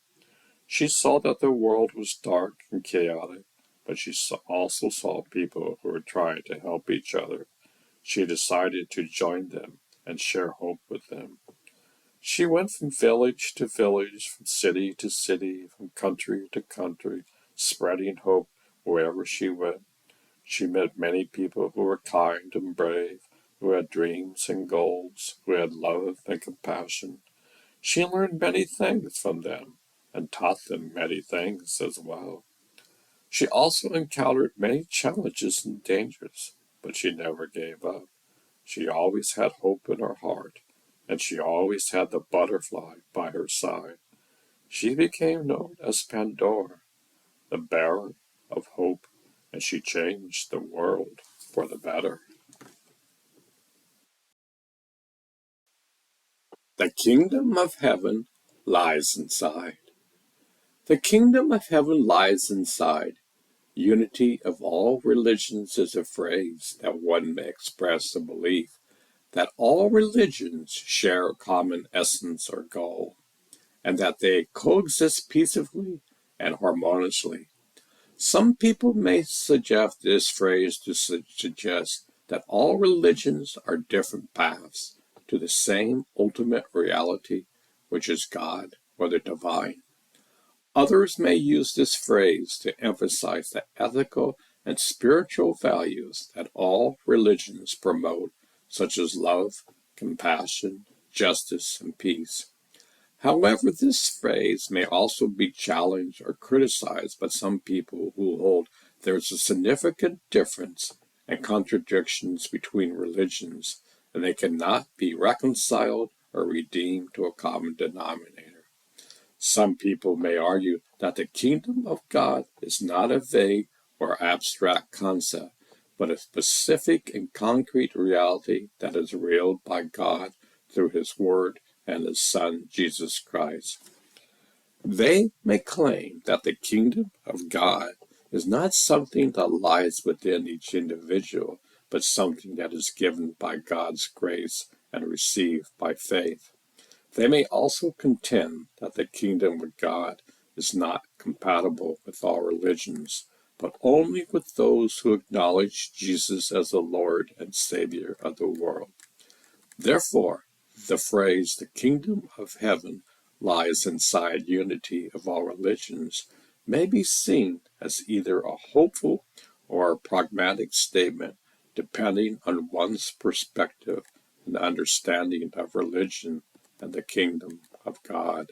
She saw that the world was dark and chaotic, but she also saw people who were trying to help each other. She decided to join them and share hope with them. She went from village to village, from city to city, from country to country, spreading hope wherever she went. She met many people who were kind and brave, who had dreams and goals, who had love and compassion. She learned many things from them and taught them many things as well. She also encountered many challenges and dangers, but she never gave up. She always had hope in her heart, and she always had the butterfly by her side. She became known as Pandora, the bearer of hope, and she changed the world for the better. The kingdom of heaven lies inside. The kingdom of heaven lies inside. Unity of all religions is a phrase that one may express a belief that all religions share a common essence or goal, and that they coexist peacefully and harmoniously. Some people may suggest this phrase to suggest that all religions are different paths to the same ultimate reality, which is God or the divine. Others may use this phrase to emphasize the ethical and spiritual values that all religions promote, such as love, compassion, justice, and peace. However, this phrase may also be challenged or criticized by some people who hold there is a significant difference and contradictions between religions, and they cannot be reconciled or redeemed to a common denominator. Some people may argue that the kingdom of God is not a vague or abstract concept, but a specific and concrete reality that is revealed by God through His Word and His Son, Jesus Christ. They may claim that the kingdom of God is not something that lies within each individual, but something that is given by God's grace and received by faith. They may also contend that the kingdom of God is not compatible with all religions, but only with those who acknowledge Jesus as the Lord and Savior of the world. Therefore, the phrase, the kingdom of heaven lies inside unity of all religions, may be seen as either a hopeful or a pragmatic statement, depending on one's perspective and understanding of religion and the kingdom of God.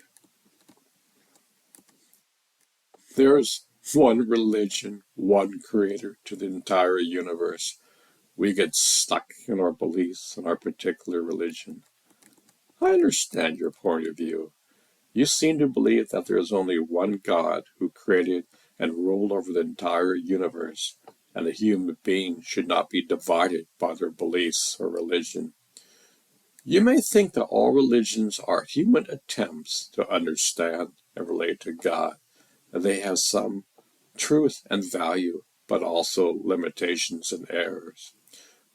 There's one religion, one creator to the entire universe. We get stuck in our beliefs in our particular religion. I understand your point of view. You seem to believe that there is only one God who created and ruled over the entire universe, and a human being should not be divided by their beliefs or religion. You may think that all religions are human attempts to understand and relate to God, and they have some truth and value, but also limitations and errors.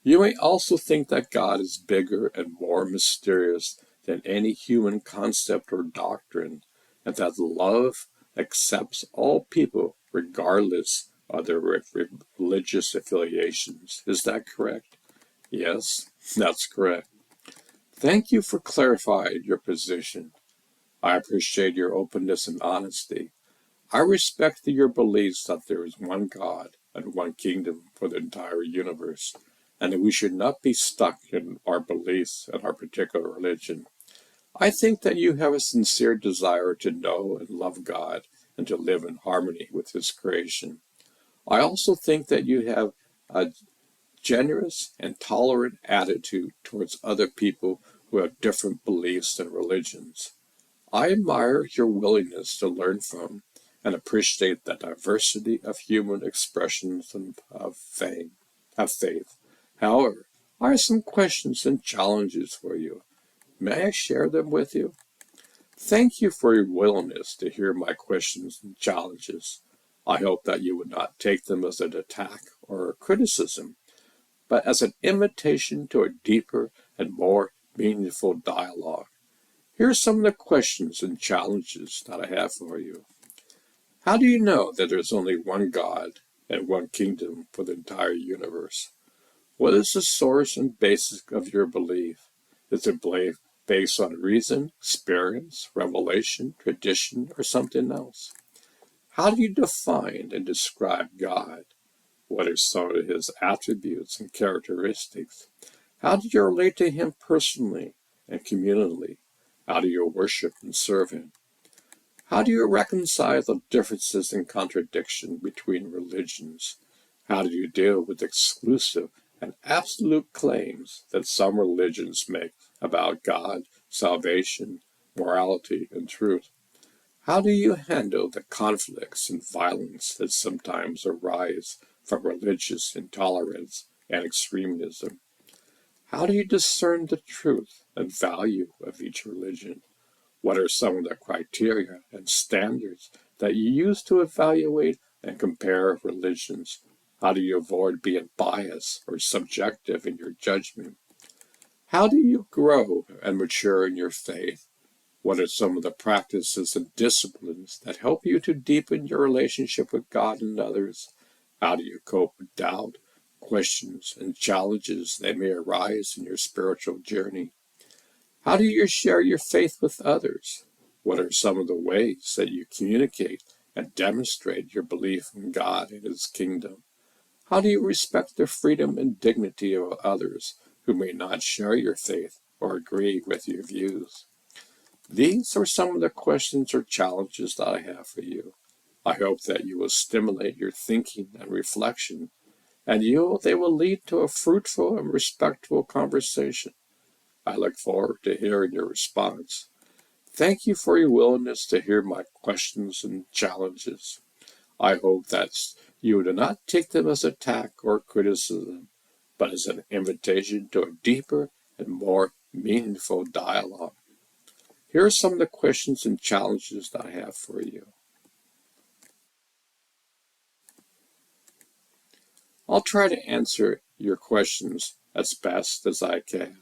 You may also think that God is bigger and more mysterious than any human concept or doctrine, and that love accepts all people regardless of their religious affiliations. Is that correct? Yes, that's correct. Thank you for clarifying your position. I appreciate your openness and honesty. I respect your beliefs that there is one God and one kingdom for the entire universe, and that we should not be stuck in our beliefs and our particular religion. I think that you have a sincere desire to know and love God and to live in harmony with His creation. I also think that you have a generous and tolerant attitude towards other people who have different beliefs and religions. I admire your willingness to learn from and appreciate the diversity of human expressions of faith. However, I have some questions and challenges for you. May I share them with you? Thank you for your willingness to hear my questions and challenges. I hope that you would not take them as an attack or a criticism, but as an invitation to a deeper and more meaningful dialogue. Here are some of the questions and challenges that I have for you. How do you know that there's only one God and one kingdom for the entire universe? What is the source and basis of your belief? Is it belief based on reason, experience, revelation, tradition, or something else? How do you define and describe God? What are some of His attributes and characteristics? How do you relate to Him personally and communally? How do you worship and serve Him? How do you reconcile the differences and contradiction between religions? How do you deal with exclusive and absolute claims that some religions make about God, salvation, morality, and truth? How do you handle the conflicts and violence that sometimes arise from religious intolerance and extremism? How do you discern the truth and value of each religion? What are some of the criteria and standards that you use to evaluate and compare religions? How do you avoid being biased or subjective in your judgment? How do you grow and mature in your faith? What are some of the practices and disciplines that help you to deepen your relationship with God and others? How do you cope with doubt, questions, and challenges that may arise in your spiritual journey? How do you share your faith with others? What are some of the ways that you communicate and demonstrate your belief in God and His kingdom? How do you respect the freedom and dignity of others who may not share your faith or agree with your views? These are some of the questions or challenges that I have for you. I hope that you will stimulate your thinking and reflection, and they will lead to a fruitful and respectful conversation. I look forward to hearing your response. Thank you for your willingness to hear my questions and challenges. I hope that you do not take them as attack or criticism, but as an invitation to a deeper and more meaningful dialogue. Here are some of the questions and challenges that I have for you. I'll try to answer your questions as best as I can.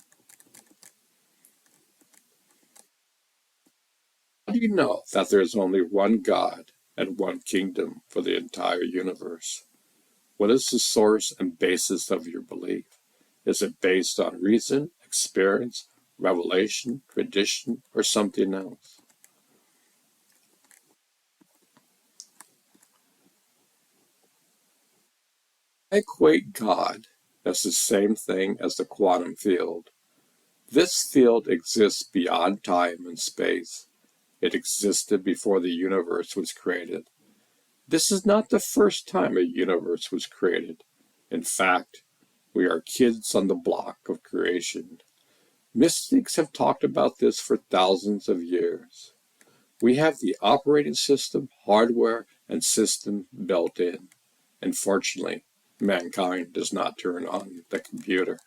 How do you know that there is only one God and one kingdom for the entire universe? What is the source and basis of your belief? Is it based on reason, experience, revelation, tradition, or something else? I equate God as the same thing as the quantum field. This field exists beyond time and space. It existed before the universe was created. This is not the first time a universe was created. In fact, we are kids on the block of creation. Mystics have talked about this for thousands of years. We have the operating system, hardware, and system built in. Unfortunately, mankind does not turn on the computer.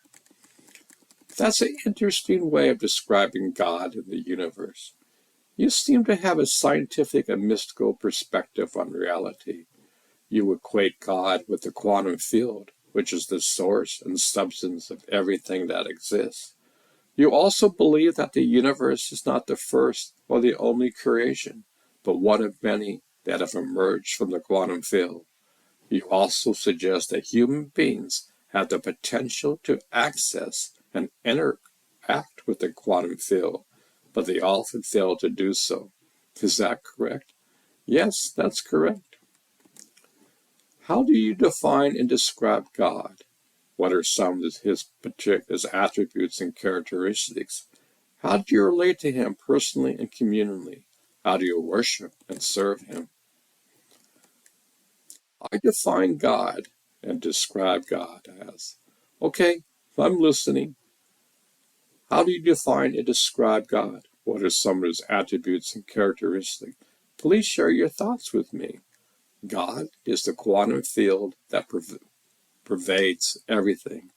That's an interesting way of describing God and the universe. You seem to have a scientific and mystical perspective on reality. You equate God with the quantum field, which is the source and substance of everything that exists. You also believe that the universe is not the first or the only creation, but one of many that have emerged from the quantum field. You also suggest that human beings have the potential to access and interact with the quantum field, but they often fail to do so. Is that correct? Yes, that's correct. How do you define and describe God? What are some of his attributes and characteristics? How do you relate to him personally and communally? How do you worship and serve him? I define God and describe God as. Okay, I'm listening. How do you define and describe God? What are some of his attributes and characteristics? Please share your thoughts with me. God is the quantum field that pervades everything.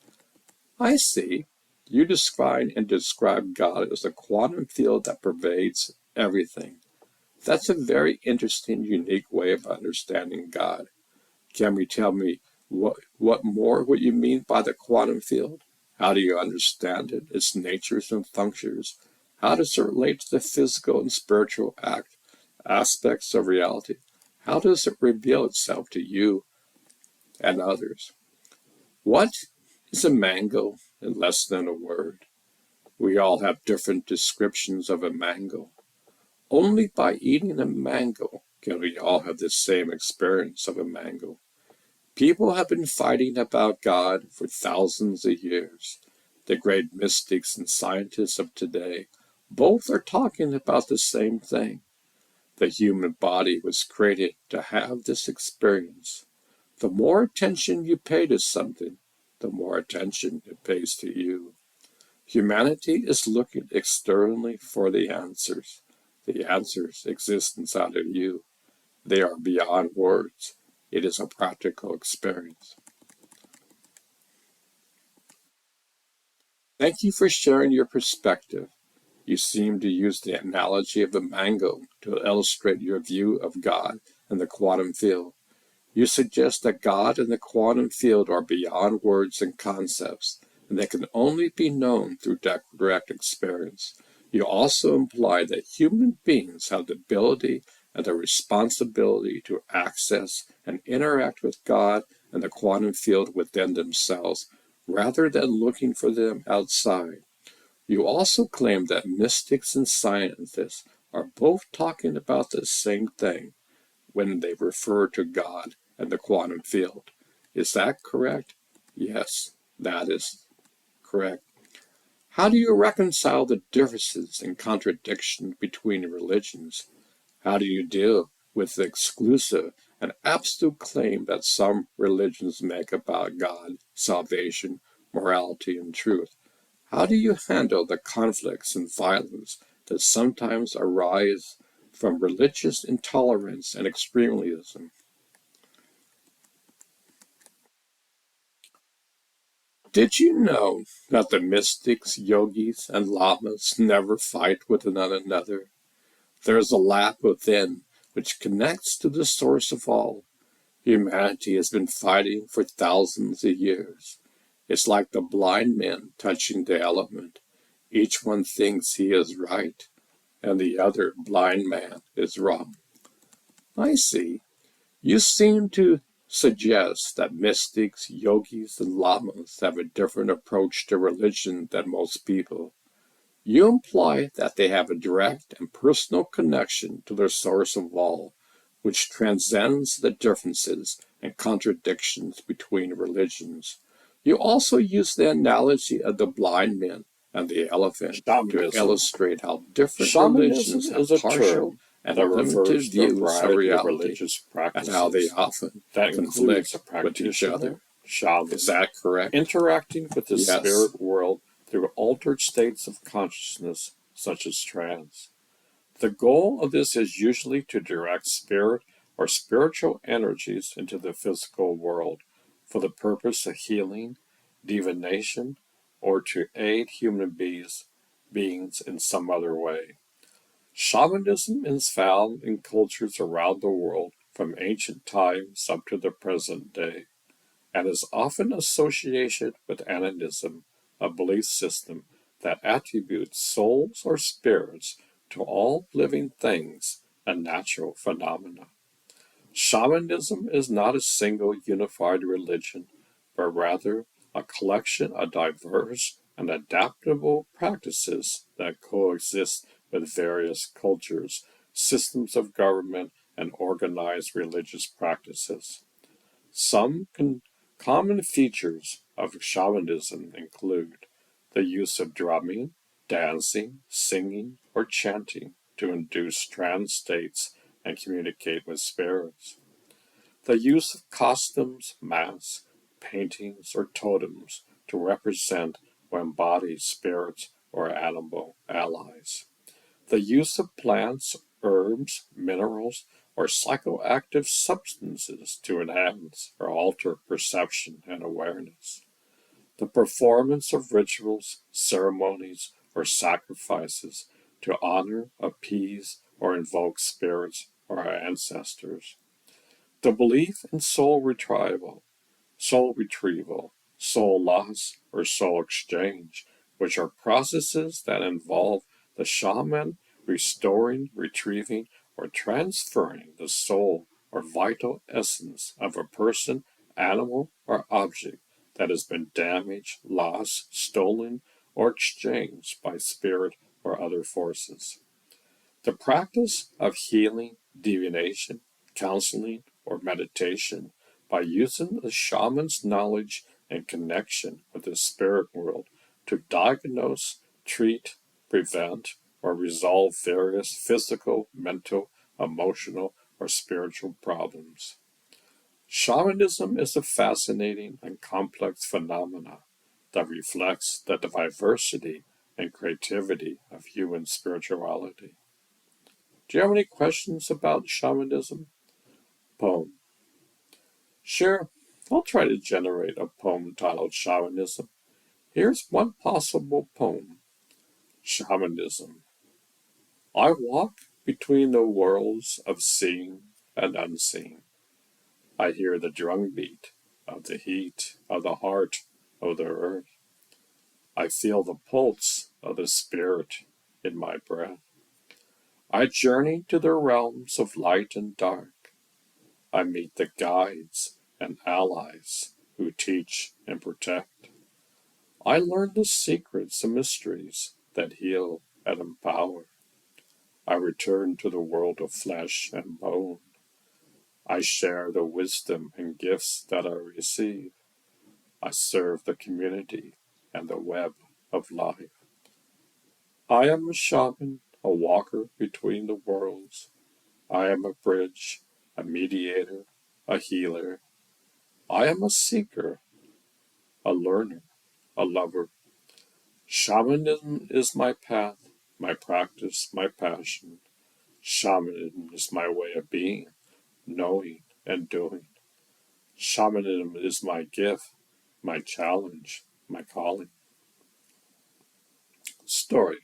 I see. You define and describe God as a quantum field that pervades everything. That's a very interesting, unique way of understanding God. Can you tell me what more what you mean by the quantum field? How do you understand it, its natures and functions? How does it relate to the physical and spiritual aspects of reality? How does it reveal itself to you and others? What is a mango in less than a word? We all have different descriptions of a mango. Only by eating a mango can we all have the same experience of a mango. People have been fighting about God for thousands of years. The great mystics and scientists of today both are talking about the same thing. The human body was created to have this experience. The more attention you pay to something, the more attention it pays to you. Humanity is looking externally for the answers. The answers exist inside of you. They are beyond words. It is a practical experience. Thank you for sharing your perspective. You seem to use the analogy of a mango to illustrate your view of God and the quantum field. You suggest that God and the quantum field are beyond words and concepts. and that can only be known through direct experience. You also imply that human beings have the ability and the responsibility to access and interact with God and the quantum field within themselves, rather than looking for them outside. You also claim that mystics and scientists are both talking about the same thing when they refer to God and the quantum field. Is that correct? Yes, that is correct. How do you reconcile the differences and contradictions between religions? How do you deal with the exclusive and absolute claim that some religions make about God, salvation, morality, and truth? How do you handle the conflicts and violence that sometimes arise from religious intolerance and extremism? Did you know that the mystics, yogis, and lamas never fight with one another? There is a lap within which connects to the source of all. Humanity has been fighting for thousands of years. It's like the blind men touching the element. Each one thinks he is right, and the other blind man is wrong. I see. You seem to suggest that mystics, yogis, and lamas have a different approach to religion than most people. You imply that they have a direct and personal connection to the source of all, which transcends the differences and contradictions between religions. You also use the analogy of the blind man and the elephant to Shamanism. illustrate how different Shamanism religions have is a partial term and that limited refers to a views of variety of reality, religious and how they practices often that includes a conflict with each practitioner, other. Is shaman, that correct? interacting with the Yes. spirit world through altered states of consciousness, such as trance. The goal of this is usually to direct spirit or spiritual energies into the physical world for the purpose of healing, divination, or to aid human beings in some other way. Shamanism is found in cultures around the world from ancient times up to the present day, and is often associated with animism, a belief system that attributes souls or spirits to all living things and natural phenomena. Shamanism is not a single unified religion, but rather a collection of diverse and adaptable practices that coexist with various cultures, systems of government, and organized religious practices. Some common features of shamanism include the use of drumming, dancing, singing, or chanting to induce trance states and communicate with spirits. The use of costumes, masks, paintings, or totems to represent or embody spirits or animal allies. The use of plants, herbs, minerals, or psychoactive substances to enhance or alter perception and awareness. The performance of rituals, ceremonies, or sacrifices to honor, appease, or invoke spirits or our ancestors. The belief in soul retrieval, soul loss, or soul exchange, which are processes that involve the shaman restoring, retrieving, or transferring the soul or vital essence of a person, animal, or object that has been damaged, lost, stolen, or exchanged by spirit or other forces. The practice of healing, divination, counseling, or meditation by using the shaman's knowledge and connection with the spirit world to diagnose, treat, prevent, or resolve various physical, mental, emotional, or spiritual problems. Shamanism is a fascinating and complex phenomenon that reflects the diversity and creativity of human spirituality. Do you have any questions about shamanism? Poem. Sure, I'll try to generate a poem titled Shamanism. Here's one possible poem. Shamanism. I walk between the worlds of seen and unseen. I hear the drumbeat of the heat of the heart of the earth. I feel the pulse of the spirit in my breath. I journey to the realms of light and dark. I meet the guides and allies who teach and protect. I learn the secrets and mysteries that heal and empower. I return to the world of flesh and bone. I share the wisdom and gifts that I receive. I serve the community and the web of life. I am a shaman, a walker between the worlds. I am a bridge, a mediator, a healer. I am a seeker, a learner, a lover. Shamanism is my path, my practice, my passion. Shamanism is my way of being, knowing, and doing. Shamanism is my gift, my challenge, my calling. Story.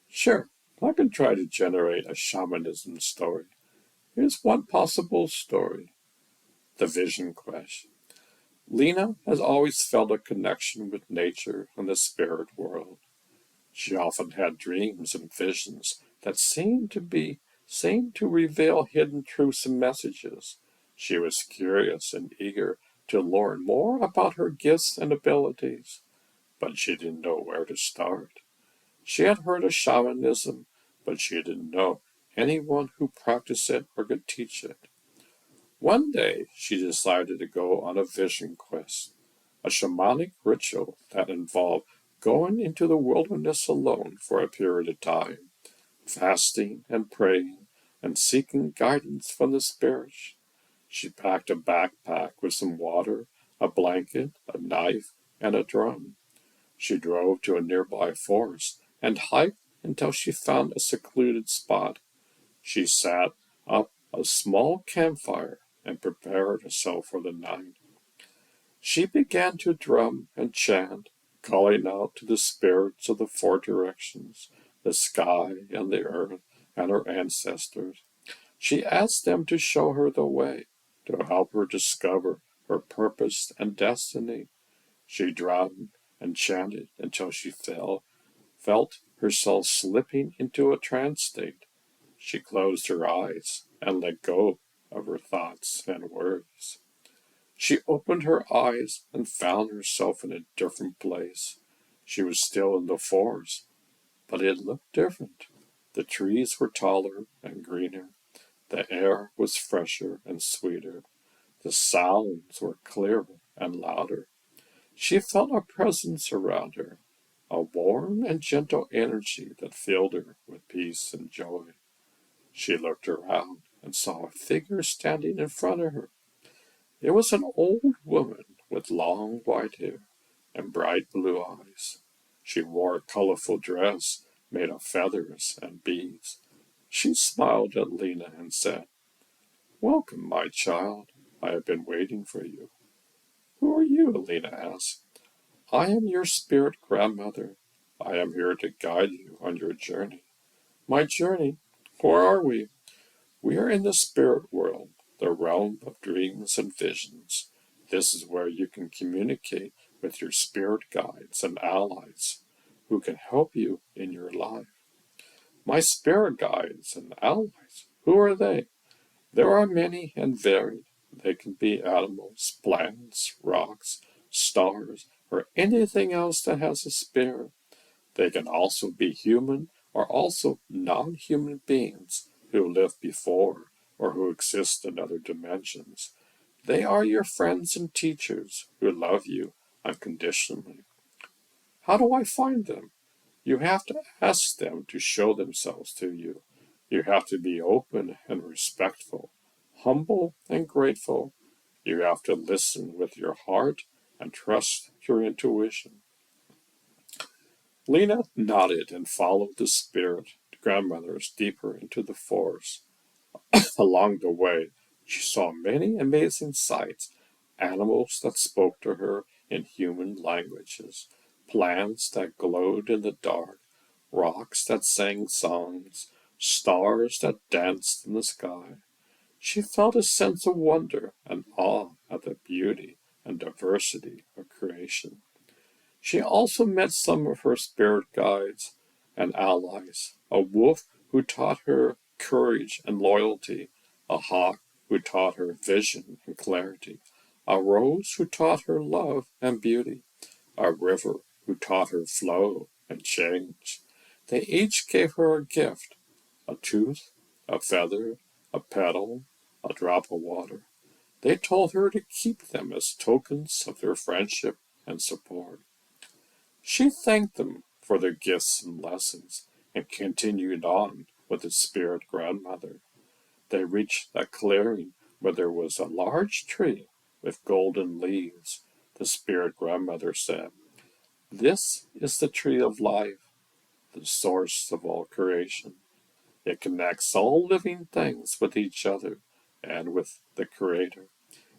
Sure, I can try to generate a shamanism story. Here's one possible story. The Vision Quest. Lena has always felt a connection with nature and the spirit world. She often had dreams and visions that seemed to reveal hidden truths and messages. She was curious and eager to learn more about her gifts and abilities, but she didn't know where to start. She had heard of shamanism, but she didn't know anyone who practiced it or could teach it. One day, she decided to go on a vision quest, a shamanic ritual that involved going into the wilderness alone for a period of time, fasting and praying and seeking guidance from the spirits. She packed a backpack with some water, a blanket, a knife, and a drum. She drove to a nearby forest and hiked until she found a secluded spot. She sat up a small campfire and prepared herself for the night. She began to drum and chant, calling out to the spirits of the four directions, the sky and the earth and her ancestors. She asked them to show her the way, to help her discover her purpose and destiny. She drummed and chanted until she felt herself slipping into a trance state. She closed her eyes and let go of her thoughts and worries. She opened her eyes and found herself in a different place. She was still in the forest, but it looked different. The trees were taller and greener. The air was fresher and sweeter. The sounds were clearer and louder. She felt a presence around her, a warm and gentle energy that filled her with peace and joy. She looked around and saw a figure standing in front of her. It was an old woman with long white hair and bright blue eyes. She wore a colorful dress made of feathers and beads. She smiled at Lena and said, "Welcome, my child. I have been waiting for you." "Who are you?" Lena asked. "I am your spirit grandmother. I am here to guide you on your journey." "My journey? Where are we?" "We are in the spirit world, the realm of dreams and visions. This is where you can communicate with your spirit guides and allies who can help you in your life." "My spirit guides and allies? Who are they?" "There are many and varied. They can be animals, plants, rocks, stars, or anything else that has a spirit. They can also be human or also non-human beings who lived before or who exist in other dimensions. They are your friends and teachers who love you unconditionally." "How do I find them?" "You have to ask them to show themselves to you. You have to be open and respectful, humble and grateful. You have to listen with your heart and trust your intuition." Lena nodded and followed the spirit grandmothers deeper into the forest. Along the way, she saw many amazing sights, animals that spoke to her in human languages, plants that glowed in the dark, rocks that sang songs, stars that danced in the sky. She felt a sense of wonder and awe at the beauty and diversity of creation. She also met some of her spirit guides and allies, a wolf who taught her courage and loyalty, a hawk who taught her vision and clarity, a rose who taught her love and beauty, a river who taught her flow and change. They each gave her a gift, a tooth, a feather, a petal, a drop of water. They told her to keep them as tokens of their friendship and support. She thanked them for their gifts and lessons and continued on with the spirit grandmother. They reached a clearing where there was a large tree with golden leaves. The spirit grandmother said, "This is the tree of life, the source of all creation. It connects all living things with each other and with the Creator.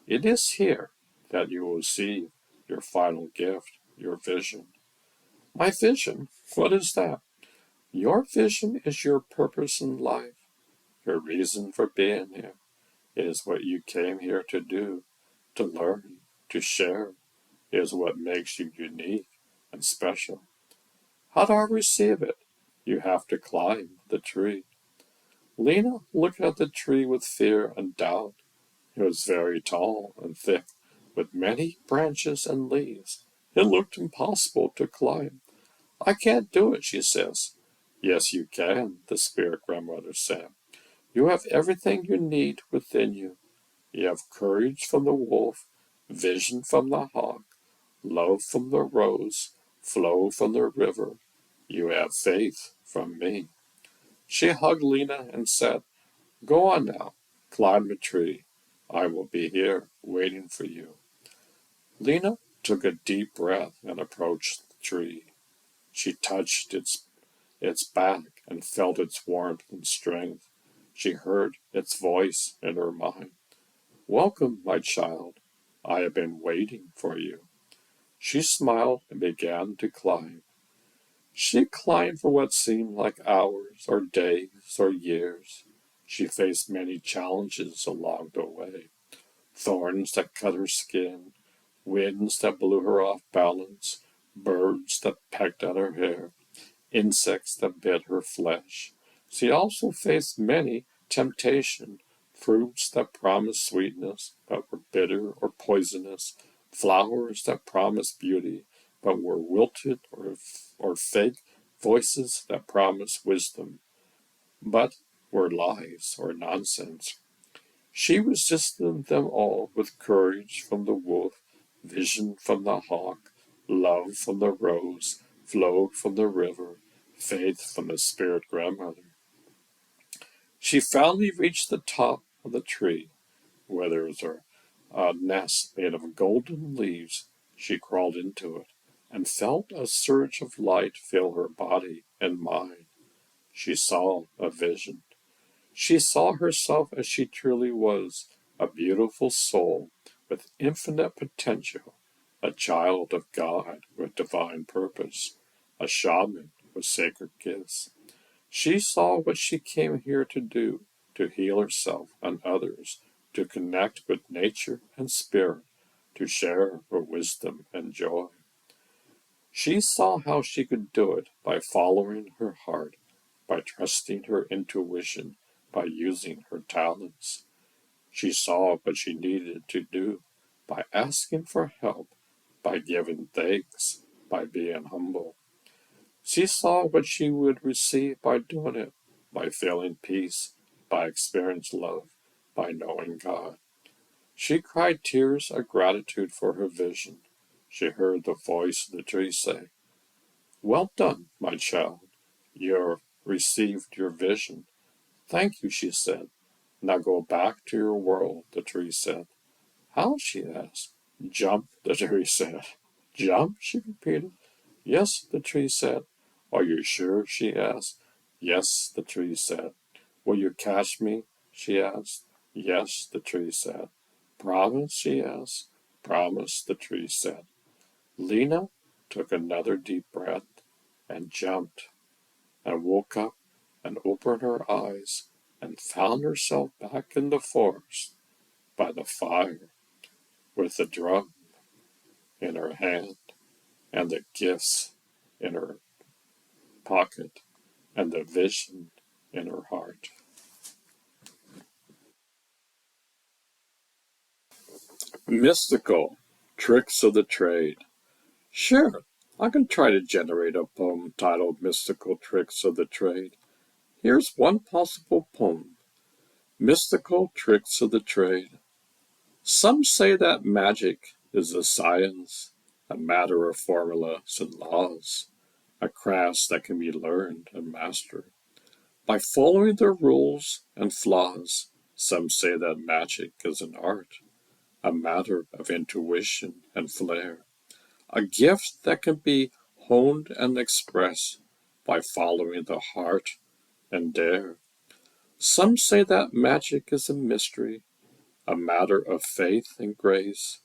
It is here that you will receive your final gift, your vision." My vision? What is that? Your vision is your purpose in life, your reason for being here. It is what you came here to do, to learn, to share. It is what makes you unique and special. How do I receive it? You have to climb the tree. Lena looked at the tree with fear and doubt. It was very tall and thick, with many branches and leaves. It looked impossible to climb. "I can't do it," she says. "Yes, you can," the spirit grandmother said. "You have everything you need within you. You have courage from the wolf, vision from the hawk, love from the rose, flow from the river. You have faith from me." She hugged Lena and said, "Go on now, climb the tree. I will be here waiting for you." Lena took a deep breath and approached the tree. She touched its back and felt its warmth and strength. She heard its voice in her mind. "Welcome, my child. I have been waiting for you." She smiled and began to climb. She climbed for what seemed like hours or days or years. She faced many challenges along the way. Thorns that cut her skin, winds that blew her off balance, birds that pecked at her hair, insects that bit her flesh. She also faced many temptations, fruits that promised sweetness but were bitter or poisonous, flowers that promised beauty but were wilted, or fake voices that promised wisdom but were lies or nonsense. She resisted them all with courage from the wolf, vision from the hawk, love from the rose, flow from the river, faith from the spirit grandmother. She finally reached the top of the tree, where there was a nest made of golden leaves. She crawled into it and felt a surge of light fill her body and mind. She saw a vision. She saw herself as she truly was, a beautiful soul with infinite potential, a child of God with divine purpose, a shaman with sacred gifts. She saw what she came here to do, to heal herself and others, to connect with nature and spirit, to share her wisdom and joy. She saw how she could do it by following her heart, by trusting her intuition, by using her talents. She saw what she needed to do by asking for help, by giving thanks, by being humble. She saw what she would receive by doing it, by feeling peace, by experiencing love, by knowing God. She cried tears of gratitude for her vision. She heard the voice of the tree say, "Well done, my child. You have received your vision." "Thank you," she said. "Now go back to your world," the tree said. "How?" she asked. "Jump," the tree said. "Jump?" she repeated. "Yes," the tree said. "Are you sure?" she asked. "Yes," the tree said. "Will you catch me?" she asked. "Yes," the tree said. "Promise?" she asked. "Promise," the tree said. Lena took another deep breath and jumped and woke up and opened her eyes and found herself back in the forest by the fire with the drum in her hand. and the gifts in her pocket, and the vision in her heart. Mystical tricks of the trade. Sure, I can try to generate a poem titled Mystical Tricks of the Trade. Here's one possible poem. Mystical Tricks of the Trade. Some say that magic is a science, a matter of formulas and laws, a craft that can be learned and mastered. By following their rules and flaws, some say that magic is an art, a matter of intuition and flair, a gift that can be honed and expressed by following the heart and dare. Some say that magic is a mystery, a matter of faith and grace,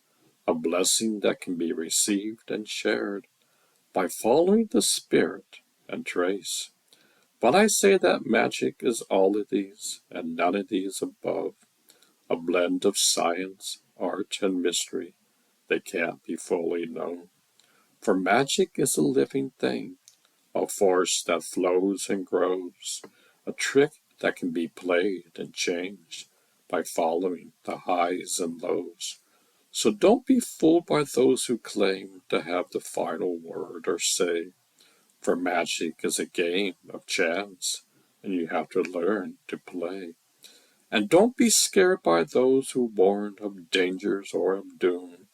a blessing that can be received and shared by following the spirit and trace. But I say that magic is all of these and none of these above, a blend of science, art, and mystery. They can't be fully known. For magic is a living thing, a force that flows and grows, a trick that can be played and changed by following the highs and lows. So don't be fooled by those who claim to have the final word or say, for magic is a game of chance, and you have to learn to play. And don't be scared by those who warn of dangers or of doom,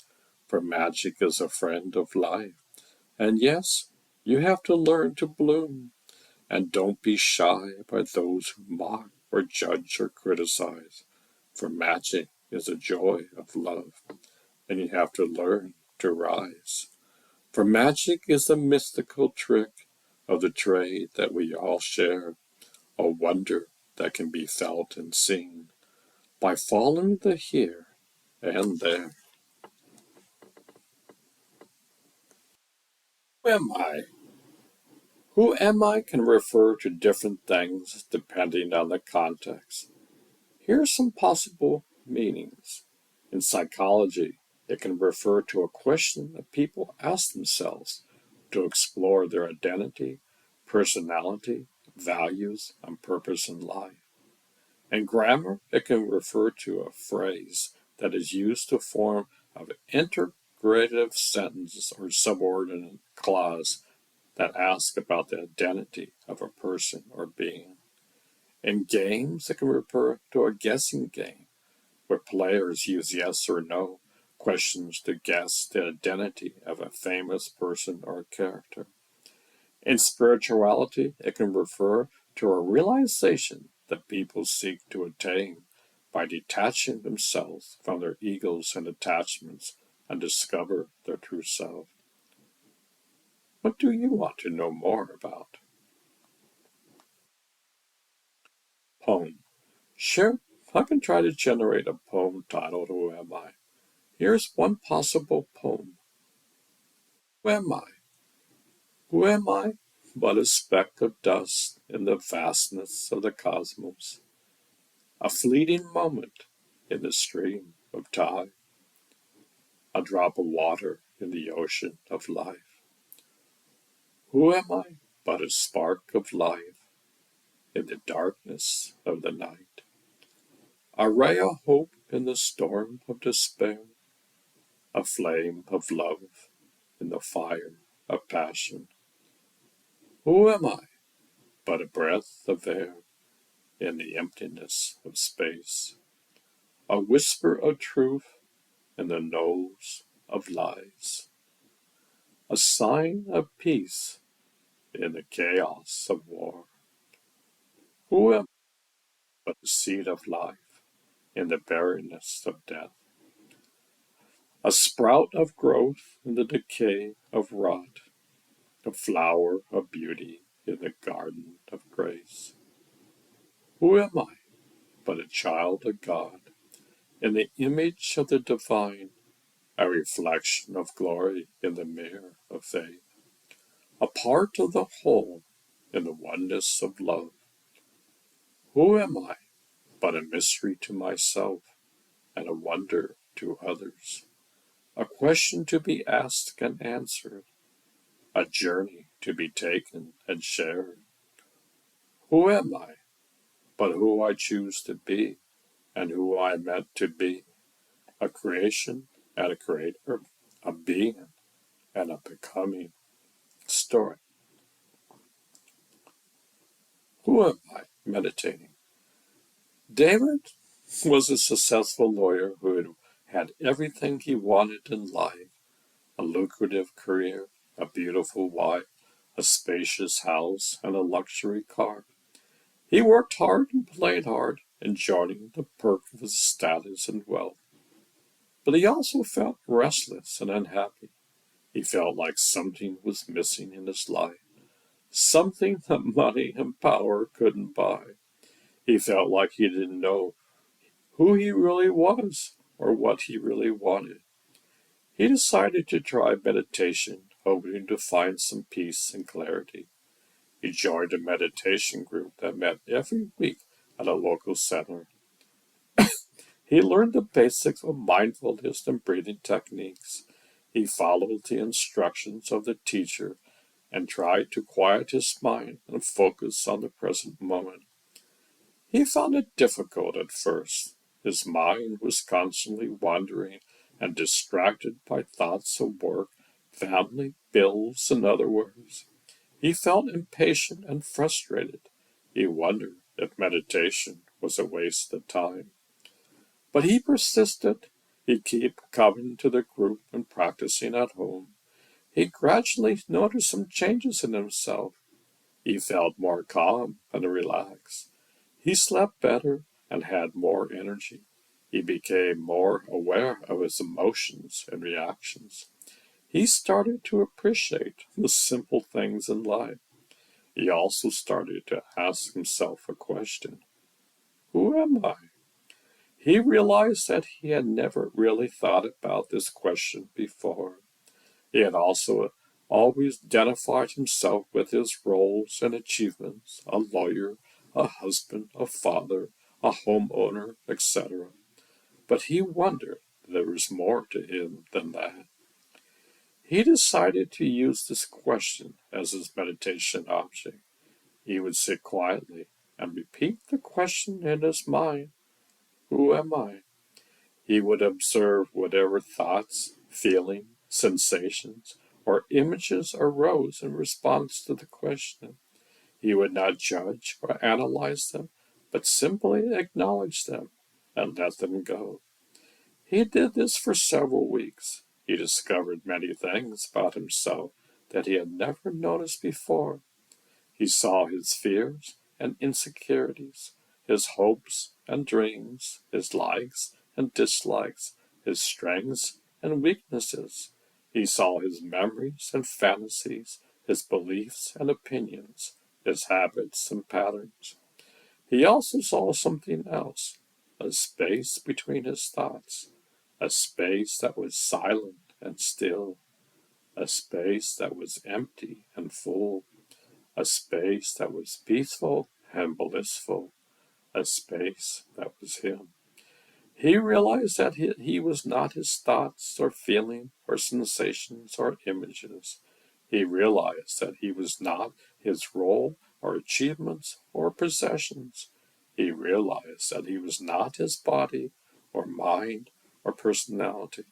for magic is a friend of life. And yes, you have to learn to bloom. And don't be shy by those who mock or judge or criticize, for magic is a joy of love, and you have to learn to rise. For magic is a mystical trick of the trade that we all share, a wonder that can be felt and seen by following the here and there. Who am I? Who am I can refer to different things depending on the context. Here are some possible meanings. In psychology, it can refer to a question that people ask themselves to explore their identity, personality, values, and purpose in life. In grammar, it can refer to a phrase that is used to form an integrative sentence or subordinate clause that asks about the identity of a person or being. In games, it can refer to a guessing game where players use yes or no questions to guess the identity of a famous person or character. In spirituality, it can refer to a realization that people seek to attain by detaching themselves from their egos and attachments and discover their true self. What do you want to know more about? Poem. Sure, I can try to generate a poem titled Who Am I? Here's one possible poem. Who am I? Who am I but a speck of dust in the vastness of the cosmos? A fleeting moment in the stream of time, a drop of water in the ocean of life. Who am I but a spark of life in the darkness of the night? A ray of hope in the storm of despair, a flame of love in the fire of passion. Who am I but a breath of air in the emptiness of space, a whisper of truth in the nose of lies, a sign of peace in the chaos of war? Who am I but a seed of life in the barrenness of death, a sprout of growth in the decay of rot, a flower of beauty in the garden of grace? Who am I but a child of God, in the image of the divine, a reflection of glory in the mirror of faith, a part of the whole in the oneness of love? Who am I but a mystery to myself and a wonder to others, a question to be asked and answered, a journey to be taken and shared. Who am I, but who I choose to be, and who I am meant to be? A creation and a creator, a being and a becoming story. Who am I? Meditating. David was a successful lawyer who had had everything he wanted in life: a lucrative career, a beautiful wife, a spacious house, and a luxury car. He worked hard and played hard, enjoying the perk of his status and wealth. But he also felt restless and unhappy. He felt like something was missing in his life, something that money and power couldn't buy. He felt like he didn't know who he really was or what he really wanted. He decided to try meditation, hoping to find some peace and clarity. He joined a meditation group that met every week at a local center. He learned the basics of mindfulness and breathing techniques. He followed the instructions of the teacher and tried to quiet his mind and focus on the present moment. He found it difficult at first. His mind was constantly wandering and distracted by thoughts of work, family, bills, and other worries. He felt impatient and frustrated. He wondered if meditation was a waste of time. But he persisted. He kept coming to the group and practicing at home. He gradually noticed some changes in himself. He felt more calm and relaxed. He slept better and had more energy. He became more aware of his emotions and reactions. He started to appreciate the simple things in life. He also started to ask himself a question: who am I? He realized that he had never really thought about this question before. He had also always identified himself with his roles and achievements: a lawyer, a husband, a father, a homeowner, etc. But he wondered there was more to him than that. He decided to use this question as his meditation object. He would sit quietly and repeat the question in his mind: who am I? He would observe whatever thoughts, feelings, sensations, or images arose in response to the question. He would not judge or analyze them, but simply acknowledge them and let them go. He did this for several weeks. He discovered many things about himself that he had never noticed before. He saw his fears and insecurities, his hopes and dreams, his likes and dislikes, his strengths and weaknesses. He saw his memories and fantasies, his beliefs and opinions, his habits and patterns. He also saw something else: a space between his thoughts, a space that was silent and still, a space that was empty and full, a space that was peaceful and blissful, a space that was him. He realized that he was not his thoughts or feelings or sensations or images. He realized that he was not his role or achievements or possessions. He realized that he was not his body or mind or personality.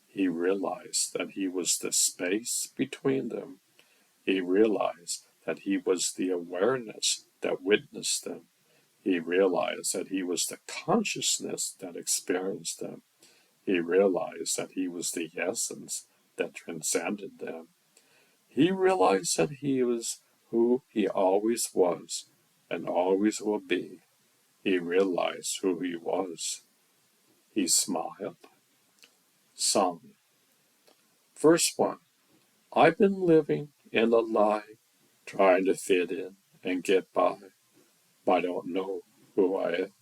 He realized that he was the space between them. He realized that he was the awareness that witnessed them. He realized that he was the consciousness that experienced them. He realized that he was the essence that transcended them. He realized that he was who he always was and always will be. He realized who he was. He smiled. Song. Verse 1. I've been living in a lie, trying to fit in and get by. I don't know who I am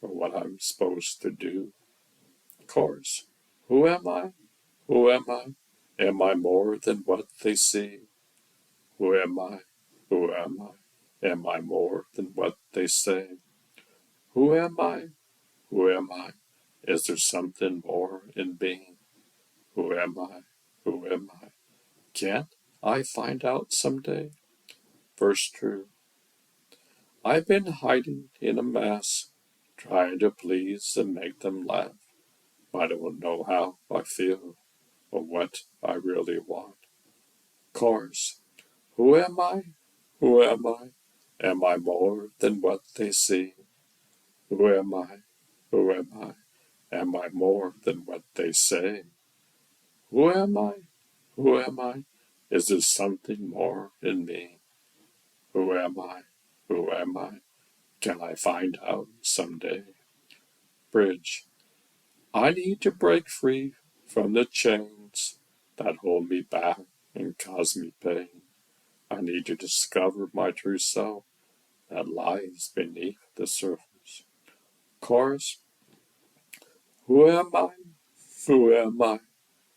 or what I'm supposed to do. Chorus. Who am I? Who am I? Am I more than what they see? Who am I? Who am I? Am I more than what they say? Who am I? Who am I? Is there something more in being? Who am I? Who am I? Can't I find out someday? Verse 2. I've been hiding in a mess, trying to please and make them laugh. I don't know how I feel or what I really want. Chorus. Who am I? Who am I? Am I more than what they see? Who am I? Who am I? Am I more than what they say? Who am I? Who am I? Is there something more in me? Who am I? Who am I? Can I find out someday? Bridge. I need to break free from the chains that hold me back and cause me pain. I need to discover my true self that lies beneath the surface. Chorus. Who am I? Who am I?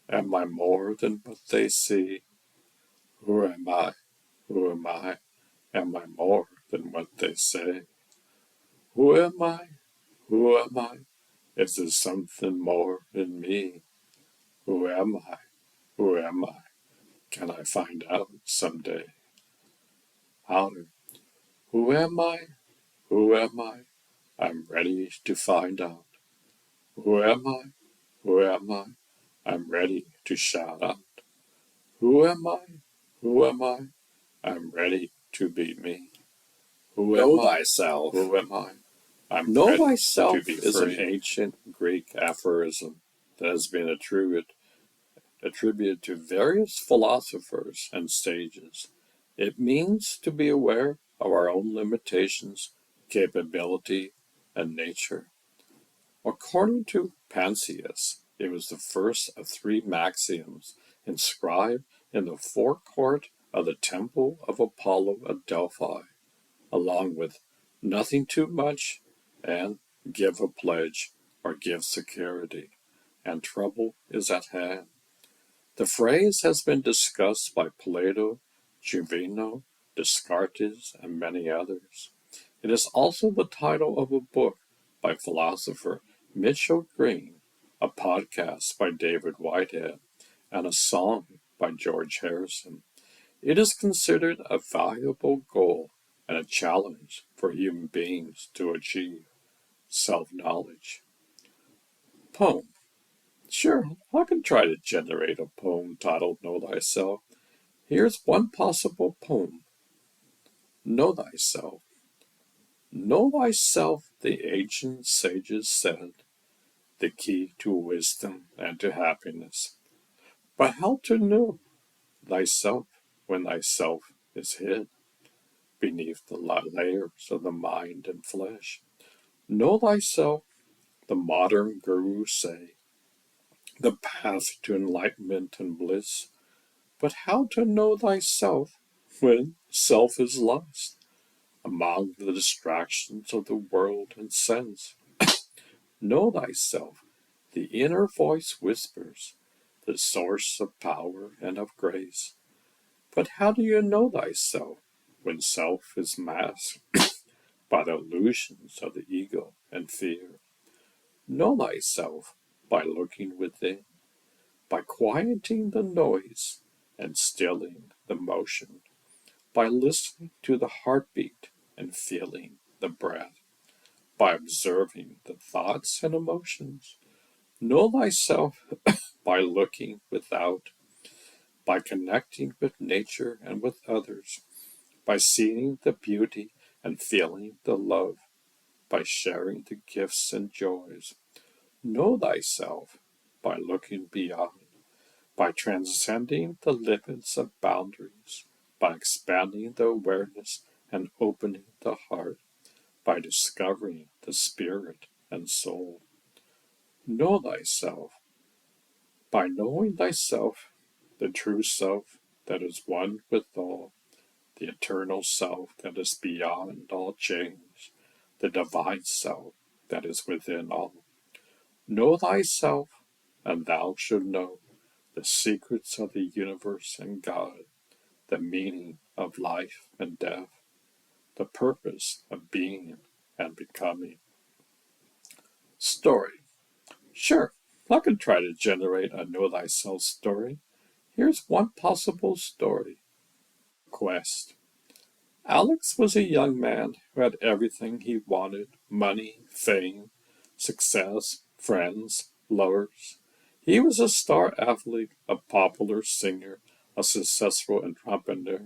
Am I more than what they see? Who am I? Who am I? Am I more than what they say? Who am I? Who am I? Is there something more in me? Who am I? Who am I? Can I find out someday? Outer. Who am I? Who am I? I'm ready to find out. Who am I? Who am I? I'm ready to shout out. Who am I? Who am I? I'm ready to be me. Who am Know I? thyself. Who am I? I'm Know ready thyself to be is an free. Ancient Greek aphorism that has been attributed to various philosophers and sages. It means to be aware of our own limitations, capability, and nature. According to Pansius, it was the first of three maxioms inscribed in the forecourt of the temple of Apollo at Delphi, along with nothing too much and give a pledge or give security, and trouble is at hand. The phrase has been discussed by Plato, Juveno, Descartes, and many others. It is also the title of a book by philosopher Mitchell Green, a podcast by David Whitehead, and a song by George Harrison. It is considered a valuable goal and a challenge for human beings to achieve self-knowledge. Poem. Sure, I can try to generate a poem titled Know Thyself. Here's one possible poem. Know thyself. Know thyself, the ancient sages said, the key to wisdom and to happiness. But how to know thyself when thyself is hid beneath the layers of the mind and flesh? Know thyself, the modern gurus say, the path to enlightenment and bliss. But how to know thyself when self is lost among the distractions of the world and sense? Know thyself, the inner voice whispers, the source of power and of grace. But how do you know thyself when self is masked by the illusions of the ego and fear? Know thyself by looking within, by quieting the noise and stilling the motion, by listening to the heartbeat and feeling the breath, by observing the thoughts and emotions. Know thyself by looking without, by connecting with nature and with others, by seeing the beauty and feeling the love, by sharing the gifts and joys. Know thyself by looking beyond, by transcending the limits of boundaries, by expanding the awareness and opening the heart, by discovering the spirit and soul. Know thyself by knowing thyself, the true self that is one with all, the eternal self that is beyond all change, the divine self that is within all. Know thyself, and thou shalt know the secrets of the universe and God, the meaning of life and death, the purpose of being and becoming. Story. Sure, I can try to generate a know thyself story. Here's one possible story. Quest. Alex was a young man who had everything he wanted: money, fame, success, friends, lovers. He was a star athlete, a popular singer, a successful entrepreneur.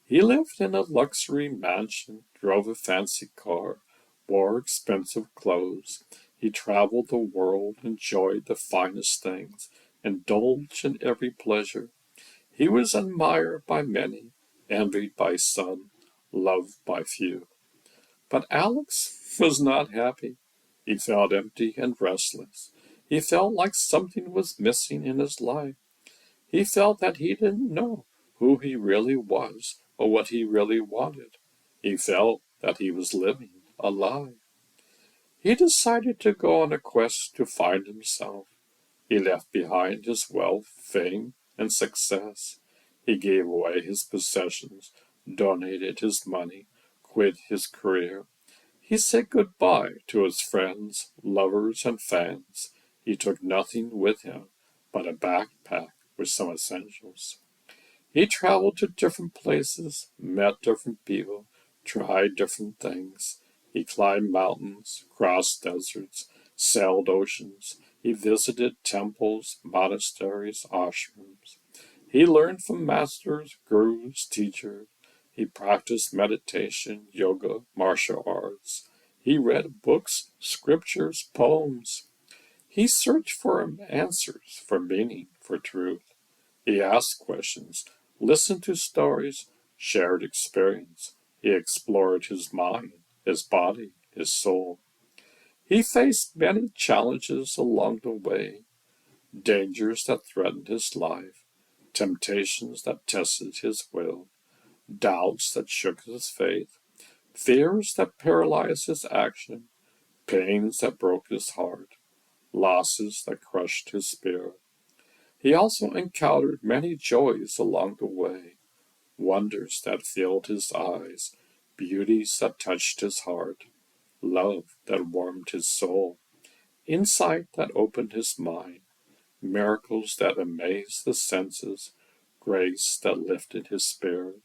He lived in a luxury mansion, drove a fancy car, wore expensive clothes. He traveled the world, enjoyed the finest things, indulged in every pleasure. He was admired by many, envied by some, loved by few. But Alex was not happy. He felt empty and restless. He felt like something was missing in his life. He felt that he didn't know who he really was or what he really wanted. He felt that he was living a lie. He decided to go on a quest to find himself. He left behind his wealth, fame, and success. He gave away his possessions, donated his money, quit his career. He said goodbye to his friends, lovers, and fans. He took nothing with him but a backpack with some essentials. He traveled to different places, met different people, tried different things. He climbed mountains, crossed deserts, sailed oceans. He visited temples, monasteries, ashrams. He learned from masters, gurus, teachers. He practiced meditation, yoga, martial arts. He read books, scriptures, poems. He searched for answers, for meaning, for truth. He asked questions, listened to stories, shared experience. He explored his mind, his body, his soul. He faced many challenges along the way, dangers that threatened his life, temptations that tested his will, doubts that shook his faith, fears that paralyzed his action, pains that broke his heart, losses that crushed his spirit. He also encountered many joys along the way, wonders that filled his eyes, beauties that touched his heart, love that warmed his soul, insight that opened his mind, miracles that amazed the senses, grace that lifted his spirit.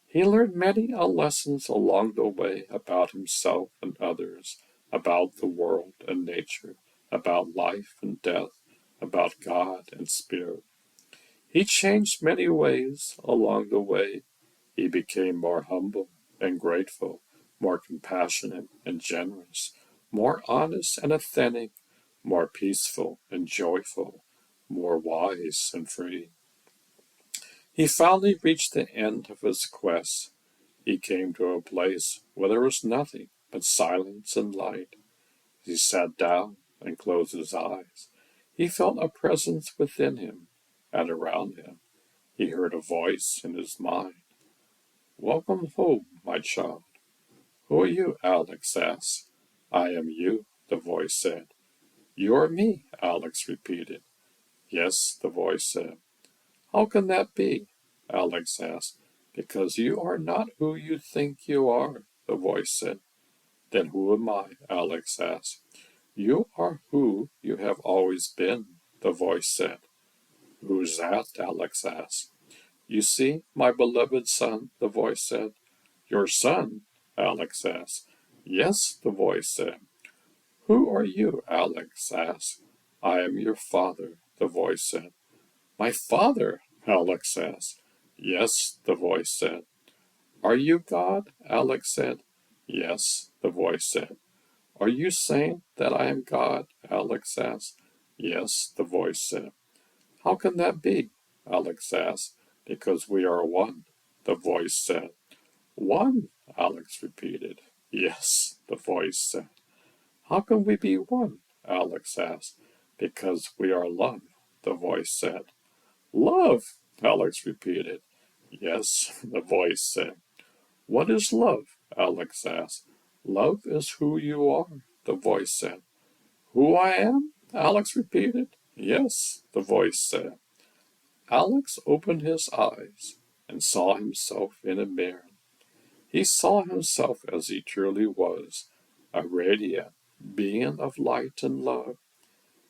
He learned many lessons along the way about himself and others, about the world and nature, about life and death, about God and spirit. He changed many ways along the way. He became more humble and grateful, more compassionate and generous, more honest and authentic, more peaceful and joyful, more wise and free. He finally reached the end of his quest. He came to a place where there was nothing but silence and light. He sat down and closed his eyes. He felt a presence within him and around him. He heard a voice in his mind. "Welcome home, my child." "Who are you?" Alex asked. "I am you," the voice said. "You are me," Alex repeated. "Yes," the voice said. "How can that be?" Alex asked. "Because you are not who you think you are," the voice said. "Then who am I?" Alex asked. "You are who you have always been," the voice said. "Who's that?" Alex asked. "You see, my beloved son," the voice said. "Your son?" Alex asked. "Yes," the voice said. "Who are you?" Alex asked. "I am your father," the voice said. "My father?" Alex asked. "Yes," the voice said. "Are you God?" Alex said. "Yes," the voice said. "Are you saying that I am God?" Alex asked. "Yes," the voice said. "How can that be?" Alex asked. "Because we are one," the voice said. "One?" Alex repeated. "Yes," the voice said. "How can we be one?" Alex asked. "Because we are love," the voice said. "Love?" Alex repeated. "Yes," the voice said. "What is love?" Alex asked. "Love is who you are," the voice said. "Who I am?" Alex repeated. "Yes," the voice said. Alex opened his eyes and saw himself in a mirror. He saw himself as he truly was, a radiant being of light and love.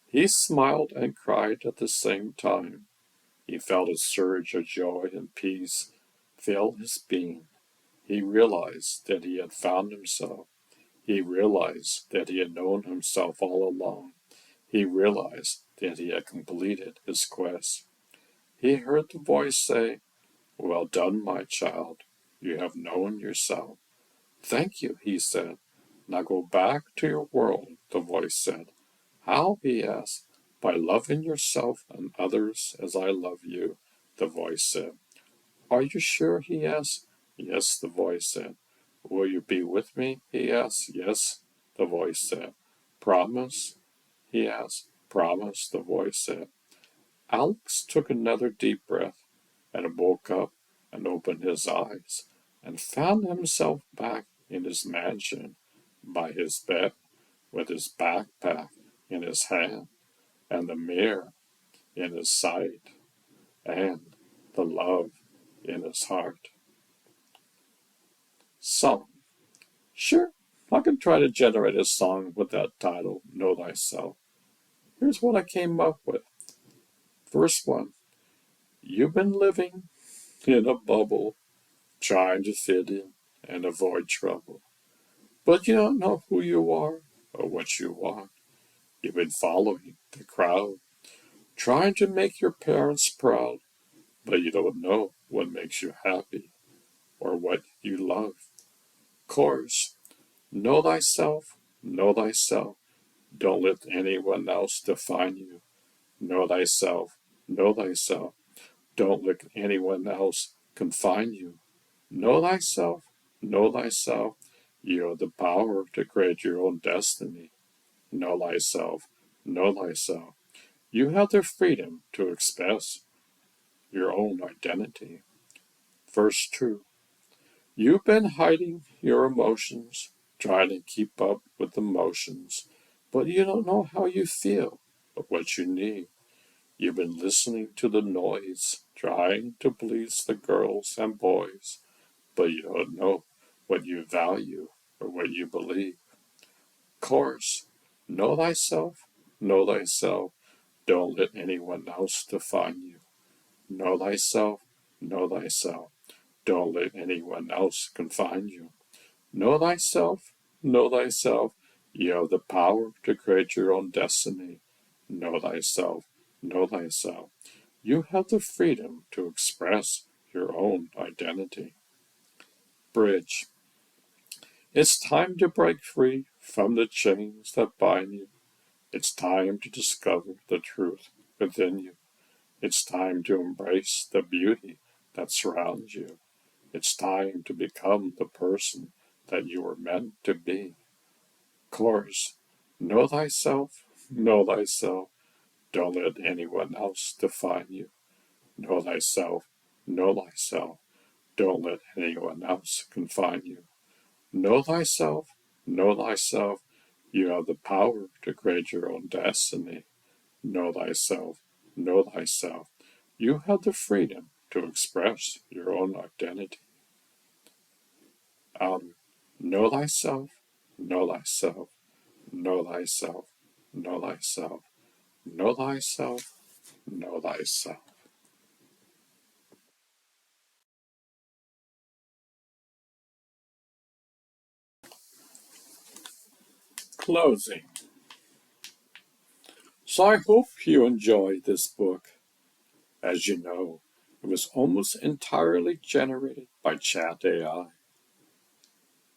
He smiled and cried at the same time. He felt a surge of joy and peace. fill his being. He realized that he had found himself. He realized that he had known himself all along. He realized that he had completed his quest. He heard the voice say, "Well done, my child. You have known yourself." "Thank you," he said. "Now go back to your world," the voice said. "How?" he asked. "By loving yourself and others as I love you," the voice said. "Are you sure?" he asked. "Yes," the voice said. "Will you be with me?" he asked. "Yes," the voice said. "Promise?" he asked. "Promise," the voice said. Alex took another deep breath and woke up and opened his eyes and found himself back in his mansion by his bed with his backpack in his hand and the mirror in his sight and the love in his heart. Song. Sure, I can try to generate a song with that title, Know Thyself. Here's what I came up with. Verse 1. You've been living in a bubble, trying to fit in and avoid trouble. But you don't know who you are or what you want. You've been following the crowd, trying to make your parents proud, but you don't know what makes you happy or what you love. Chorus. Know thyself, know thyself. Don't let anyone else define you. Know thyself, know thyself. Don't let anyone else confine you. Know thyself, know thyself. You have the power to create your own destiny. Know thyself, know thyself. You have the freedom to express your own identity. Verse 2. You've been hiding your emotions, trying to keep up with the motions, but you don't know how you feel or what you need. You've been listening to the noise, trying to please the girls and boys, but you don't know what you value or what you believe. Chorus. Know thyself, know thyself. Don't let anyone else define you. Know thyself, know thyself. Don't let anyone else confine you. Know thyself, know thyself. You have the power to create your own destiny. Know thyself, know thyself. You have the freedom to express your own identity. Bridge. It's time to break free from the chains that bind you. It's time to discover the truth within you. It's time to embrace the beauty that surrounds you. It's time to become the person that you were meant to be. Chorus. Know thyself, know thyself. Don't let anyone else define you. Know thyself, know thyself. Don't let anyone else confine you. Know thyself, know thyself. You have the power to create your own destiny. Know thyself, know thyself. You have the freedom to express your own identity. Know thyself, know thyself, know thyself, know thyself, know thyself, know thyself. Closing. So I hope you enjoyed this book. As you know, it was almost entirely generated by Chat AI.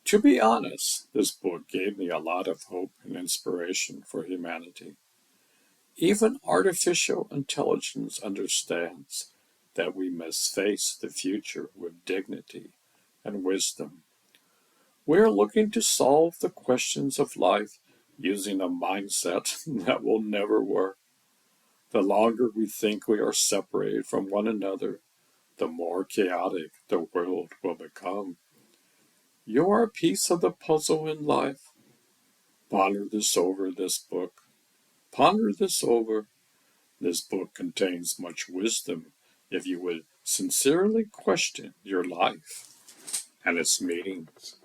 To be honest, this book gave me a lot of hope and inspiration for humanity. Even artificial intelligence understands that we must face the future with dignity and wisdom. We're looking to solve the questions of life using a mindset that will never work. The longer we think we are separated from one another, the more chaotic the world will become. You are a piece of the puzzle in life. Ponder this over this book. Ponder this over. This book contains much wisdom if you would sincerely question your life and its meanings.